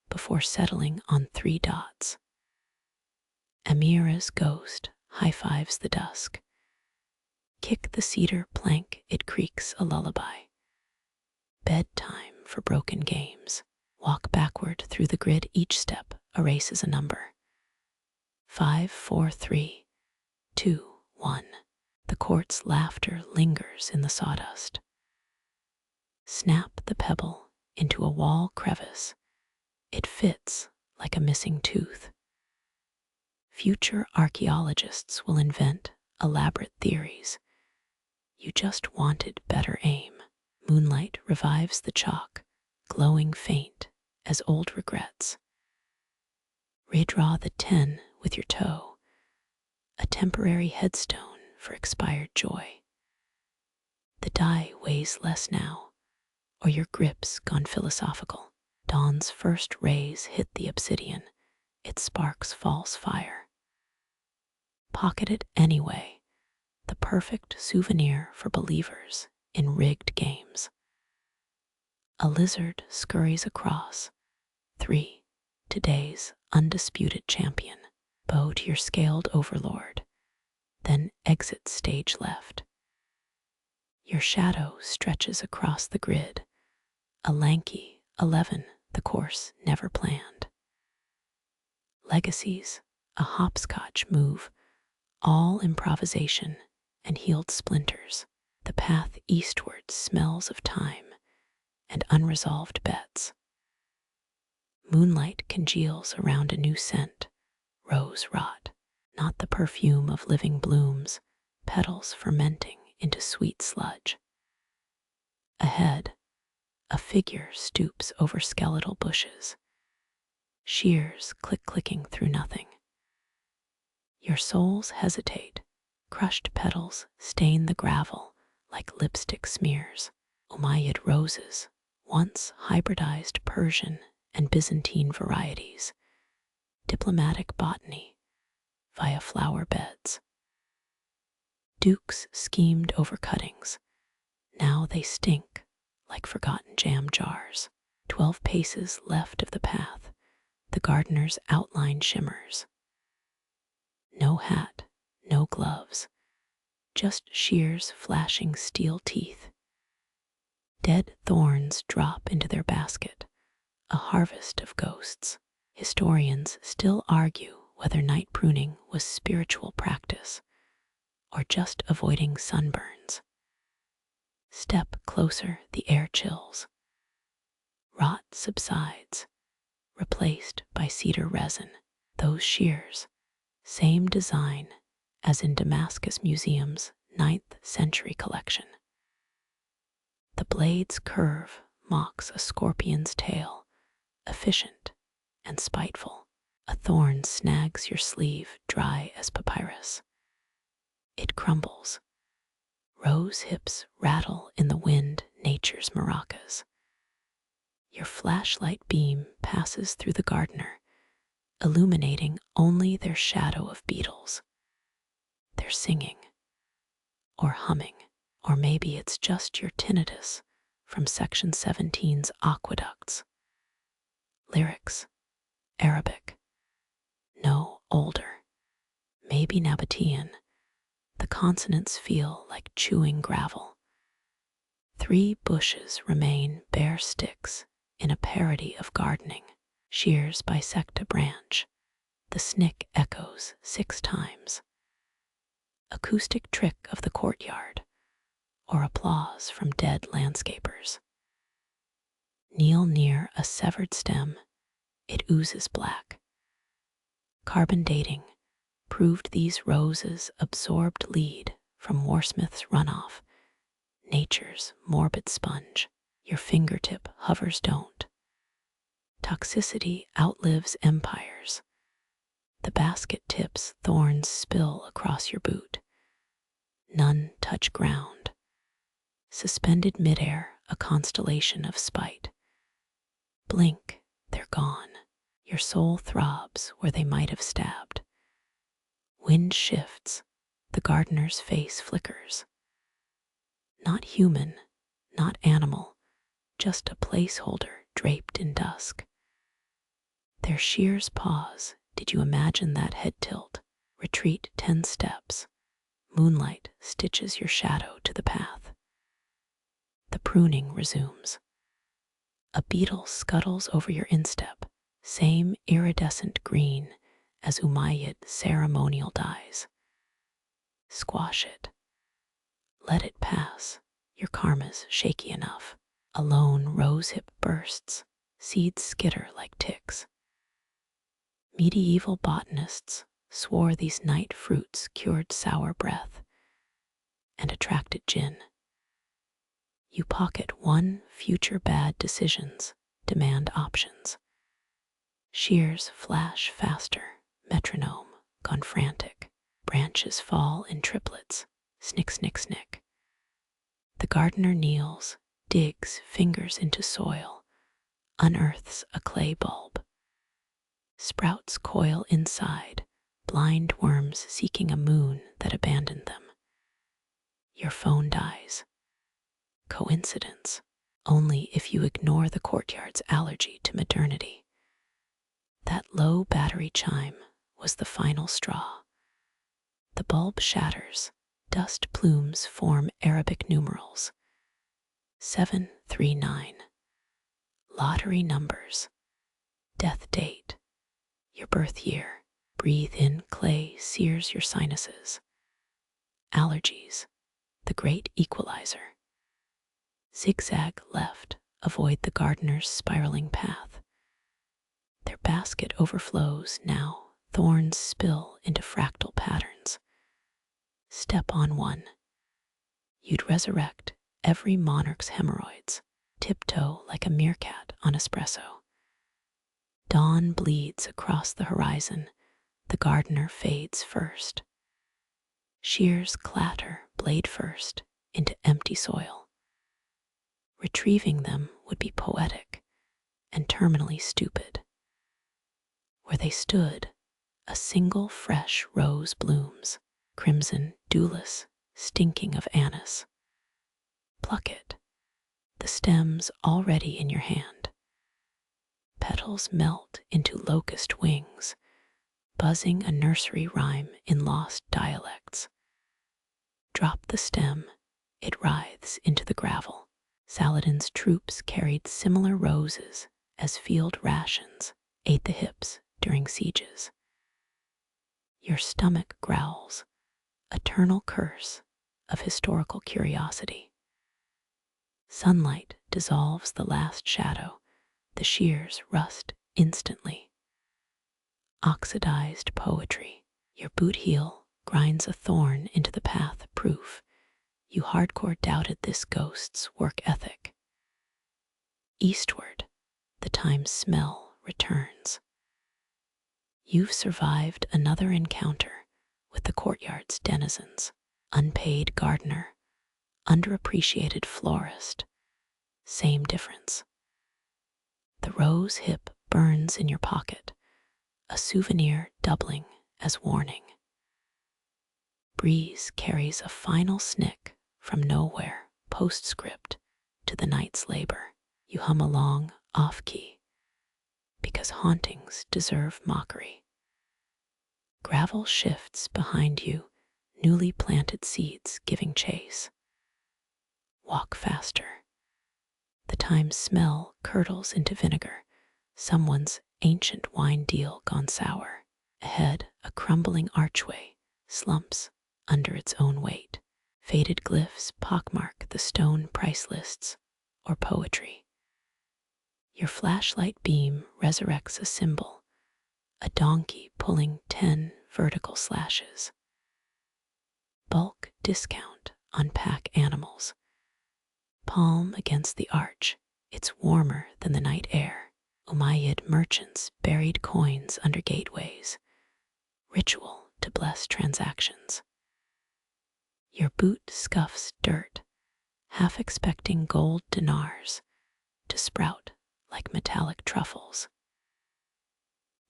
before settling on 3 dots. Amira's ghost high-fives the dusk. Kick the cedar plank, it creaks a lullaby. Bedtime for broken games. Walk backward through the grid, each step erases a number. 5, 4, 3, 2, 1. The court's laughter lingers in the sawdust. Snap the pebble into a wall crevice. It fits like a missing tooth. Future archaeologists will invent elaborate theories. You just wanted better aim. Moonlight revives the chalk, glowing faint as old regrets. Redraw the 10 with your toe, a temporary headstone for expired joy. The die weighs less now, or your grip's gone philosophical. Dawn's first rays hit the obsidian, it sparks false fire. Pocket it anyway, the perfect souvenir for believers in rigged games. A lizard scurries across. 3, today's undisputed champion. Bow to your scaled overlord, then exit stage left. Your shadow stretches across the grid, a lanky 11, the course never planned. Legacies, a hopscotch move, all improvisation and healed splinters. The path eastward smells of time and unresolved bets. Moonlight congeals around a new scent, rose rot, not the perfume of living blooms, petals fermenting into sweet sludge. Ahead, a figure stoops over skeletal bushes, shears clicking through nothing. Your soles hesitate, crushed petals stain the gravel like lipstick smears. Umayyad roses, once hybridized Persian and Byzantine varieties, diplomatic botany via flower beds. Dukes schemed over cuttings, now they stink like forgotten jam jars. 12 paces left of the path, the gardener's outline shimmers. No hat, no gloves, just shears flashing steel teeth. Dead thorns drop into their basket, a harvest of ghosts. Historians still argue whether night pruning was spiritual practice or just avoiding sunburns. Step closer, the air chills. Rot subsides, replaced by cedar resin. Those shears, same design as in Damascus Museum's 9th century collection. The blade's curve mocks a scorpion's tail, efficient and spiteful. A thorn snags your sleeve dry as papyrus. It crumbles. Rose hips rattle in the wind, nature's maracas. Your flashlight beam passes through the gardener, illuminating only their shadow of beetles. They're singing, or humming, or maybe it's just your tinnitus from Section 17's aqueducts. Lyrics, Arabic, no, older, maybe Nabatean. The consonants feel like chewing gravel. 3 bushes remain bare sticks in a parody of gardening. Shears bisect a branch. The snick echoes 6 times. Acoustic trick of the courtyard, or applause from dead landscapers. Kneel near a severed stem. It oozes black. Carbon dating proved these roses absorbed lead from Warsmith's runoff, nature's morbid sponge. Your fingertip hovers don't. Toxicity outlives empires. The basket tips thorns spill across your boot. None touch ground. Suspended midair, a constellation of spite. Blink, they're gone. Your soul throbs where they might have stabbed. Wind shifts, the gardener's face flickers. Not human, not animal, just a placeholder draped in dusk. Their shears pause. Did you imagine that head tilt? Retreat 10 steps. Moonlight stitches your shadow to the path. The pruning resumes. A beetle scuttles over your instep, same iridescent green as Umayyad ceremonial dyes. Squash it. Let it pass. Your karma's shaky enough. A lone rosehip bursts. Seeds skitter like ticks. Medieval botanists swore these night fruits cured sour breath and attracted djinn. You pocket 1, future bad decisions demand options. Shears flash faster, metronome gone frantic. Branches fall in triplets, snick, snick, snick. The gardener kneels, digs fingers into soil, unearths a clay bulb. Sprouts coil inside, blind worms seeking a moon that abandoned them. Your phone dies. Coincidence? Only if you ignore the courtyard's allergy to modernity. That low battery chime was the final straw. The bulb shatters. Dust plumes form Arabic numerals. 739. Lottery numbers. Death date. Your birth year. Breathe in clay sears your sinuses. Allergies. The great equalizer. Zigzag left. Avoid the gardener's spiraling path. Their basket overflows now. Thorns spill into fractal patterns. Step on one. You'd resurrect every monarch's hemorrhoids. Tiptoe like a meerkat on espresso. Dawn bleeds across the horizon. The gardener fades first. Shears clatter, blade first, into empty soil. Retrieving them would be poetic and terminally stupid. Where they stood, a single fresh rose blooms, crimson, dewless, stinking of anise. Pluck it, the stem's already in your hand. Petals melt into locust wings, buzzing a nursery rhyme in lost dialects. Drop the stem, it writhes into the gravel. Saladin's troops carried similar roses as field rations, ate the hips during sieges. Your stomach growls, eternal curse of historical curiosity. Sunlight dissolves the last shadow, the shears rust instantly. Oxidized poetry, your boot heel grinds a thorn into the path proof. You hardcore doubted this ghost's work ethic. Eastward, the time smell returns. You've survived another encounter with the courtyard's denizens, unpaid gardener, underappreciated florist. Same difference. The rose hip burns in your pocket, a souvenir doubling as warning. Breeze carries a final snick from nowhere, postscript to the night's labor. You hum along off-key, because hauntings deserve mockery. Gravel shifts behind you, newly planted seeds giving chase. Walk faster. The thyme smell curdles into vinegar, someone's ancient wine deal gone sour. Ahead, a crumbling archway slumps under its own weight. Faded glyphs pockmark the stone price lists or poetry. Your flashlight beam resurrects a symbol, a donkey pulling 10 vertical slashes. Bulk discount on pack animals. Palm against the arch, it's warmer than the night air. Umayyad merchants buried coins under gateways, ritual to bless transactions. Your boot scuffs dirt, half expecting gold dinars to sprout like metallic truffles.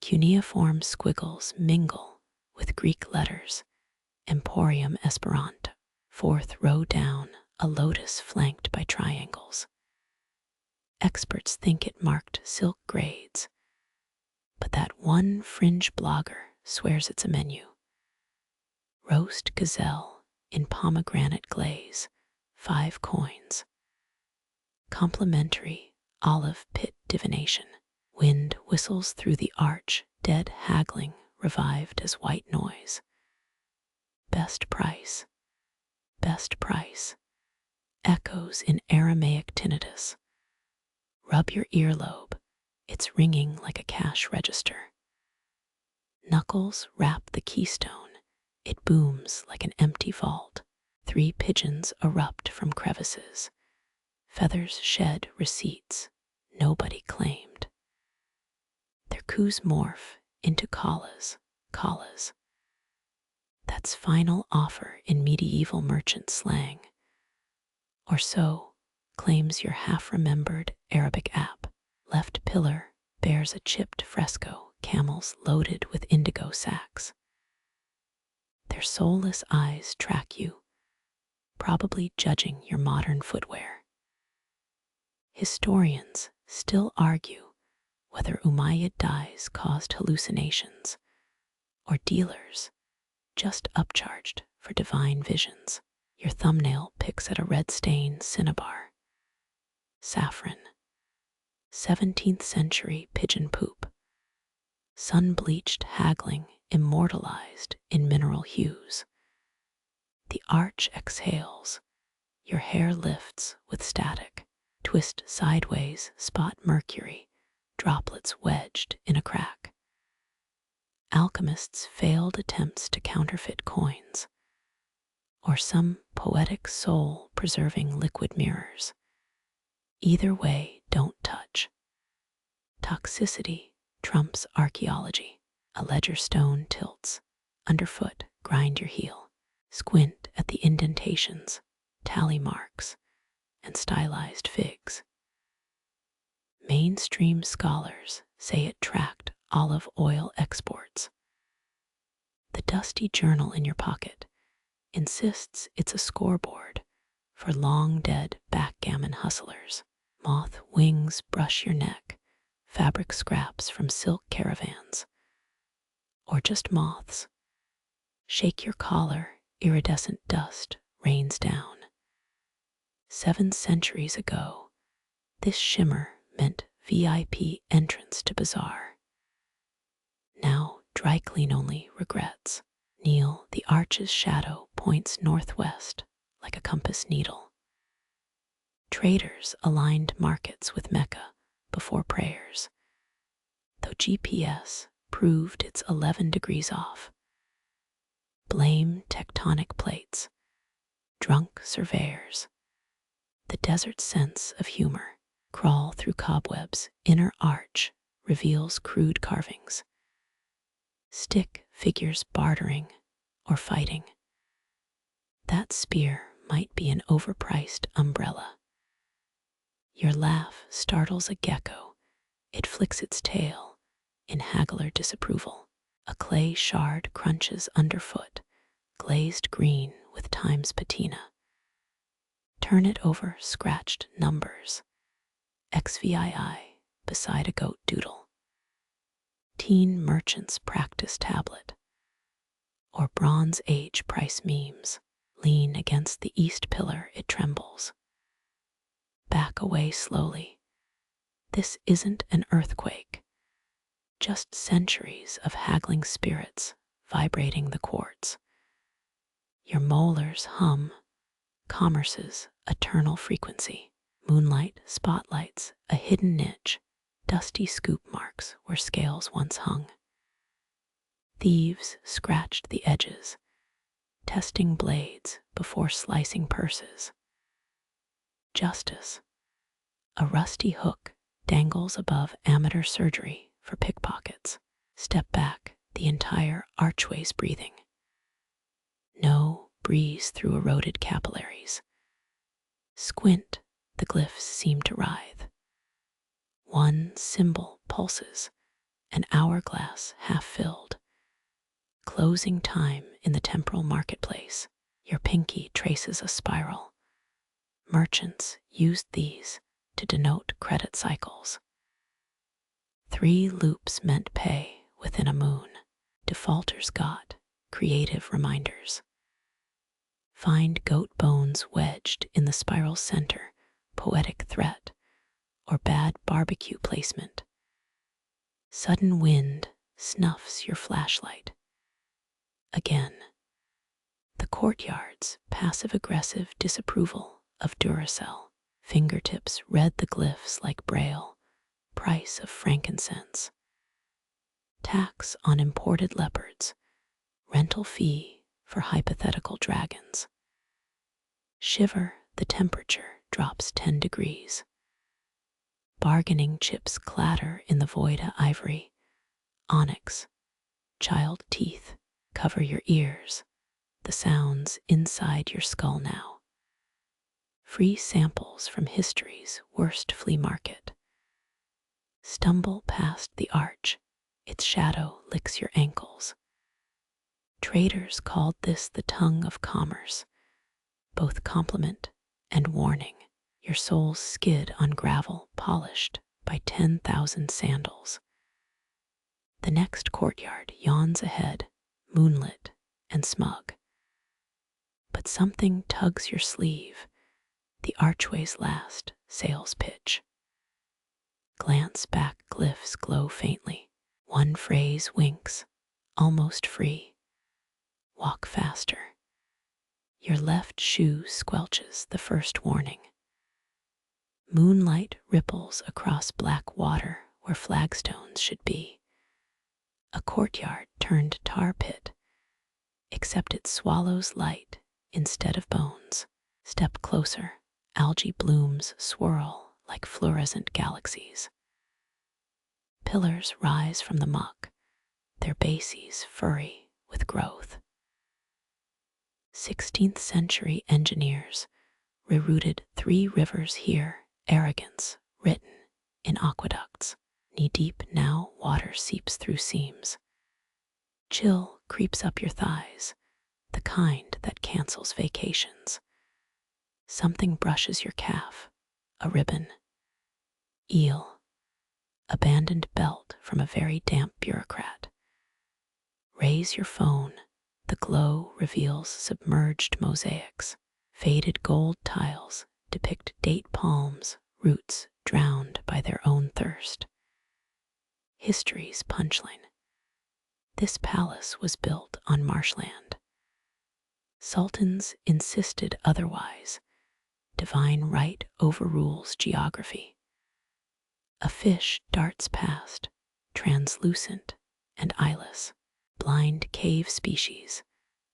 Cuneiform squiggles mingle with Greek letters, Emporium Esperanto. Fourth row down, a lotus flanked by triangles. Experts think it marked silk grades, but that one fringe blogger swears it's a menu. Roast gazelle in pomegranate glaze, 5 coins. Complimentary olive pit divination. Wind whistles through the arch, dead haggling revived as white noise. Best price, echoes in Aramaic tinnitus. Rub your earlobe, it's ringing like a cash register. Knuckles wrap the keystone, it booms like an empty vault. 3 pigeons erupt from crevices. Feathers shed receipts nobody claimed. Their coups morph into callas. That's final offer in medieval merchant slang. Or so claims your half-remembered Arabic app. Left pillar bears a chipped fresco, camels loaded with indigo sacks. Their soulless eyes track you, probably judging your modern footwear. Historians still argue whether Umayyad dyes caused hallucinations or dealers just upcharged for divine visions. Your thumbnail picks at a red-stained cinnabar. Saffron, 17th century pigeon poop. Sun-bleached haggling immortalized in mineral hues. The arch exhales, your hair lifts with static. Twist sideways, spot mercury, droplets wedged in a crack. Alchemists' failed attempts to counterfeit coins, or some poetic soul preserving liquid mirrors. Either way, don't touch. Toxicity trumps archaeology. A ledger stone tilts. Underfoot, grind your heel. Squint at the indentations, tally marks, and stylized figs. Mainstream scholars say it tracked olive oil exports. The dusty journal in your pocket insists it's a scoreboard for long-dead backgammon hustlers. Moth wings brush your neck, fabric scraps from silk caravans. Or just moths. Shake your collar, iridescent dust rains down. 7 centuries ago, this shimmer meant VIP entrance to bazaar. Now, dry clean only regrets. Kneel, the arch's shadow points northwest like a compass needle. Traders aligned markets with Mecca before prayers, though GPS proved it's 11 degrees off. Blame tectonic plates, drunk surveyors. The desert's sense of humor. Crawl through cobwebs, inner arch reveals crude carvings. stick figures bartering or fighting. That spear might be an overpriced umbrella. Your laugh startles a gecko. It flicks its tail in haggler disapproval. A clay shard crunches underfoot, glazed green with time's patina. Turn it over scratched numbers. XVII beside a goat doodle. Teen merchant's practice tablet. Or Bronze Age price memes. Lean against the east pillar, it trembles. Back away slowly. This isn't an earthquake. Just centuries of haggling spirits vibrating the quartz. Your molars hum commerce's eternal frequency. Moonlight spotlights a hidden niche, dusty scoop marks where scales once hung. Thieves scratched the edges, testing blades before slicing purses. Justice, a rusty hook dangles above amateur surgery for pickpockets. Step back, the entire archways breathing. No breeze through eroded capillaries. Squint, the glyphs seem to writhe. One symbol pulses, an hourglass half filled. Closing time in the temporal marketplace. Your pinky traces a spiral. Merchants used these to denote credit cycles. 3 loops meant pay within a moon. Defaulters got creative reminders. Find goat bones wedged in the spiral's center, poetic threat, or bad barbecue placement. Sudden wind snuffs your flashlight. Again, the courtyard's passive-aggressive disapproval of Duracell. Fingertips read the glyphs like braille. Price of frankincense. Tax on imported leopards. Rental fee for hypothetical dragons. Shiver, the temperature drops 10 degrees. Bargaining chips clatter in the void ivory. Onyx, child teeth, cover your ears. The sounds inside your skull now. Free samples from history's worst flea market. Stumble past the arch, its shadow licks your ankles. Traders called this the tongue of commerce, both compliment and warning. Your soles skid on gravel polished by 10,000 sandals. The next courtyard yawns ahead, moonlit and smug. But something tugs your sleeve, the archway's last sales pitch. Glance back, glyphs glow faintly. One phrase winks, almost free. Walk faster. Your left shoe squelches the first warning. Moonlight ripples across black water where flagstones should be. A courtyard turned tar pit, except it swallows light instead of bones. Step closer, algae blooms swirl like fluorescent galaxies. Pillars rise from the muck, their bases furry with growth. 16th century engineers rerouted 3 rivers here, arrogance written in aqueducts. Knee-deep now, water seeps through seams. Chill creeps up your thighs, the kind that cancels vacations. Something brushes your calf, a ribbon. Eel, abandoned belt from a very damp bureaucrat. Raise your phone, the glow reveals submerged mosaics. Faded gold tiles depict date palms, roots drowned by their own thirst. History's punchline. This palace was built on marshland. Sultans insisted otherwise. Divine right overrules geography. A fish darts past, translucent and eyeless. Blind cave species,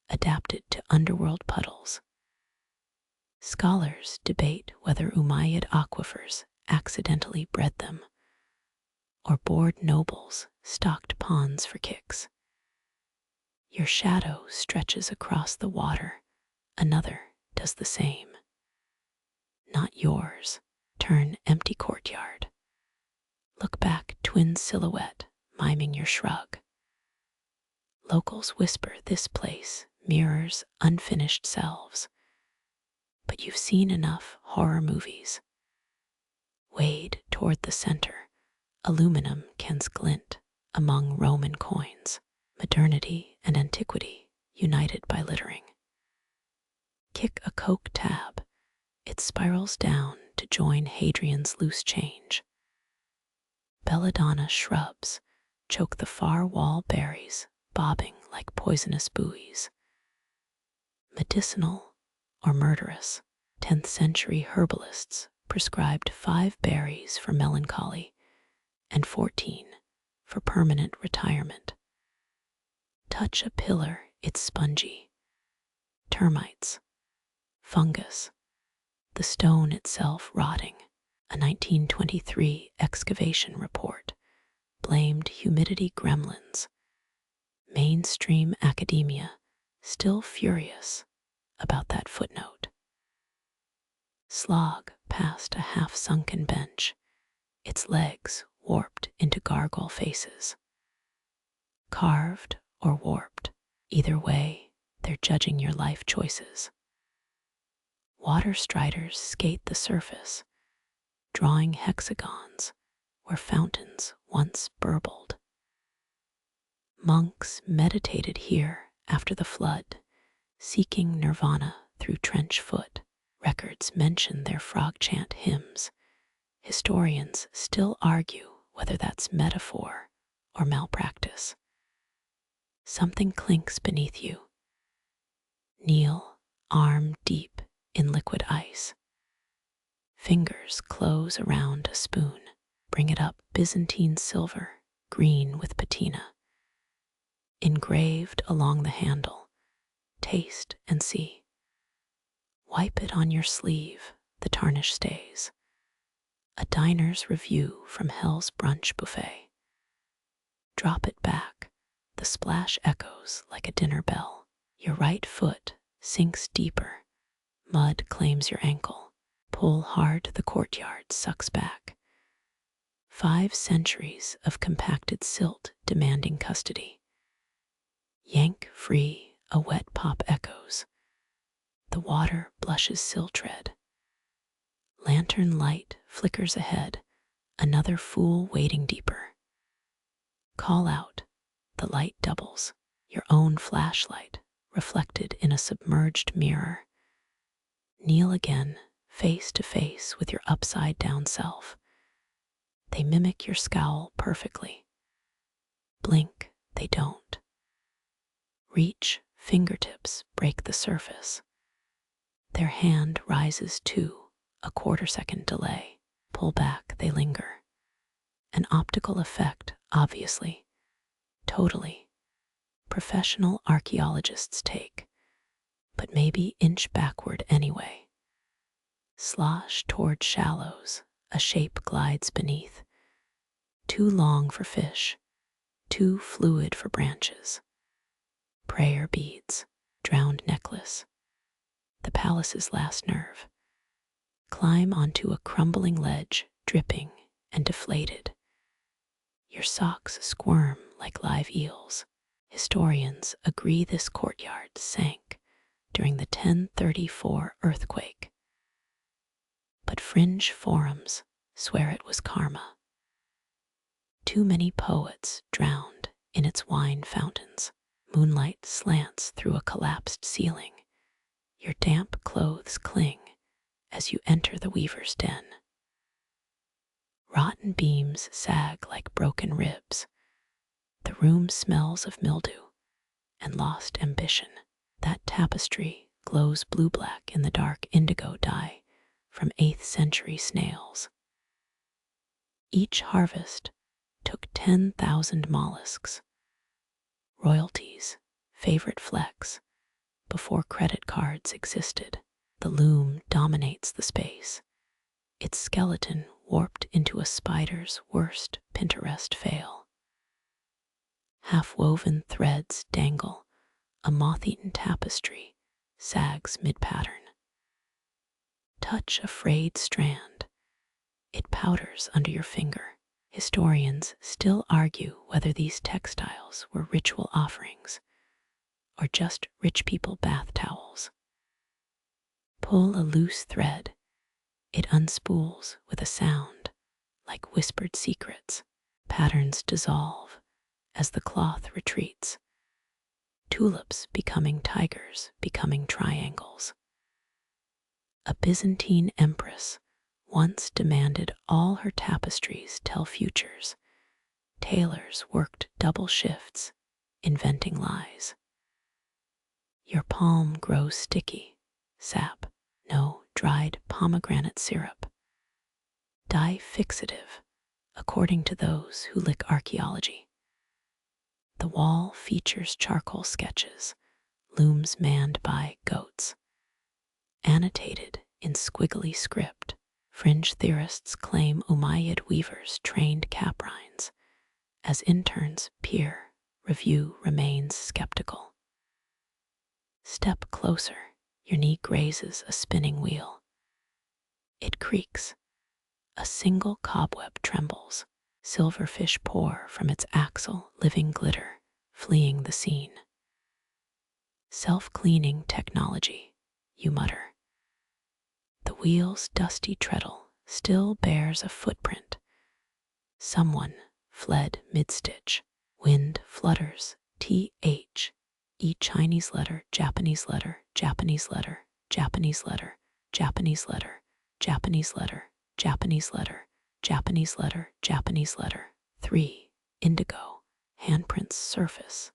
adapted to underworld puddles. Scholars debate whether Umayyad aquifers accidentally bred them, or bored nobles stocked ponds for kicks. Your shadow stretches across the water. Another does the same. Not yours. Turn empty courtyard. Look back, twin silhouette, miming your shrug. Locals whisper this place mirrors unfinished selves. But you've seen enough horror movies. Wade toward the center. Aluminum cans glint among Roman coins. Modernity and antiquity united by littering. Kick a Coke tab. It spirals down to join Hadrian's loose change. Belladonna shrubs choke the far wall berries, bobbing like poisonous buoys. Medicinal or murderous, 10th century herbalists prescribed 5 berries for melancholy and 14 for permanent retirement. Touch a pillar, it's spongy. Termites, fungus, the stone itself rotting. A 1923 excavation report blamed humidity gremlins. Mainstream academia still furious about that footnote. Slog past a half-sunken bench, its legs warped into gargoyle faces. Carved or warped, either way, they're judging your life choices. Water striders skate the surface, drawing hexagons where fountains once burbled. Monks meditated here after the flood, seeking nirvana through trench foot. Records mention their frog chant hymns. Historians still argue whether that's metaphor or malpractice. Something clinks beneath you. Kneel, arm deep in liquid ice. Fingers close around a spoon. Bring it up, Byzantine silver, green with patina. Engraved along the handle. Taste and see. Wipe it on your sleeve, the tarnish stays. A diner's review from Hell's brunch buffet. Drop it back, the splash echoes like a dinner bell. Your right foot sinks deeper. Mud claims your ankle. Pull hard, the courtyard sucks back. 5 centuries of compacted silt demanding custody. Yank free, a wet pop echoes. The water blushes silt red. Lantern light flickers ahead, another fool wading deeper. Call out, the light doubles, your own flashlight reflected in a submerged mirror. Kneel again, face to face with your upside-down self. They mimic your scowl perfectly. Blink, they don't. Reach, fingertips break the surface. Their hand rises too, a quarter-second delay. Pull back, they linger. An optical effect, obviously. Totally. Professional archaeologists take, but maybe inch backward anyway. Slosh toward shallows, a shape glides beneath. Too long for fish, too fluid for branches. Prayer beads, drowned necklace. The palace's last nerve. Climb onto a crumbling ledge, dripping and deflated. Your socks squirm like live eels. Historians agree this courtyard sank during the 1034 earthquake. But fringe forums swear it was karma. Too many poets drowned in its wine fountains. Moonlight slants through a collapsed ceiling. Your damp clothes cling as you enter the weaver's den. Rotten beams sag like broken ribs. The room smells of mildew and lost ambition. That tapestry glows blue-black in the dark indigo dye from 8th century snails. Each harvest took 10,000 mollusks. Royalties, favorite flex, before credit cards existed. The loom dominates the space, its skeleton warped into a spider's worst Pinterest fail. Half-woven threads dangle, A moth-eaten tapestry sags mid-pattern. Touch a frayed strand. It powders under your finger. Historians still argue whether these textiles were ritual offerings or just rich people bath towels. Pull a loose thread. It unspools with a sound like whispered secrets. Patterns dissolve as the cloth retreats. Tulips becoming tigers, becoming triangles. A Byzantine empress once demanded all her tapestries tell futures. Tailors worked double shifts, inventing lies. Your palm grows sticky, sap, no dried pomegranate syrup. Dye fixative, according to those who lick archaeology. The wall features charcoal sketches, looms manned by goats. Annotated in squiggly script, fringe theorists claim Umayyad weavers trained caprines. As interns peer, review remains skeptical. Step closer, your knee grazes a spinning wheel. It creaks. A single cobweb trembles. Silverfish pour from its axle, living glitter, fleeing the scene. Self-cleaning technology, you mutter. The wheel's dusty treadle still bears a footprint. Someone fled mid-stitch. Wind flutters, TH. Chinese letter, Japanese letter, Japanese letter, Japanese letter, Japanese letter, Japanese letter, Japanese letter, Japanese letter, Japanese letter. 3. Indigo, handprints surface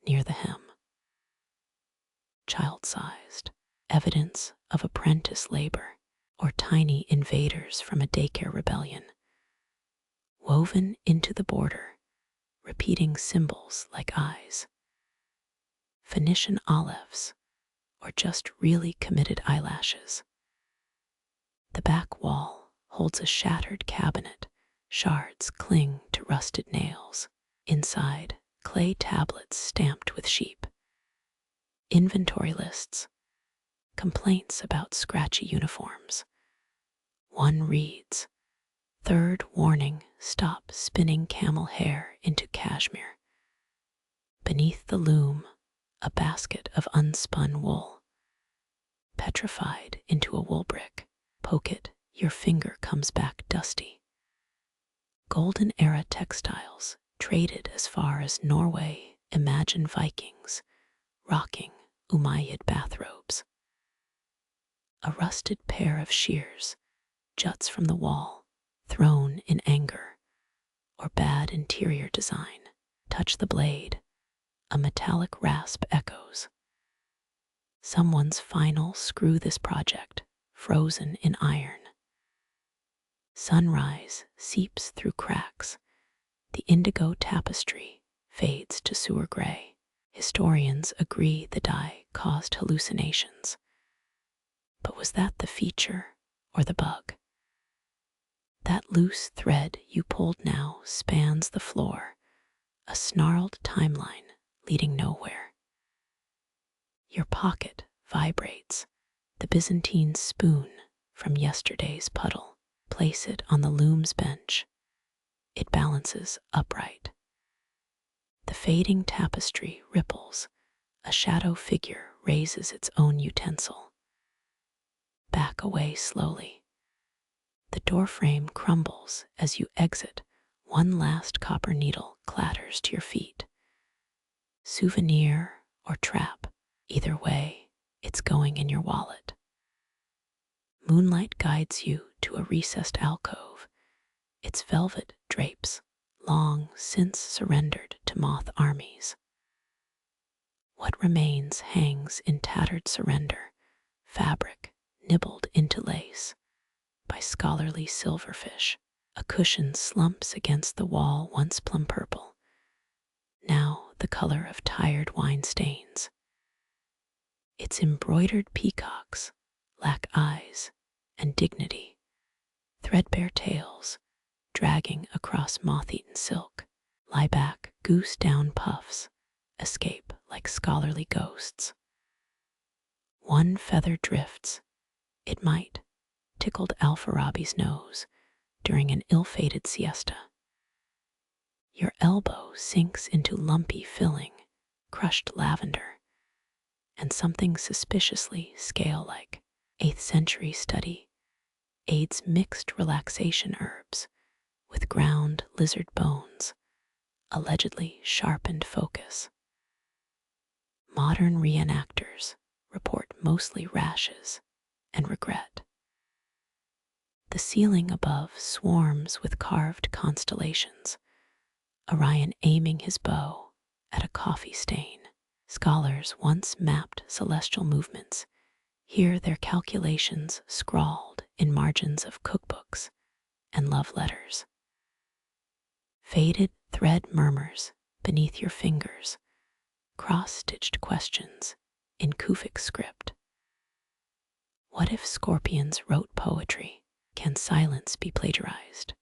near the hem. Child-sized, evidence of apprentice labor or tiny invaders from a daycare rebellion. Woven into the border, repeating symbols like eyes. Phoenician olives, or just really committed eyelashes. The back wall holds a shattered cabinet. Shards cling to rusted nails. Inside, clay tablets stamped with sheep. Inventory lists. Complaints about scratchy uniforms. One reads, "Third warning, stop spinning camel hair into cashmere." Beneath the loom, a basket of unspun wool. Petrified into a wool brick. Poke it, your finger comes back dusty. Golden era textiles traded as far as Norway. Imagine Vikings rocking Umayyad bathrobes. A rusted pair of shears juts from the wall, thrown in anger or bad interior design. Touch the blade, a metallic rasp echoes. Someone's final screw this project, frozen in iron. Sunrise seeps through cracks. The indigo tapestry fades to sewer gray. Historians agree the dye caused hallucinations. But was that the feature or the bug? That loose thread you pulled now spans the floor, a snarled timeline leading nowhere. Your pocket vibrates, the Byzantine spoon from yesterday's puddle. Place it on the loom's bench. It balances upright. The fading tapestry ripples. A shadow figure raises its own utensil. Back away slowly. The doorframe crumbles as you exit. One last copper needle clatters to your feet. Souvenir or trap, either way, it's going in your wallet. Moonlight guides you to a recessed alcove. Its velvet drapes, long since surrendered to moth armies. What remains hangs in tattered surrender, fabric nibbled into lace by scholarly silverfish. A cushion slumps against the wall, once plum purple, now the color of tired wine stains. Its embroidered peacocks lack eyes and dignity, threadbare tails dragging across moth-eaten silk. Lie back, goose down puffs escape like like scholarly ghosts. One feather drifts, it might, tickled Alfarabi's nose during an ill-fated siesta. Your elbow sinks into lumpy filling, crushed lavender, and something suspiciously scale-like. 8th century study aids mixed relaxation herbs with ground lizard bones, allegedly sharpened focus. Modern reenactors report mostly rashes and regret. The ceiling above swarms with carved constellations, Orion aiming his bow at a coffee stain. Scholars once mapped celestial movements. Here their calculations scrawled in margins of cookbooks and love letters. Faded thread murmurs beneath your fingers, cross-stitched questions in Kufic script. What if scorpions wrote poetry? Can silence be plagiarized?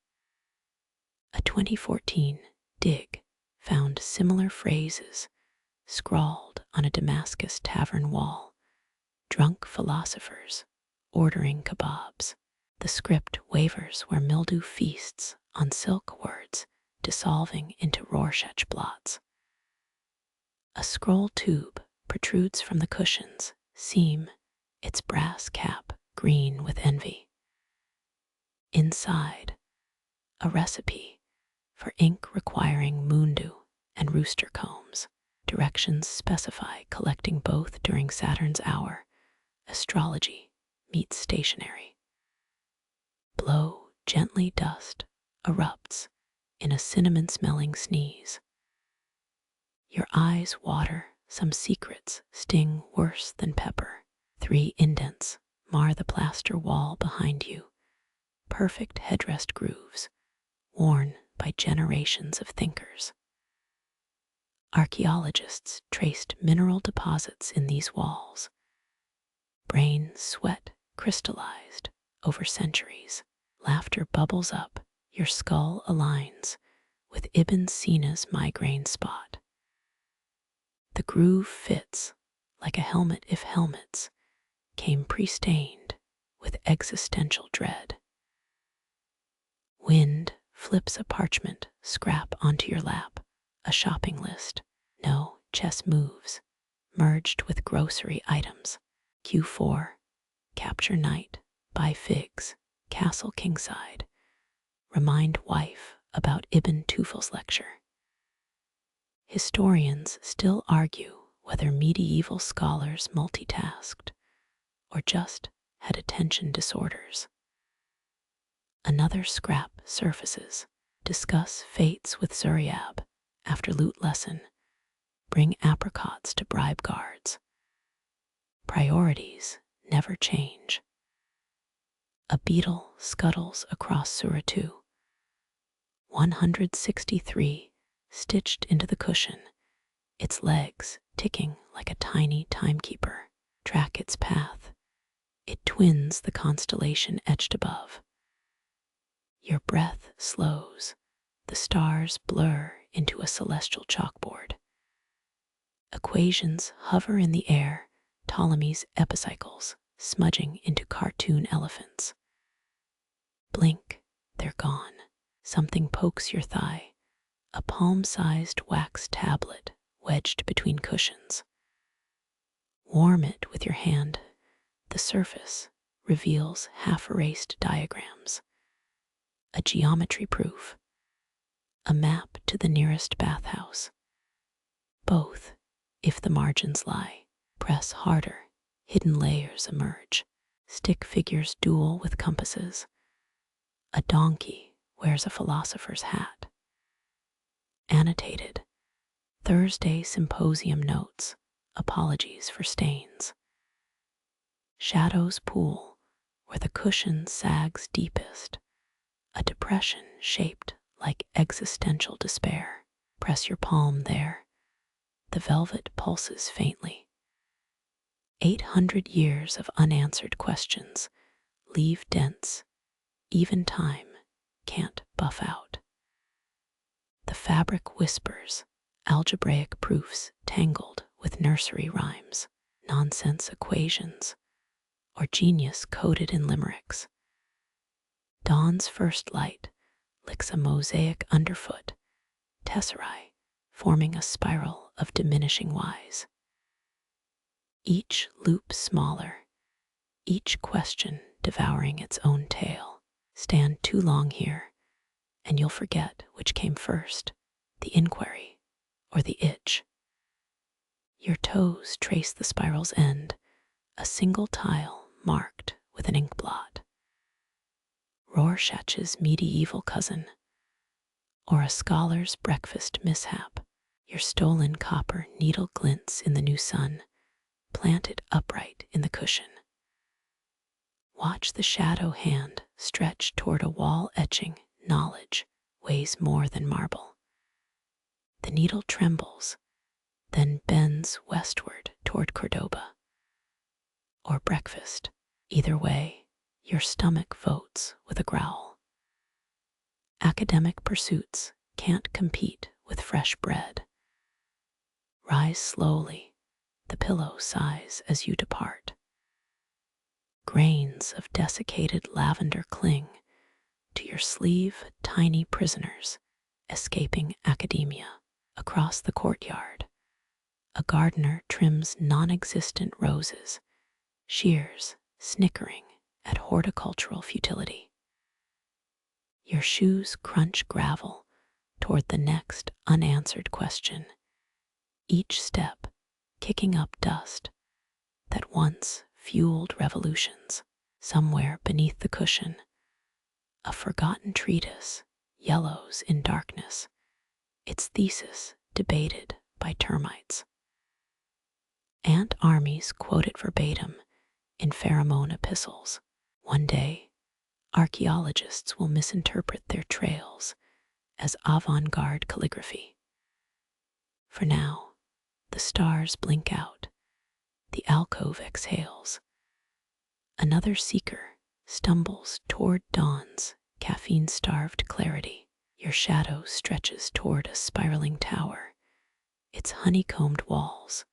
A 2014 dig found similar phrases scrawled on a Damascus tavern wall. Drunk philosophers ordering kebabs. The script wavers where mildew feasts on silk words dissolving into Rorschach blots. A scroll tube protrudes from the cushion's seam, its brass cap green with envy. Inside, a recipe for ink requiring moondew and rooster combs. Directions specify collecting both during Saturn's hour. Astrology meets stationery. Blow gently, dust erupts in a cinnamon-smelling sneeze. Your eyes water, some secrets sting worse than pepper. 3 indents mar the plaster wall behind you, perfect headrest grooves, worn by generations of thinkers. Archaeologists traced mineral deposits in these walls. Brain sweat crystallized over centuries. Laughter bubbles up, your skull aligns with Ibn Sina's migraine spot. The groove fits like a helmet if helmets came pre-stained with existential dread. Wind flips a parchment scrap onto your lap, a shopping list. No chess moves, merged with grocery items. Q4, capture night, buy figs, castle kingside. Remind wife about Ibn Tufil's lecture. Historians still argue whether medieval scholars multitasked or just had attention disorders. Another scrap surfaces. Discuss fates with Zuriab after loot lesson. Bring apricots to bribe guards. Priorities never change. A beetle scuttles across Suratu. 163 stitched into the cushion, its legs ticking like a tiny timekeeper. Track its path. It twins the constellation etched above. Your breath slows. The stars blur into a celestial chalkboard. Equations hover in the air, Ptolemy's epicycles smudging into cartoon elephants. Blink, they're gone. Something pokes your thigh, a palm-sized wax tablet wedged between cushions. Warm it with your hand. The surface reveals half-erased diagrams. A geometry proof. A map to the nearest bathhouse. Both, if the margins lie. Press harder, hidden layers emerge. Stick figures duel with compasses. A donkey wears a philosopher's hat. Annotated. Thursday symposium notes. Apologies for stains. Shadows pool where the cushion sags deepest. A depression shaped like existential despair. Press your palm there. The velvet pulses faintly. 800 years of unanswered questions leave dents. Even time can't buff out. The fabric whispers, algebraic proofs tangled with nursery rhymes, nonsense equations, or genius coded in limericks. Dawn's first light licks a mosaic underfoot, tesserae, forming a spiral of diminishing whys. Each loop smaller, each question devouring its own tail. Stand too long here, and you'll forget which came first, the inquiry or the itch. Your toes trace the spiral's end, a single tile marked with an ink blot. Rorschach's medieval cousin, or a scholar's breakfast mishap. Your stolen copper needle glints in the new sun, planted upright in the cushion. Watch the shadow hand stretch toward a wall etching. Knowledge weighs more than marble. The needle trembles, then bends westward toward Cordoba. Or breakfast. Either way, your stomach votes with a growl. Academic pursuits can't compete with fresh bread. Rise slowly, the pillow sighs as you depart. Grains of desiccated lavender cling to your sleeve, tiny prisoners escaping academia. Across the courtyard, a gardener trims non-existent roses, shears, snickering at horticultural futility. Your shoes crunch gravel toward the next unanswered question, each step kicking up dust that once fueled revolutions. Somewhere beneath the cushion, a forgotten treatise yellows in darkness, its thesis debated by termites. Ant armies quote it verbatim in pheromone epistles. One day, archaeologists will misinterpret their trails as avant-garde calligraphy. For now, the stars blink out, the alcove exhales. Another seeker stumbles toward dawn's caffeine-starved clarity. Your shadow stretches toward a spiraling tower, its honeycombed walls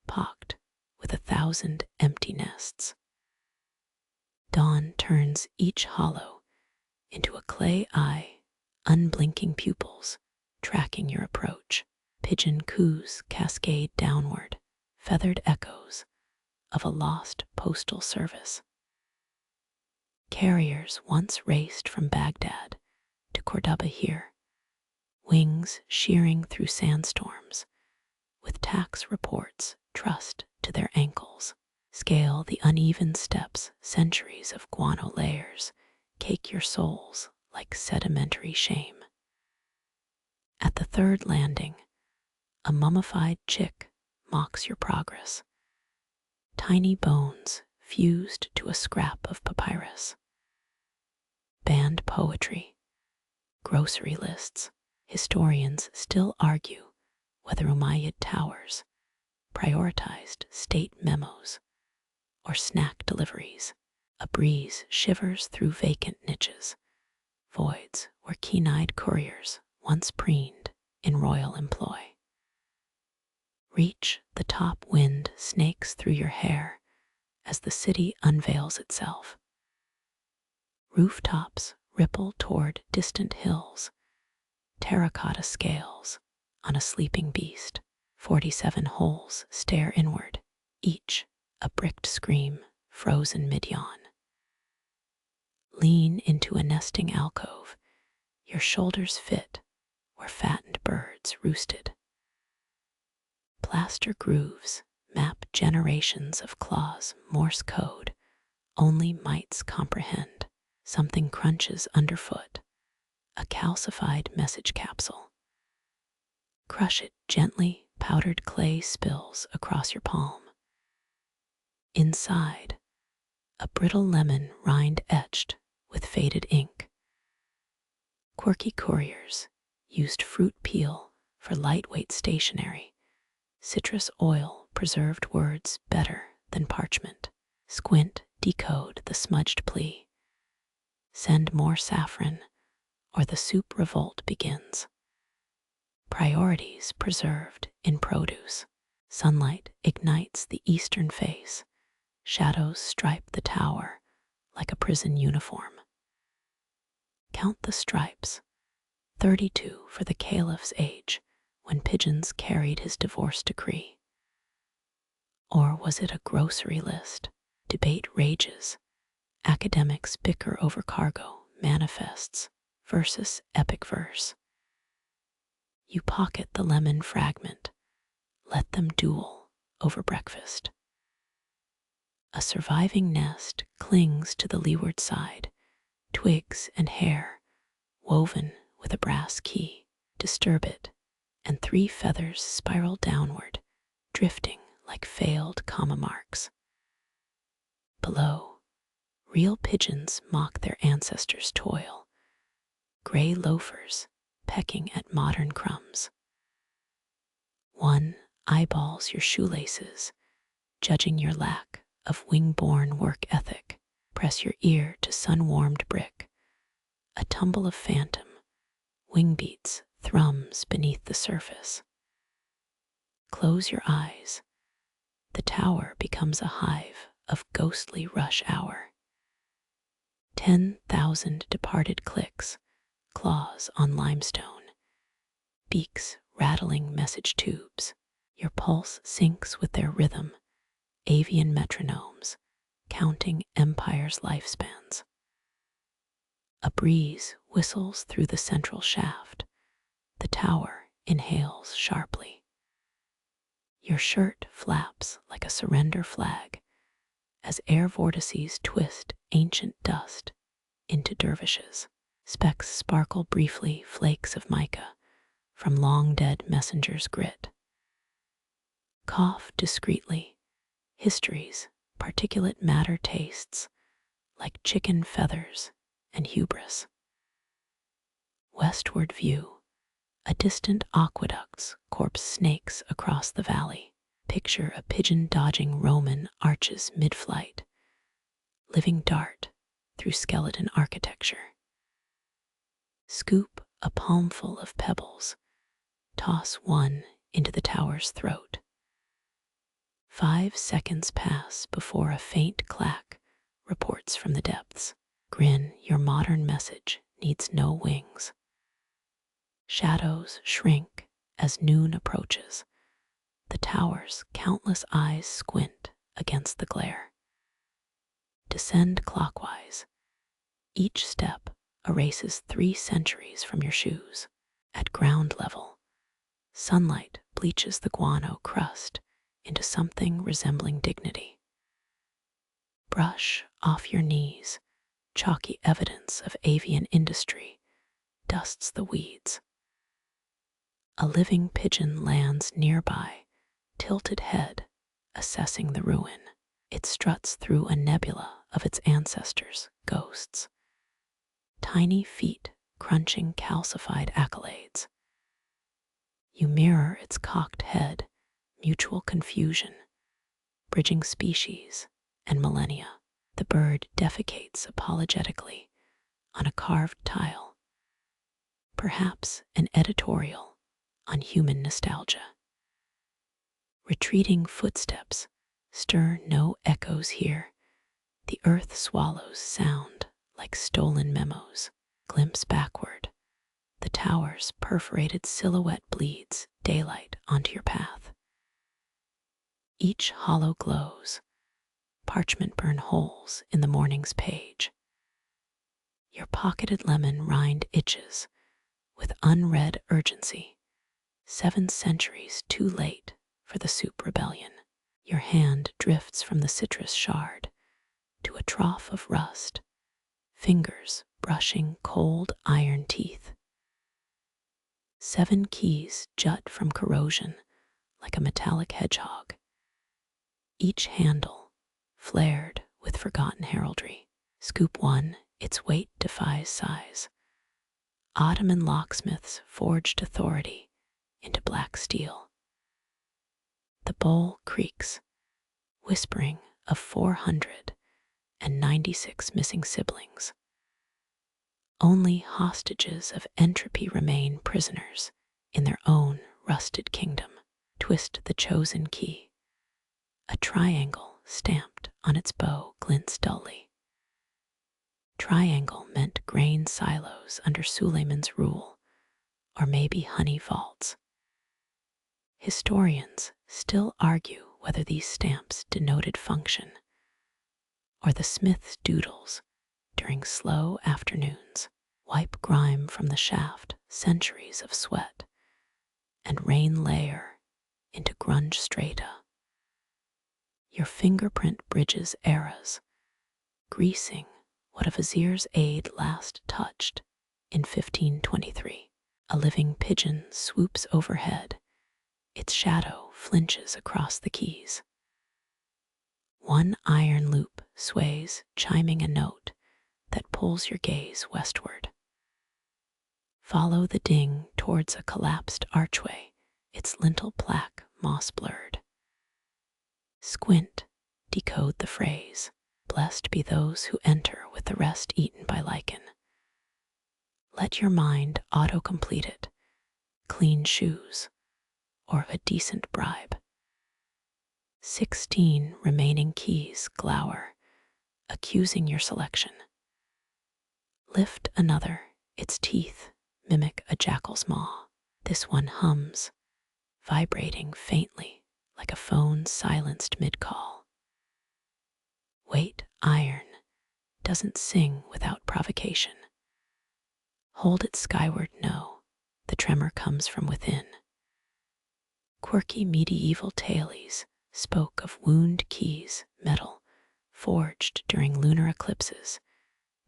pocked with 1,000 empty nests. Dawn turns each hollow into a clay eye, unblinking pupils tracking your approach. Pigeon coos cascade downward, feathered echoes of a lost postal service. Carriers once raced from Baghdad to Cordoba here, wings shearing through sandstorms, with tax reports trussed to their ankles. Scale the uneven steps, centuries of guano layers cake your souls like sedimentary shame. At the third landing, a mummified chick mocks your progress. Tiny bones fused to a scrap of papyrus. Banned poetry, grocery lists. Historians still argue whether Umayyad towers prioritized state memos or snack deliveries. A breeze shivers through vacant niches, voids where keen-eyed couriers once preened in royal employ. Reach the top, wind snakes through your hair as the city unveils itself. Rooftops ripple toward distant hills, terracotta scales on a sleeping beast. 47 holes stare inward, each a bricked scream frozen mid-yawn. Lean into a nesting alcove, your shoulders fit where fattened birds roosted. Plaster grooves map generations of claws, Morse code only mites comprehend. Something crunches underfoot, a calcified message capsule. Crush it gently, powdered clay spills across your palm. Inside, a brittle lemon rind etched with faded ink. Quirky couriers used fruit peel for lightweight stationery. Citrus oil preserved words better than parchment. Squint, decode the smudged plea. Send more saffron, or the soup revolt begins. Priorities preserved in produce. Sunlight ignites the eastern face. Shadows stripe the tower like a prison uniform. Count the stripes, 32 for the caliph's age, when pigeons carried his divorce decree. Or was it a grocery list? Debate rages. Academics bicker over cargo, manifests versus epic verse. You pocket the lemon fragment. Let them duel over breakfast. A surviving nest clings to the leeward side, twigs and hair woven with a brass key. Disturb it, and 3 feathers spiral downward, drifting like failed comma marks. Below, real pigeons mock their ancestors' toil, gray loafers pecking at modern crumbs. One eyeballs your shoelaces, judging your lack of wing-born work ethic. Press your ear to sun-warmed brick. A tumble of phantom, wing beats, thrums beneath the surface. Close your eyes. The tower becomes a hive of ghostly rush hour. 10,000 departed clicks, claws on limestone, beaks rattling message tubes. Your pulse syncs with their rhythm, avian metronomes, counting empires' lifespans. A breeze whistles through the central shaft. The tower inhales sharply. Your shirt flaps like a surrender flag as air vortices twist ancient dust into dervishes. Specks sparkle briefly, flakes of mica from long-dead messengers' grit. Cough discreetly. Histories, particulate matter tastes like chicken feathers and hubris. Westward view. A distant aqueduct's corpse snakes across the valley. Picture a pigeon-dodging Roman arches mid-flight, living dart through skeleton architecture. Scoop a palmful of pebbles, toss one into the tower's throat. 5 seconds pass before a faint clack reports from the depths. Grin, your modern message needs no wings. Shadows shrink as noon approaches. The tower's countless eyes squint against the glare. Descend clockwise. Each step erases 3 centuries from your shoes. At ground level, sunlight bleaches the guano crust into something resembling dignity. Brush off your knees. Chalky evidence of avian industry dusts the weeds. A living pigeon lands nearby, tilted head, assessing the ruin. It struts through a nebula of its ancestors' ghosts. Tiny feet crunching calcified accolades. You mirror its cocked head, mutual confusion, bridging species and millennia. The bird defecates apologetically on a carved tile, perhaps an editorial on human nostalgia. Retreating footsteps stir no echoes here. The earth swallows sound like stolen memos. Glimpse backward. The tower's perforated silhouette bleeds daylight onto your path. Each hollow glows. Parchment burn holes in the morning's page. Your pocketed lemon rind itches with unread urgency. 7 centuries too late for the soup rebellion. Your hand drifts from the citrus shard to a trough of rust, fingers brushing cold iron teeth. 7 keys jut from corrosion like a metallic hedgehog. Each handle flared with forgotten heraldry. Scoop 1, its weight defies size. Ottoman locksmiths forged authority into black steel. The bowl creaks, whispering of 496 missing siblings. Only hostages of entropy remain prisoners in their own rusted kingdom. Twist twist the chosen key. A triangle stamped on its bow glints dully. Triangle meant grain silos under Suleiman's rule, or maybe honey vaults. Historians still argue whether these stamps denoted function, or the smith's doodles during slow afternoons wipe grime from the shaft, centuries of sweat, and rain layer into grunge strata. Your fingerprint bridges eras, greasing what a vizier's aide last touched in 1523. A living pigeon swoops overhead, its shadow flinches across the keys. One iron loop sways, chiming a note that pulls your gaze westward. Follow the ding towards a collapsed archway, its lintel plaque moss-blurred. Squint, decode the phrase, "Blessed be those who enter with the rest eaten by lichen." Let your mind auto-complete it, clean shoes, or a decent bribe. 16 remaining keys glower, accusing your selection. Lift another, its teeth mimic a jackal's maw. This one hums, vibrating faintly like a phone silenced mid-call. Weight iron doesn't sing without provocation. Hold it skyward, no, the tremor comes from within. Quirky medieval tailies spoke of wound keys, metal, forged during lunar eclipses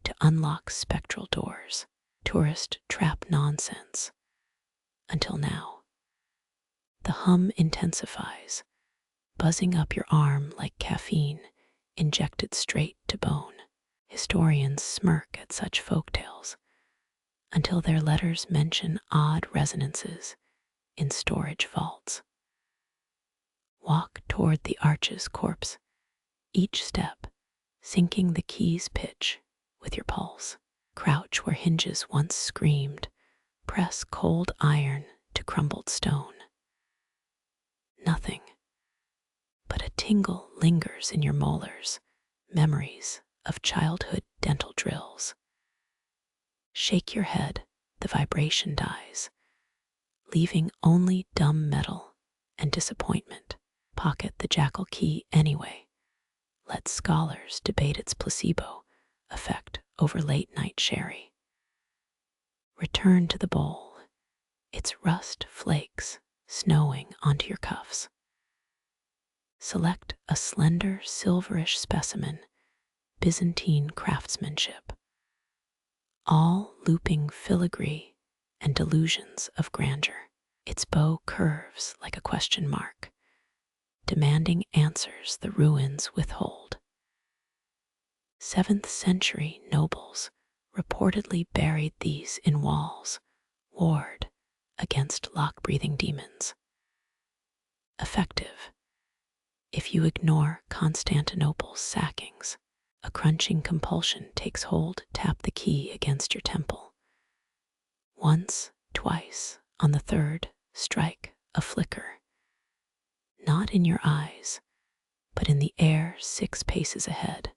to unlock spectral doors. Tourist trap nonsense. Until now. The hum intensifies, buzzing up your arm like caffeine injected straight to bone. Historians smirk at such folktales until their letters mention odd resonances in storage vaults. Walk toward the arch's corpse, each step sinking the key's pitch with your pulse. Crouch where hinges once screamed, press cold iron to crumbled stone. Nothing but a tingle lingers in your molars, memories of childhood dental drills. Shake your head, the vibration dies, leaving only dumb metal and disappointment. Pocket the jackal key anyway. Let scholars debate its placebo effect over late-night sherry. Return to the bowl, its rust flakes snowing onto your cuffs. Select a slender, silverish specimen, Byzantine craftsmanship. All looping filigree and delusions of grandeur. Its bow curves like a question mark, demanding answers the ruins withhold. 7th century nobles reportedly buried these in walls, ward against lock-breathing demons. Effective if you ignore Constantinople's sackings. A crunching compulsion takes hold, tap the key against your temple. Once, twice, on the third, strike a flicker. Not in your eyes, but in the air 6 paces ahead.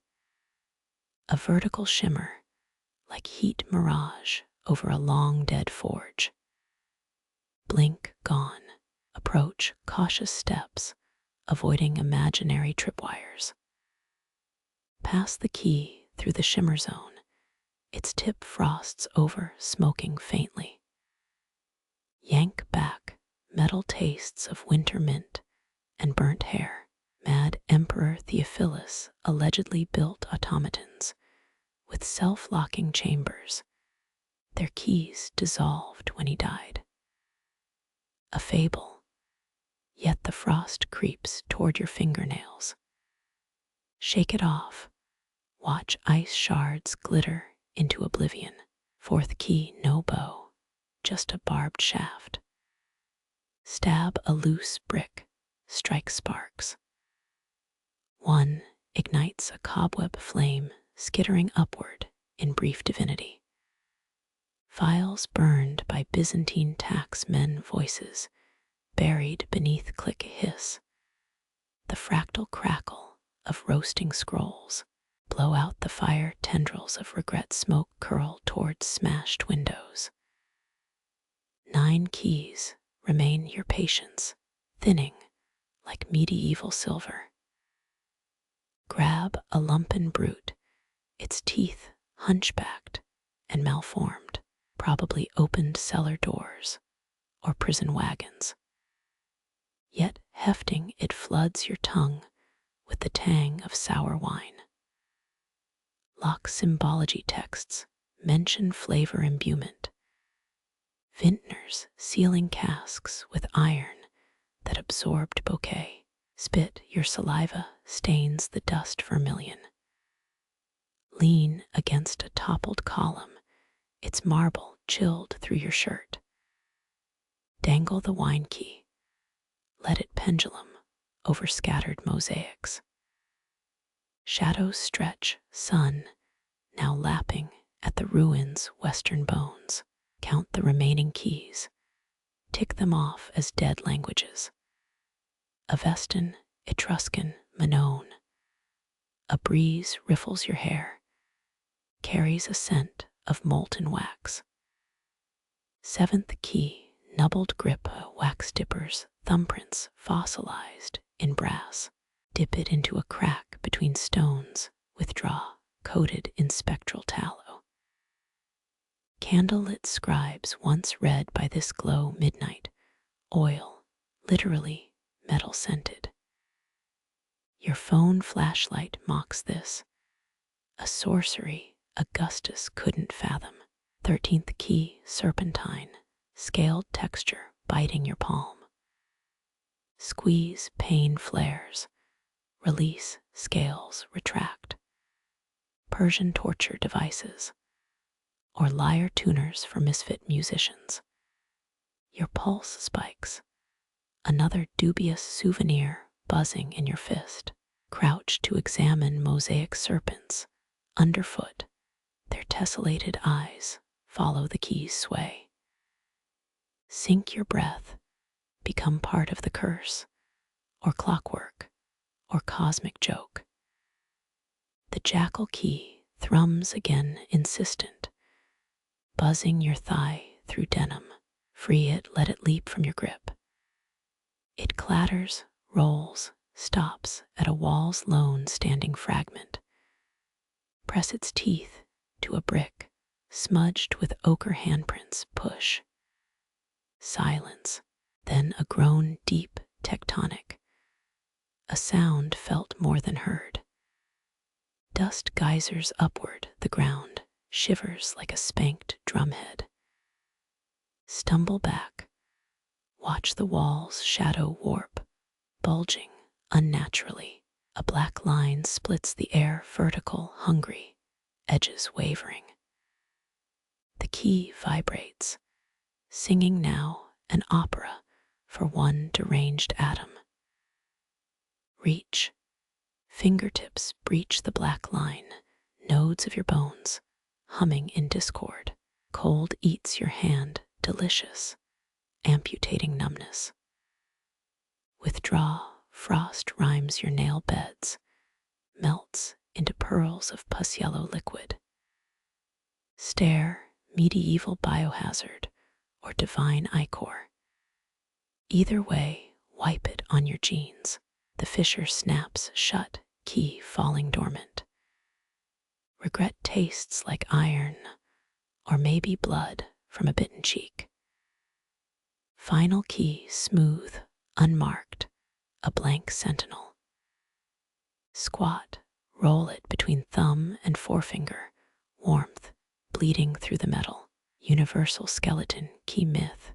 A vertical shimmer, like heat mirage over a long-dead forge. Blink gone. Approach cautious steps, avoiding imaginary tripwires. Pass the key through the shimmer zone, its tip frosts over, smoking faintly. Yank back, metal tastes of winter mint and burnt hair. Mad Emperor Theophilus allegedly built automatons with self-locking chambers. Their keys dissolved when he died. A fable, yet the frost creeps toward your fingernails. Shake it off. Watch ice shards glitter into oblivion. 4th key, no bow, just a barbed shaft. Stab a loose brick, strike sparks. 1 ignites a cobweb flame, skittering upward in brief divinity. Files burned by Byzantine taxmen voices buried beneath click hiss, the fractal crackle of roasting scrolls. Blow out the fire, tendrils of regret smoke curl towards smashed windows. 9 keys remain your patience, thinning like medieval silver. Grab a lumpen brute, its teeth hunchbacked and malformed, probably opened cellar doors or prison wagons. Yet hefting, it floods your tongue with the tang of sour wine. Lock symbology texts mention flavor imbuement. Vintners sealing casks with iron that absorbed bouquet. Spit, your saliva stains the dust vermilion. Lean against a toppled column, its marble chilled through your shirt. Dangle the wine key, let it pendulum over scattered mosaics. Shadows stretch, sun now lapping at the ruins' western bones. Count the remaining keys, tick them off as dead languages. Avestan, Etruscan, Minoan. A breeze riffles your hair, carries a scent of molten wax. 7th key, nubbled grip, wax dippers, thumbprints fossilized in brass. Dip it into a crack between stones, withdraw, coated in spectral tallow. Candlelit scribes once read by this glow midnight, oil, literally metal scented. Your phone flashlight mocks this, a sorcery Augustus couldn't fathom. 13th key, serpentine, scaled texture biting your palm. Squeeze, pain flares, release, scales retract. Persian torture devices, or lyre tuners for misfit musicians. Your pulse spikes, another dubious souvenir buzzing in your fist. Crouch to examine mosaic serpents underfoot, their tessellated eyes follow the key's sway. Sink your breath, become part of the curse, or clockwork, or cosmic joke. The jackal key thrums again, insistent, buzzing your thigh through denim. Free it, let it leap from your grip. It clatters, rolls, stops at a wall's lone standing fragment. Press its teeth to a brick, smudged with ochre handprints, push. Silence, then a groan deep, tectonic. A sound felt more than heard. Dust geysers upward, the ground shivers like a spanked drumhead. Stumble back, watch the wall's shadow warp, bulging unnaturally. A black line splits the air, vertical, hungry, edges wavering. The key vibrates, singing now an opera for one deranged atom. Reach, fingertips breach the black line, nodes of your bones humming in discord. Cold eats your hand, delicious, amputating numbness. Withdraw, frost rhymes your nail beds, melts into pearls of pus yellow liquid. Stare, medieval biohazard or divine ichor. Either way, wipe it on your jeans. The fissure snaps shut, key falling dormant. Regret tastes like iron, or maybe blood from a bitten cheek. Final key, smooth, unmarked, a blank sentinel. Squat, roll it between thumb and forefinger, warmth bleeding through the metal. Universal skeleton, key myth.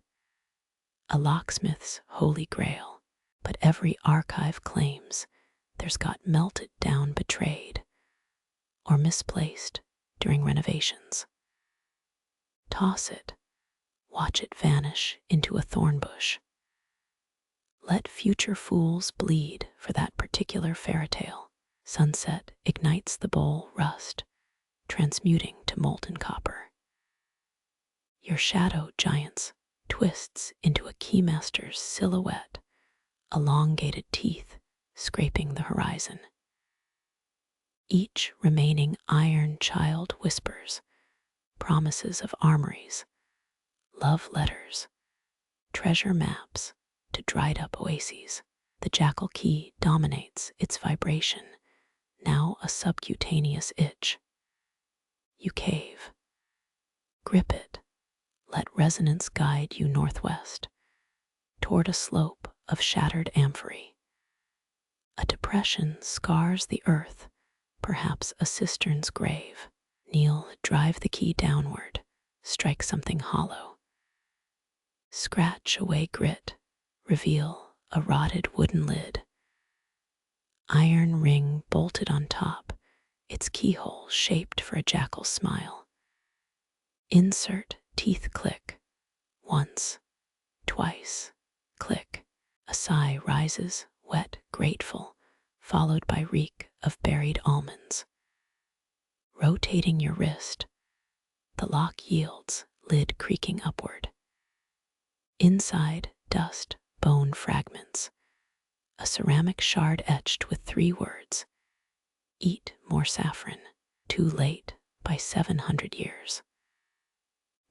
A locksmith's holy grail, but every archive claims there's got melted down, betrayed, or misplaced during renovations. Toss it, watch it vanish into a thorn bush. Let future fools bleed for that particular fairy tale. Sunset ignites the bowl, rust, transmuting to molten copper. Your shadow giants twists into a keymaster's silhouette, elongated teeth scraping the horizon. Each remaining iron child whispers promises of armories, love letters, treasure maps to dried up oases. The jackal key dominates its vibration, now a subcutaneous itch. You cave. Grip it. Let resonance guide you northwest, toward a slope of shattered amphory. A depression scars the earth, perhaps a cistern's grave. Kneel, drive the key downward, strike something hollow. Scratch away grit, reveal a rotted wooden lid. Iron ring bolted on top, its keyhole shaped for a jackal's smile. Insert, teeth click. Once, twice, click. A sigh rises, wet, grateful, followed by reek of buried almonds. Rotating your wrist, the lock yields, lid creaking upward. Inside, dust, bone fragments. A ceramic shard etched with 3 words. Eat more saffron. Too late by 700 years.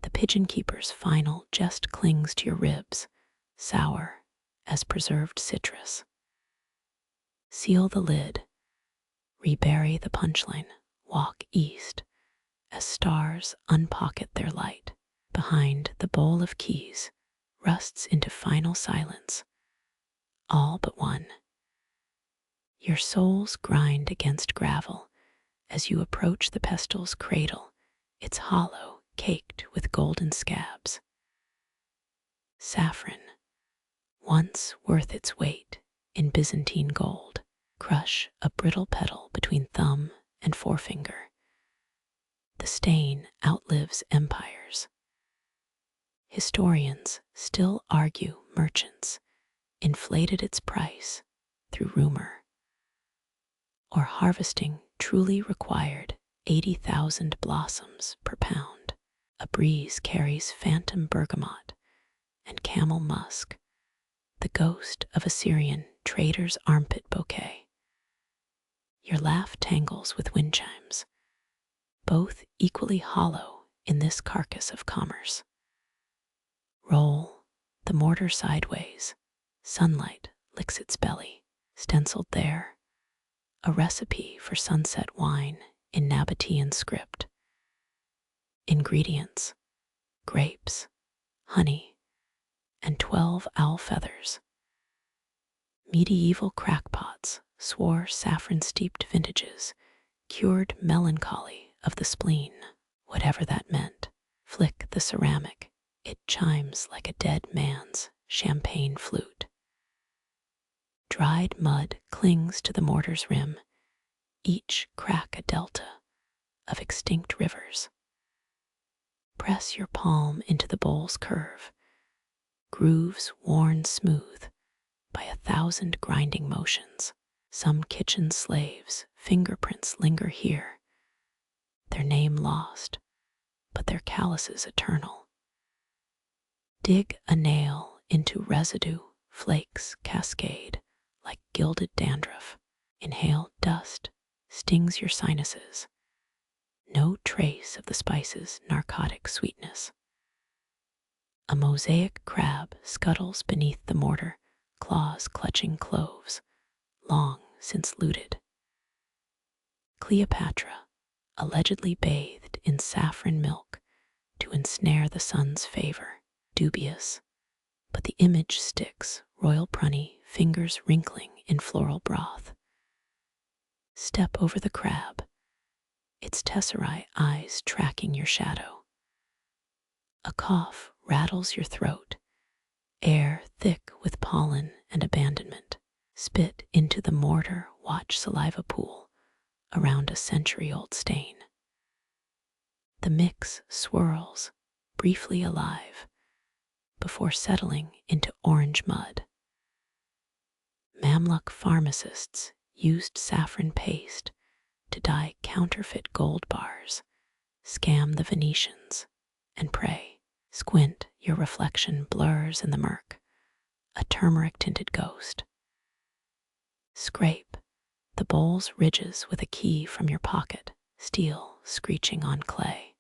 The pigeon keeper's final jest clings to your ribs, sour as preserved citrus. Seal the lid. Rebury the punchline. Walk east as stars unpocket their light. Behind the bowl of keys rusts into final silence. All but one. Your soles grind against gravel as you approach the pestil's cradle, its hollow caked with golden scabs. Saffron, once worth its weight in Byzantine gold, crush a brittle petal between thumb and forefinger. The stain outlives empires. Historians still argue merchants inflated its price through rumor, or harvesting truly required 80,000 blossoms per pound. A breeze carries phantom bergamot and camel musk, the ghost of a Syrian trader's armpit bouquet. Your laugh tangles with wind chimes, both equally hollow in this carcass of commerce. Roll the mortar sideways, sunlight licks its belly, stenciled there, a recipe for sunset wine in Nabatean script. Ingredients: grapes, honey, and 12 owl feathers. Medieval crackpots swore saffron-steeped vintages cured melancholy of the spleen, whatever that meant. Flick the ceramic, it chimes like a dead man's champagne flute. Dried mud clings to the mortar's rim, each crack a delta of extinct rivers. Press your palm into the bowl's curve, grooves worn smooth by 1,000 grinding motions. Some kitchen slaves' fingerprints linger here, their name lost, but their calluses eternal. Dig a nail into residue, flakes cascade like gilded dandruff. Inhale dust, stings your sinuses. No trace of the spice's narcotic sweetness. A mosaic crab scuttles beneath the mortar, claws clutching cloves, long since looted. Cleopatra, allegedly bathed in saffron milk to ensnare the sun's favor, dubious, but the image sticks, royal prunny, fingers wrinkling in floral broth. Step over the crab, its tesserae eyes tracking your shadow. A cough rattles your throat, air thick with pollen and abandonment. Spit into the mortar, watch saliva pool around a century-old stain. The mix swirls, briefly alive, before settling into orange mud. Mamluk pharmacists used saffron paste to dye counterfeit gold bars, scam the Venetians, and pray. Squint Your reflection blurs in the murk, a turmeric-tinted ghost. Scrape the bowl's ridges with a key from your pocket, steel screeching on clay.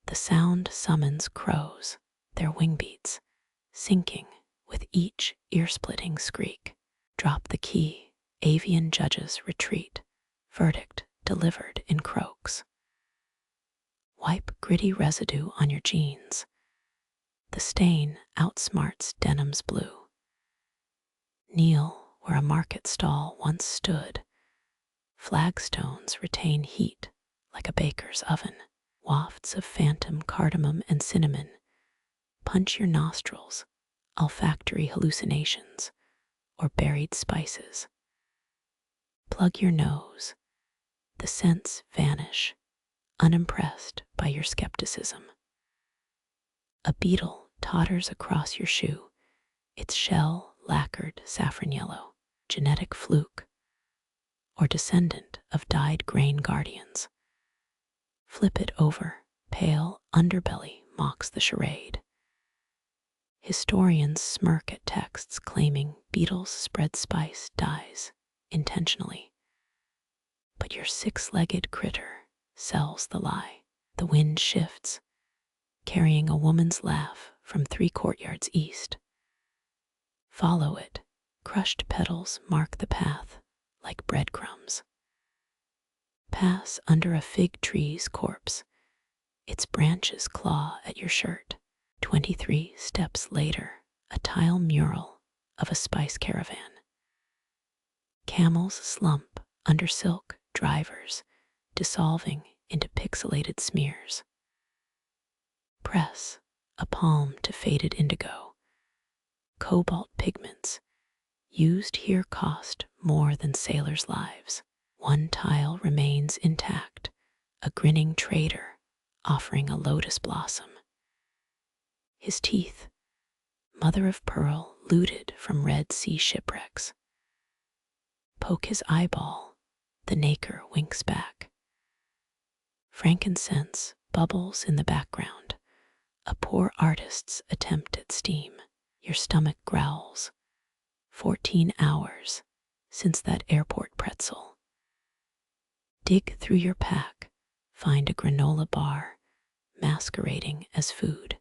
The sound summons crows, their wing beats sinking with each ear-splitting skreek. Drop the key, avian judges retreat, verdict delivered in croaks. Wipe gritty residue on your jeans. The stain outsmarts denim's blue. Kneel where a market stall once stood. Flagstones retain heat like a baker's oven. Wafts of phantom cardamom and cinnamon punch your nostrils, olfactory hallucinations, or buried spices. Plug your nose. The scents vanish, unimpressed by your skepticism. A beetle totters across your shoe, its shell lacquered saffron yellow, genetic fluke, or descendant of dyed grain guardians. Flip it over, pale underbelly mocks the charade. Historians smirk at texts claiming beetles spread spice dyes intentionally. But your six-legged critter sells the lie. The wind shifts, carrying a woman's laugh from 3 courtyards east. Follow it. Crushed petals mark the path like breadcrumbs. Pass under a fig tree's corpse. Its branches claw at your shirt. 23 steps later, a tile mural of a spice caravan. Camels slump under silk drivers, dissolving into pixelated smears. Press a palm to faded indigo. Cobalt pigments used here cost more than sailors' lives. One tile remains intact, a grinning trader offering a lotus blossom. His teeth, mother of pearl looted from Red Sea shipwrecks. Poke his eyeball, the nacre winks back. Frankincense bubbles in the background, a poor artist's attempt at steam. Your stomach growls. 14 hours since that airport pretzel. Dig through your pack, find a granola bar masquerading as food.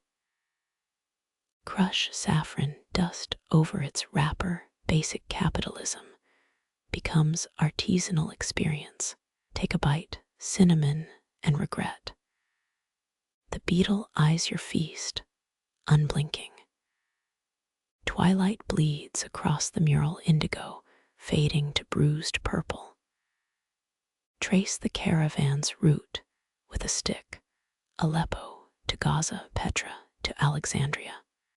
Crush saffron dust over its wrapper. Basic capitalism becomes artisanal experience. Take a bite, cinnamon and regret. The beetle eyes your feast, unblinking. Twilight bleeds across the mural indigo, fading to bruised purple. Trace the caravan's route with a stick, Aleppo to Gaza, Petra to Alexandria.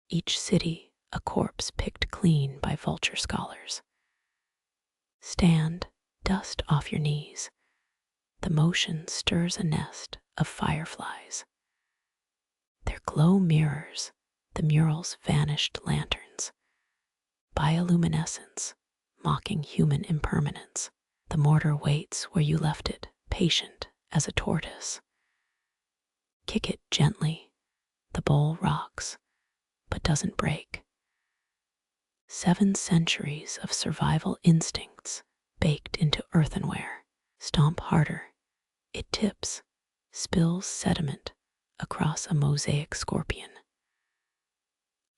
Each city a corpse picked clean by vulture scholars. Stand, dust off your knees. The motion stirs a nest of fireflies. Their glow mirrors the mural's vanished lanterns. Bioluminescence, mocking human impermanence. The mortar waits where you left it, patient as a tortoise. Kick it gently. The bowl rocks, but doesn't break. 7 centuries of survival instincts baked into earthenware. Stomp harder. It tips, spills sediment across a mosaic scorpion.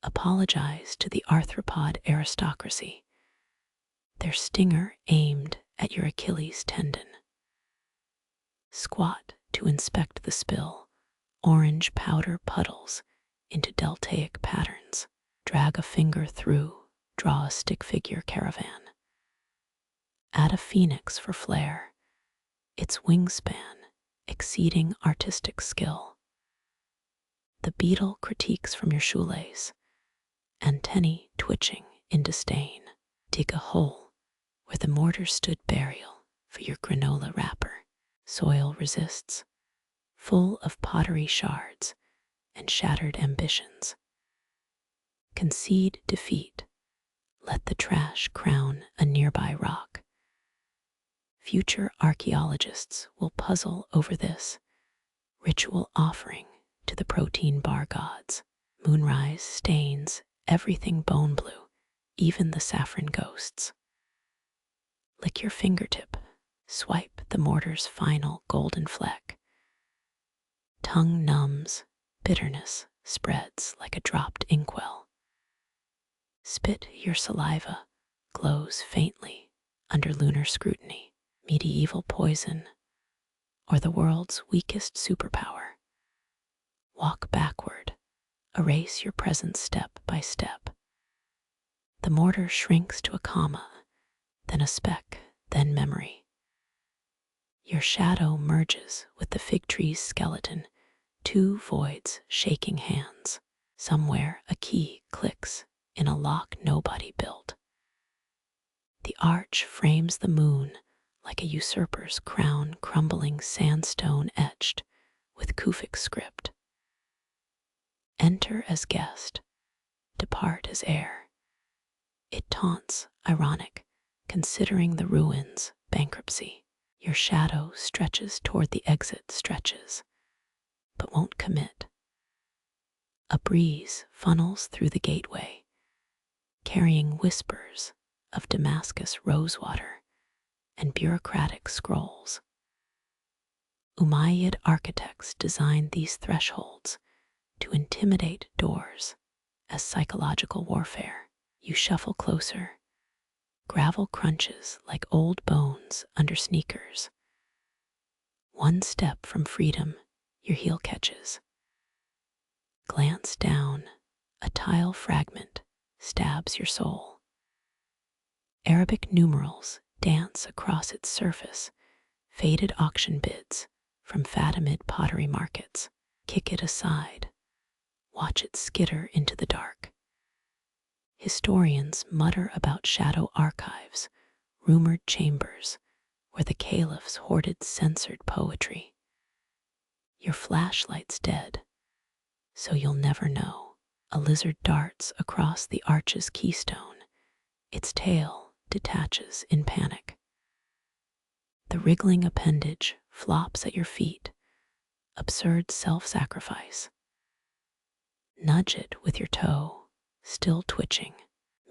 Apologize to the arthropod aristocracy. Their stinger aimed at your Achilles tendon. Squat to inspect the spill. Orange powder puddles into deltaic patterns. Drag a finger through, draw a stick figure caravan. Add a phoenix for flair, its wingspan exceeding artistic skill. The beetle critiques from your shoelace, antennae twitching in disdain. Dig a hole where the mortar stood burial for your granola wrapper. Soil resists, full of pottery shards and shattered ambitions. Concede defeat. Let the trash crown a nearby rock. Future archaeologists will puzzle over this ritual offering to the protein bar gods. Moonrise stains everything bone blue, even the saffron ghosts. Lick your fingertip, swipe the mortar's final golden fleck. Tongue numbs, bitterness spreads like a dropped inkwell. Spit your saliva, glows faintly under lunar scrutiny. Medieval poison, or the world's weakest superpower. Walk backward, erase your present step by step. The mortar shrinks to a comma, then a speck, then memory. Your shadow merges with the fig tree's skeleton, two voids shaking hands. Somewhere a key clicks in a lock nobody built. The arch frames the moon like a usurper's crown, crumbling sandstone etched with Kufic script. Enter as guest, depart as heir. It taunts, ironic, considering the ruins bankruptcy. Your shadow stretches toward the exit stretches, but won't commit. A breeze funnels through the gateway, carrying whispers of Damascus rosewater and bureaucratic scrolls. Umayyad architects designed these thresholds to intimidate doors as psychological warfare. You shuffle closer. Gravel crunches like old bones under sneakers. One step from freedom, your heel catches. Glance down, a tile fragment stabs your soul. Arabic numerals dance across its surface, faded auction bids from Fatimid pottery markets. Kick it aside, watch it skitter into the dark. Historians mutter about shadow archives, rumored chambers where the caliphs hoarded censored poetry. Your flashlight's dead, so you'll never know. A lizard darts across the arch's keystone, its tail detaches in panic. The wriggling appendage flops at your feet, absurd self-sacrifice. Nudge it with your toe, still twitching.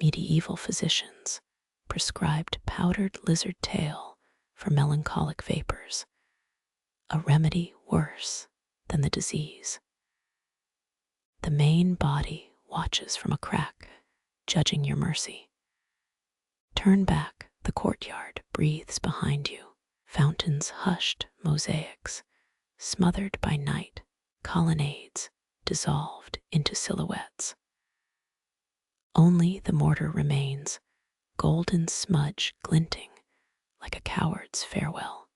Medieval physicians prescribed powdered lizard tail for melancholic vapors, a remedy worse than the disease. The main body watches from a crack, judging your mercy. Turn back, the courtyard breathes behind you. Fountains hushed, mosaics, smothered by night, colonnades dissolved into silhouettes. Only the mortar remains, golden smudge glinting like a coward's farewell.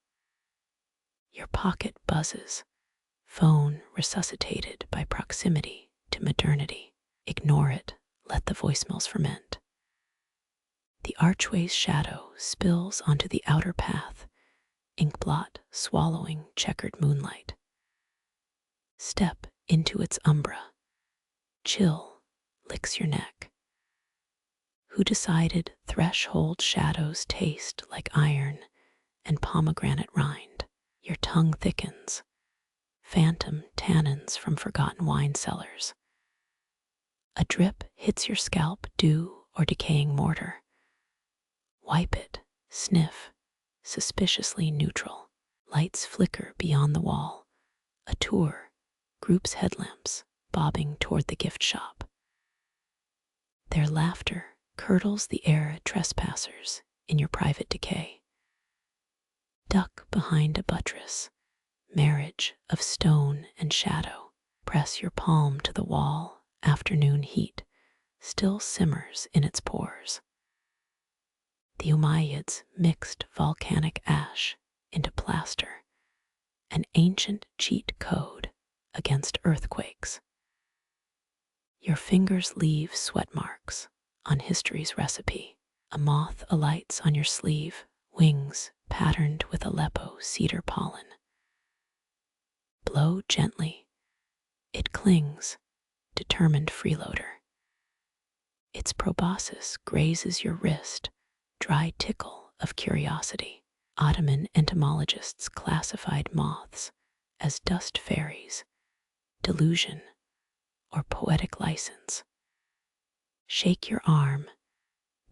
Your pocket buzzes, phone resuscitated by proximity to modernity. Ignore it, let the voicemails ferment. The archway's shadow spills onto the outer path, inkblot swallowing checkered moonlight. Step into its umbra. Chill licks your neck. Who decided threshold shadows taste like iron and pomegranate rind? Your tongue thickens. Phantom tannins from forgotten wine cellars. A drip hits your scalp, dew or decaying mortar. Wipe it, sniff, suspiciously neutral. Lights flicker beyond the wall. A tour, groups headlamps bobbing toward the gift shop. Their laughter curdles the air at trespassers in your private decay. Duck behind a buttress, marriage of stone and shadow. Press your palm to the wall, afternoon heat still simmers in its pores. The Umayyads mixed volcanic ash into plaster, an ancient cheat code against earthquakes. Your fingers leave sweat marks on history's recipe. A moth alights on your sleeve, wings patterned with Aleppo cedar pollen. Blow gently. It clings, determined freeloader. Its proboscis grazes your wrist, dry tickle of curiosity. Ottoman entomologists classified moths as dust fairies, delusion, or poetic license. Shake your arm,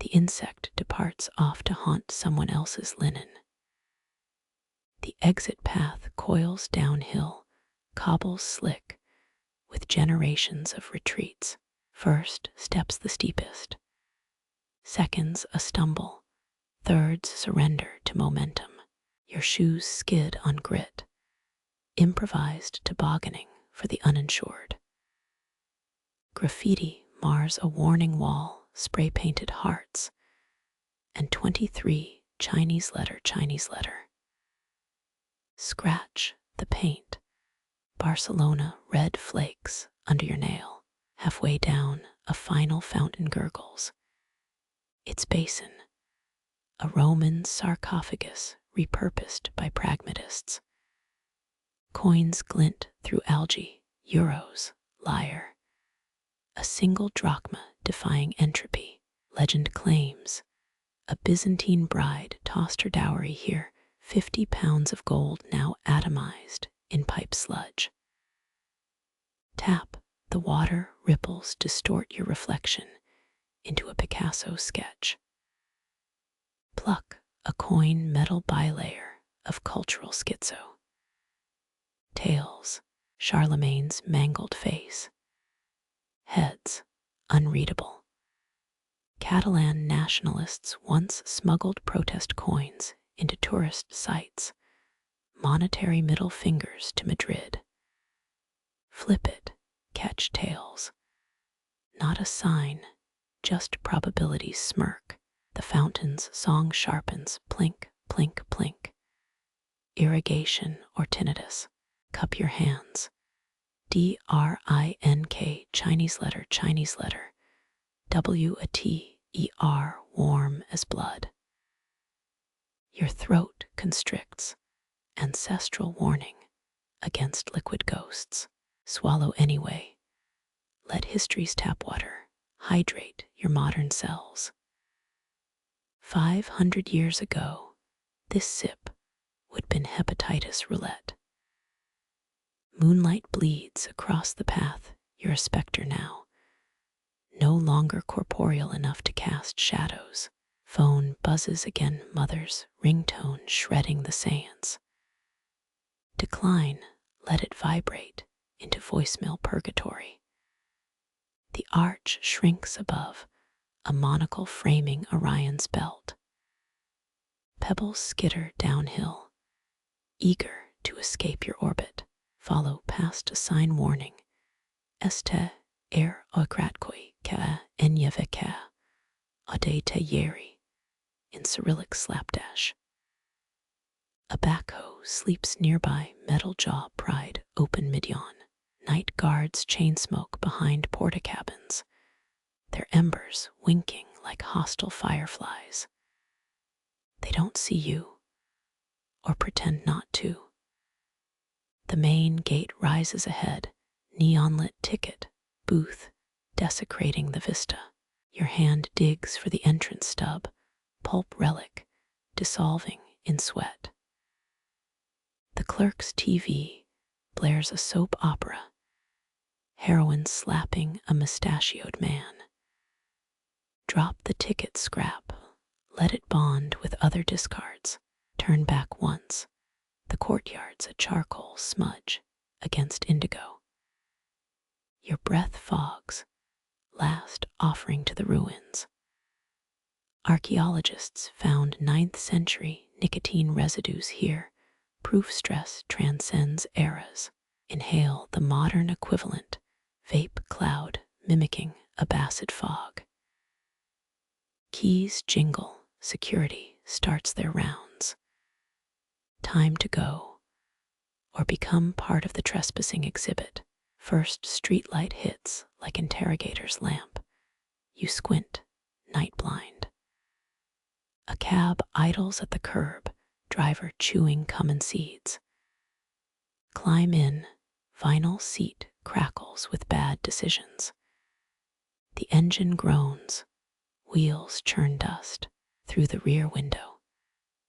the insect departs off to haunt someone else's linen. The exit path coils downhill, cobbles slick, with generations of retreats. First steps the steepest, seconds a stumble, thirds surrender to momentum. Your shoes skid on grit, improvised tobogganing for the uninsured. Graffiti mars a warning wall, spray-painted hearts, and 23 Chinese letter. Scratch the paint, Barcelona red flakes under your nail. Halfway down, a final fountain gurgles. Its basin, a Roman sarcophagus repurposed by pragmatists. Coins glint through algae, euros, lyre. A single drachma defying entropy. Legend claims a Byzantine bride tossed her dowry here, 50 pounds of gold now atomized in pipe sludge. Tap, the water ripples distort your reflection into a Picasso sketch. Pluck, a coin metal bilayer of cultural schizo. Tails, Charlemagne's mangled face. Heads, unreadable. Catalan nationalists once smuggled protest coins into tourist sites, monetary middle fingers to Madrid. Flip it, catch tails. Not a sign, just probability's smirk. The fountain's song sharpens, plink, plink, plink. Irrigation or tinnitus. Cup your hands. D-R-I-N-K, Chinese letter. W-A-T-E-R, warm as blood. Your throat constricts. Ancestral warning against liquid ghosts. Swallow anyway. Let history's tap water hydrate your modern cells. 500 years ago, this sip would have been hepatitis roulette. Moonlight bleeds across the path. You're a specter now, no longer corporeal enough to cast shadows. Phone buzzes again, mother's ringtone shredding the seance. Decline, let it vibrate into voicemail purgatory. The arch shrinks above, a monocle framing Orion's belt. Pebbles skitter downhill, eager to escape your orbit. Follow past a sign warning. Este er ogradkoi ka enyeveka adete yeri in Cyrillic slapdash. A backhoe sleeps nearby, metal jaw pried open midyawn. Night guards chain smoke behind porta-cabins, their embers winking like hostile fireflies. They don't see you, or pretend not to. The main gate rises ahead, neon-lit ticket, booth, desecrating the vista. Your hand digs for the entrance stub, pulp relic, dissolving in sweat. The clerk's TV blares a soap opera, heroine slapping a mustachioed man. Drop the ticket scrap, let it bond with other discards. Turn back once. The courtyard's a charcoal smudge against indigo. Your breath fogs, last offering to the ruins. Archaeologists found 9th century nicotine residues here. Proof stress transcends eras. Inhale the modern equivalent, vape cloud mimicking a Basset fog. Keys jingle, security starts their rounds. Time to go, or become part of the trespassing exhibit. First streetlight hits like interrogator's lamp. You squint, night blind. A cab idles at the curb, driver chewing cumin seeds. Climb in, vinyl seat crackles with bad decisions. The engine groans, wheels churn dust through the rear window.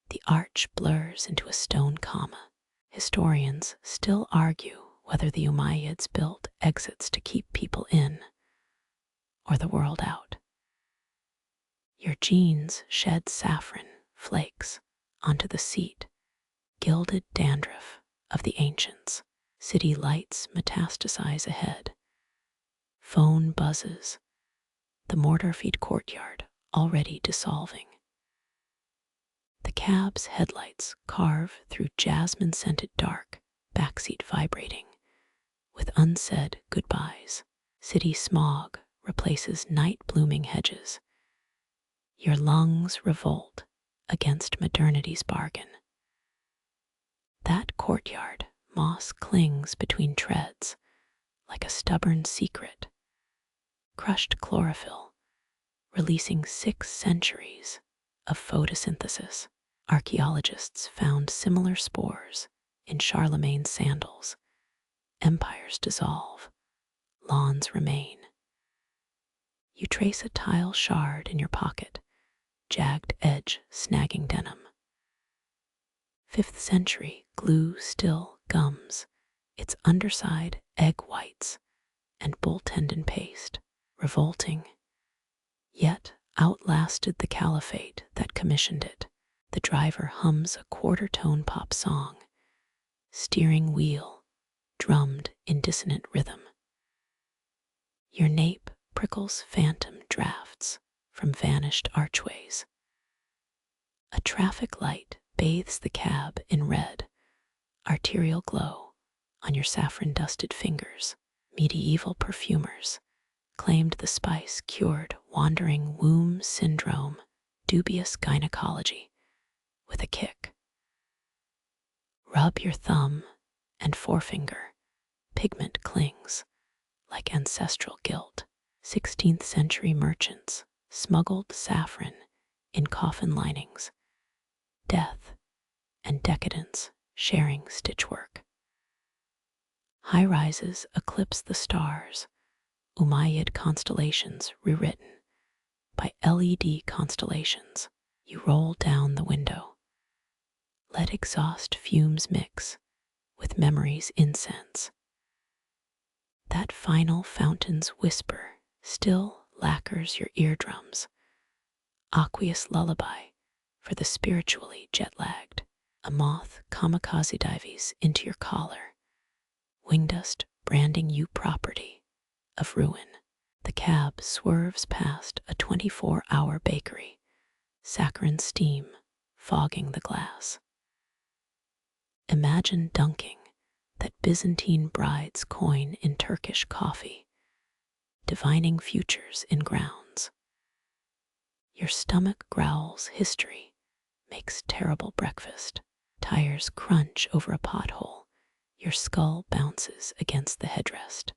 The arch blurs into a stone comma. Historians still argue whether the Umayyads built exits to keep people in or the world out. Your jeans shed saffron flakes onto the seat, gilded dandruff of the ancients. City lights metastasize ahead. Phone buzzes, the mortar-feed courtyard already dissolving. The cab's headlights carve through jasmine-scented dark, backseat vibrating, with unsaid goodbyes. City smog replaces night-blooming hedges. Your lungs revolt against modernity's bargain. That courtyard, moss clings between treads like a stubborn secret. Crushed chlorophyll, releasing 6 centuries of photosynthesis. Archaeologists found similar spores in Charlemagne's sandals. Empires dissolve, lawns remain. You trace a tile shard in your pocket, jagged edge snagging denim. 5th century glue still gums, its underside egg whites and bull tendon paste, revolting, yet outlasted the caliphate that commissioned it. The driver hums a quarter-tone pop song, steering wheel drummed in dissonant rhythm. Your nape prickles phantom drafts from vanished archways. A traffic light bathes the cab in red, arterial glow on your saffron-dusted fingers. Medieval perfumers claimed the spice cured wandering womb syndrome, dubious gynecology, with a kick. Rub your thumb and forefinger, pigment clings like ancestral guilt. 16th century merchants smuggled saffron in coffin linings, death and decadence sharing stitchwork. High-rises eclipse the stars, Umayyad constellations rewritten by LED constellations. You roll down the window. Let exhaust fumes mix with memory's incense. That final fountain's whisper still lacquers your eardrums. Aqueous lullaby for the spiritually jet-lagged. A moth kamikaze dives into your collar, wing dust branding you property of ruin. The cab swerves past a 24-hour bakery, saccharine steam fogging the glass. Imagine dunking that Byzantine bride's coin in Turkish coffee, divining futures in grounds. Your stomach growls history, makes terrible breakfast. Tires crunch over a pothole. Your skull bounces against the headrest.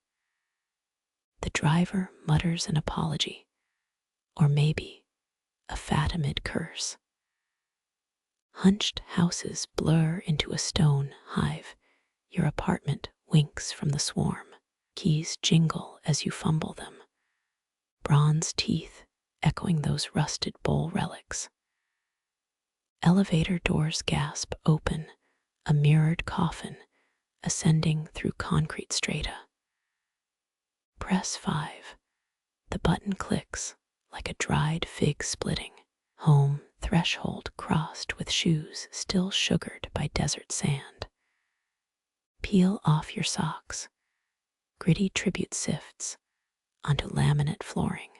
The driver mutters an apology, or maybe a Fatimid curse. Hunched houses blur into a stone hive. Your apartment winks from the swarm. Keys jingle as you fumble them. Bronze teeth echoing those rusted bowl relics. Elevator doors gasp open, a mirrored coffin ascending through concrete strata. Press 5. The button clicks like a dried fig splitting. Home threshold crossed with shoes still sugared by desert sand. Peel off your socks. Gritty tribute sifts onto laminate flooring.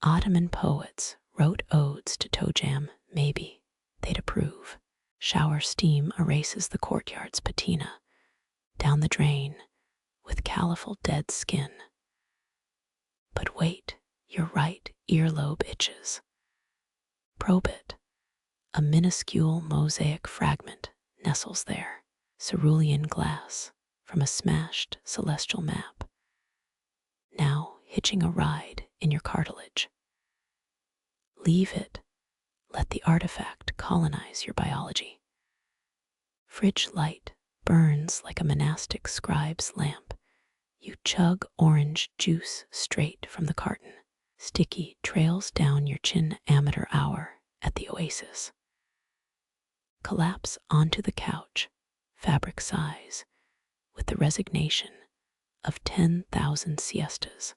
Ottoman poets wrote odes to toe jam, maybe they'd approve. Shower steam erases the courtyard's patina, down the drain with caliphal dead skin. But wait, your right earlobe itches. Probe it. A minuscule mosaic fragment nestles there, cerulean glass from a smashed celestial map, now hitching a ride in your cartilage. Leave it. Let the artifact colonize your biology. Fridge light burns like a monastic scribe's lamp. You chug orange juice straight from the carton. Sticky trails down your chin. Amateur hour at the oasis. Collapse onto the couch, fabric sighs, with the resignation of 10,000 siestas.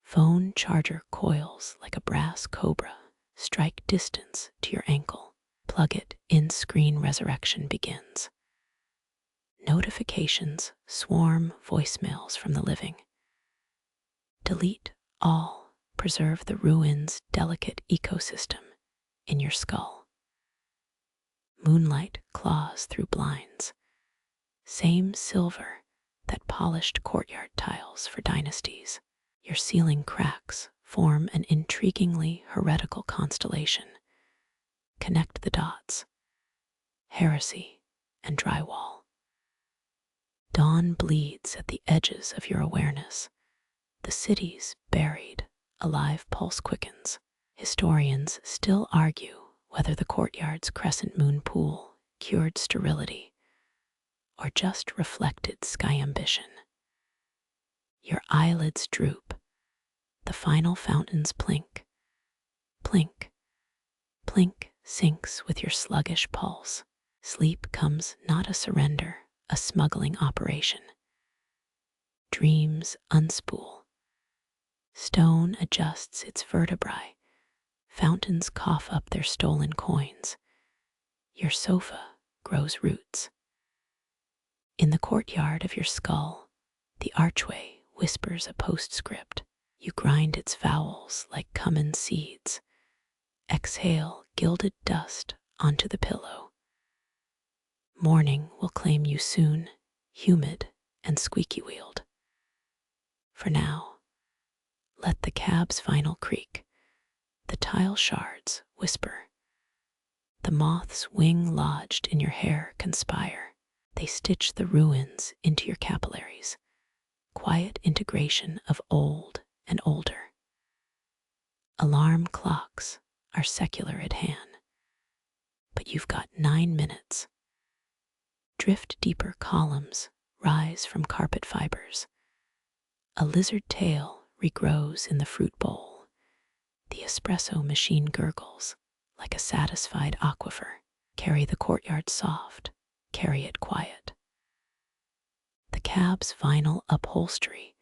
Phone charger coils like a brass cobra strike distance to your ankle. Plug it in, screen resurrection begins. Notifications swarm, voicemails from the living. Delete all, preserve the ruins' delicate ecosystem in your skull. Moonlight claws through blinds. Same silver that polished courtyard tiles for dynasties. Your ceiling cracks form an intriguingly heretical constellation. Connect the dots. Heresy and drywall. Dawn bleeds at the edges of your awareness. The city's buried, a live pulse quickens. Historians still argue whether the courtyard's crescent moon pool cured sterility or just reflected sky ambition. Your eyelids droop. The final fountains plink. Plink. Plink syncs with your sluggish pulse. Sleep comes not a surrender, a smuggling operation. Dreams unspool. Stone adjusts its vertebrae. Fountains cough up their stolen coins. Your sofa grows roots. In the courtyard of your skull, the archway whispers a postscript. You grind its vowels like cumin seeds. Exhale gilded dust onto the pillow. Morning will claim you soon, humid and squeaky-wheeled. For now, let the cab's final creak. The tile shards whisper. The moth's wing lodged in your hair conspire. They stitch the ruins into your capillaries. Quiet integration of old and older. Alarm clocks are secular at hand, but you've got 9 minutes. Drift deeper, columns rise from carpet fibers. A lizard tail regrows in the fruit bowl. The espresso machine gurgles like a satisfied aquifer. Carry the courtyard soft, carry it quiet. The cab's vinyl upholstery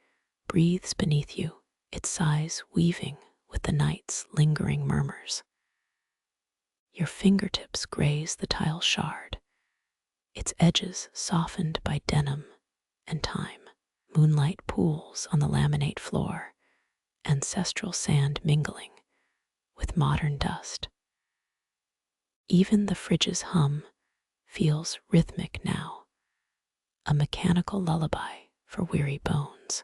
breathes beneath you, its sighs weaving with the night's lingering murmurs. Your fingertips graze the tile shard, its edges softened by denim and time. Moonlight pools on the laminate floor, ancestral sand mingling with modern dust. Even the fridge's hum feels rhythmic now, a mechanical lullaby for weary bones.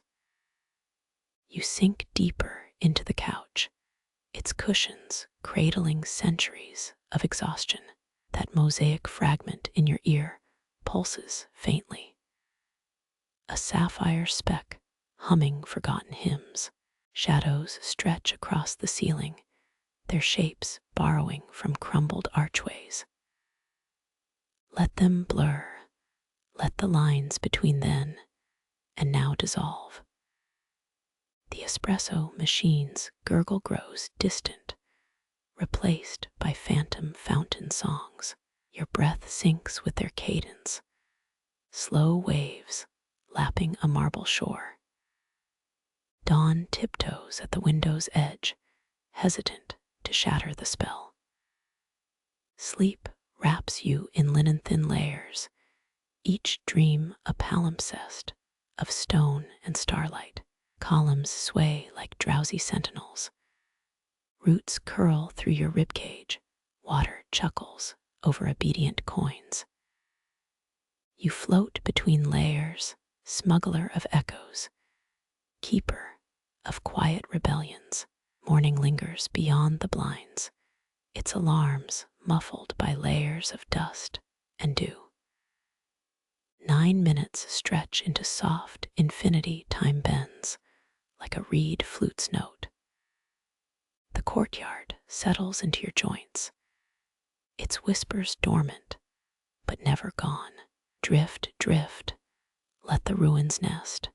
You sink deeper into the couch, its cushions cradling centuries of exhaustion. That mosaic fragment in your ear pulses faintly. A sapphire speck humming forgotten hymns. Shadows stretch across the ceiling, their shapes borrowing from crumbled archways. Let them blur. Let the lines between then and now dissolve. The espresso machine's gurgle grows distant, replaced by phantom fountain songs. Your breath sinks with their cadence, slow waves lapping a marble shore. Dawn tiptoes at the window's edge, hesitant to shatter the spell. Sleep wraps you in linen-thin layers, each dream a palimpsest of stone and starlight. Columns sway like drowsy sentinels. Roots curl through your ribcage. Water chuckles over obedient coins. You float between layers, smuggler of echoes, keeper of quiet rebellions. Morning lingers beyond the blinds, its alarms muffled by layers of dust and dew. 9 minutes stretch into soft infinity. Time bends like a reed flute's note. The courtyard settles into your joints, its whispers dormant but never gone. Drift, drift, let the ruins nest.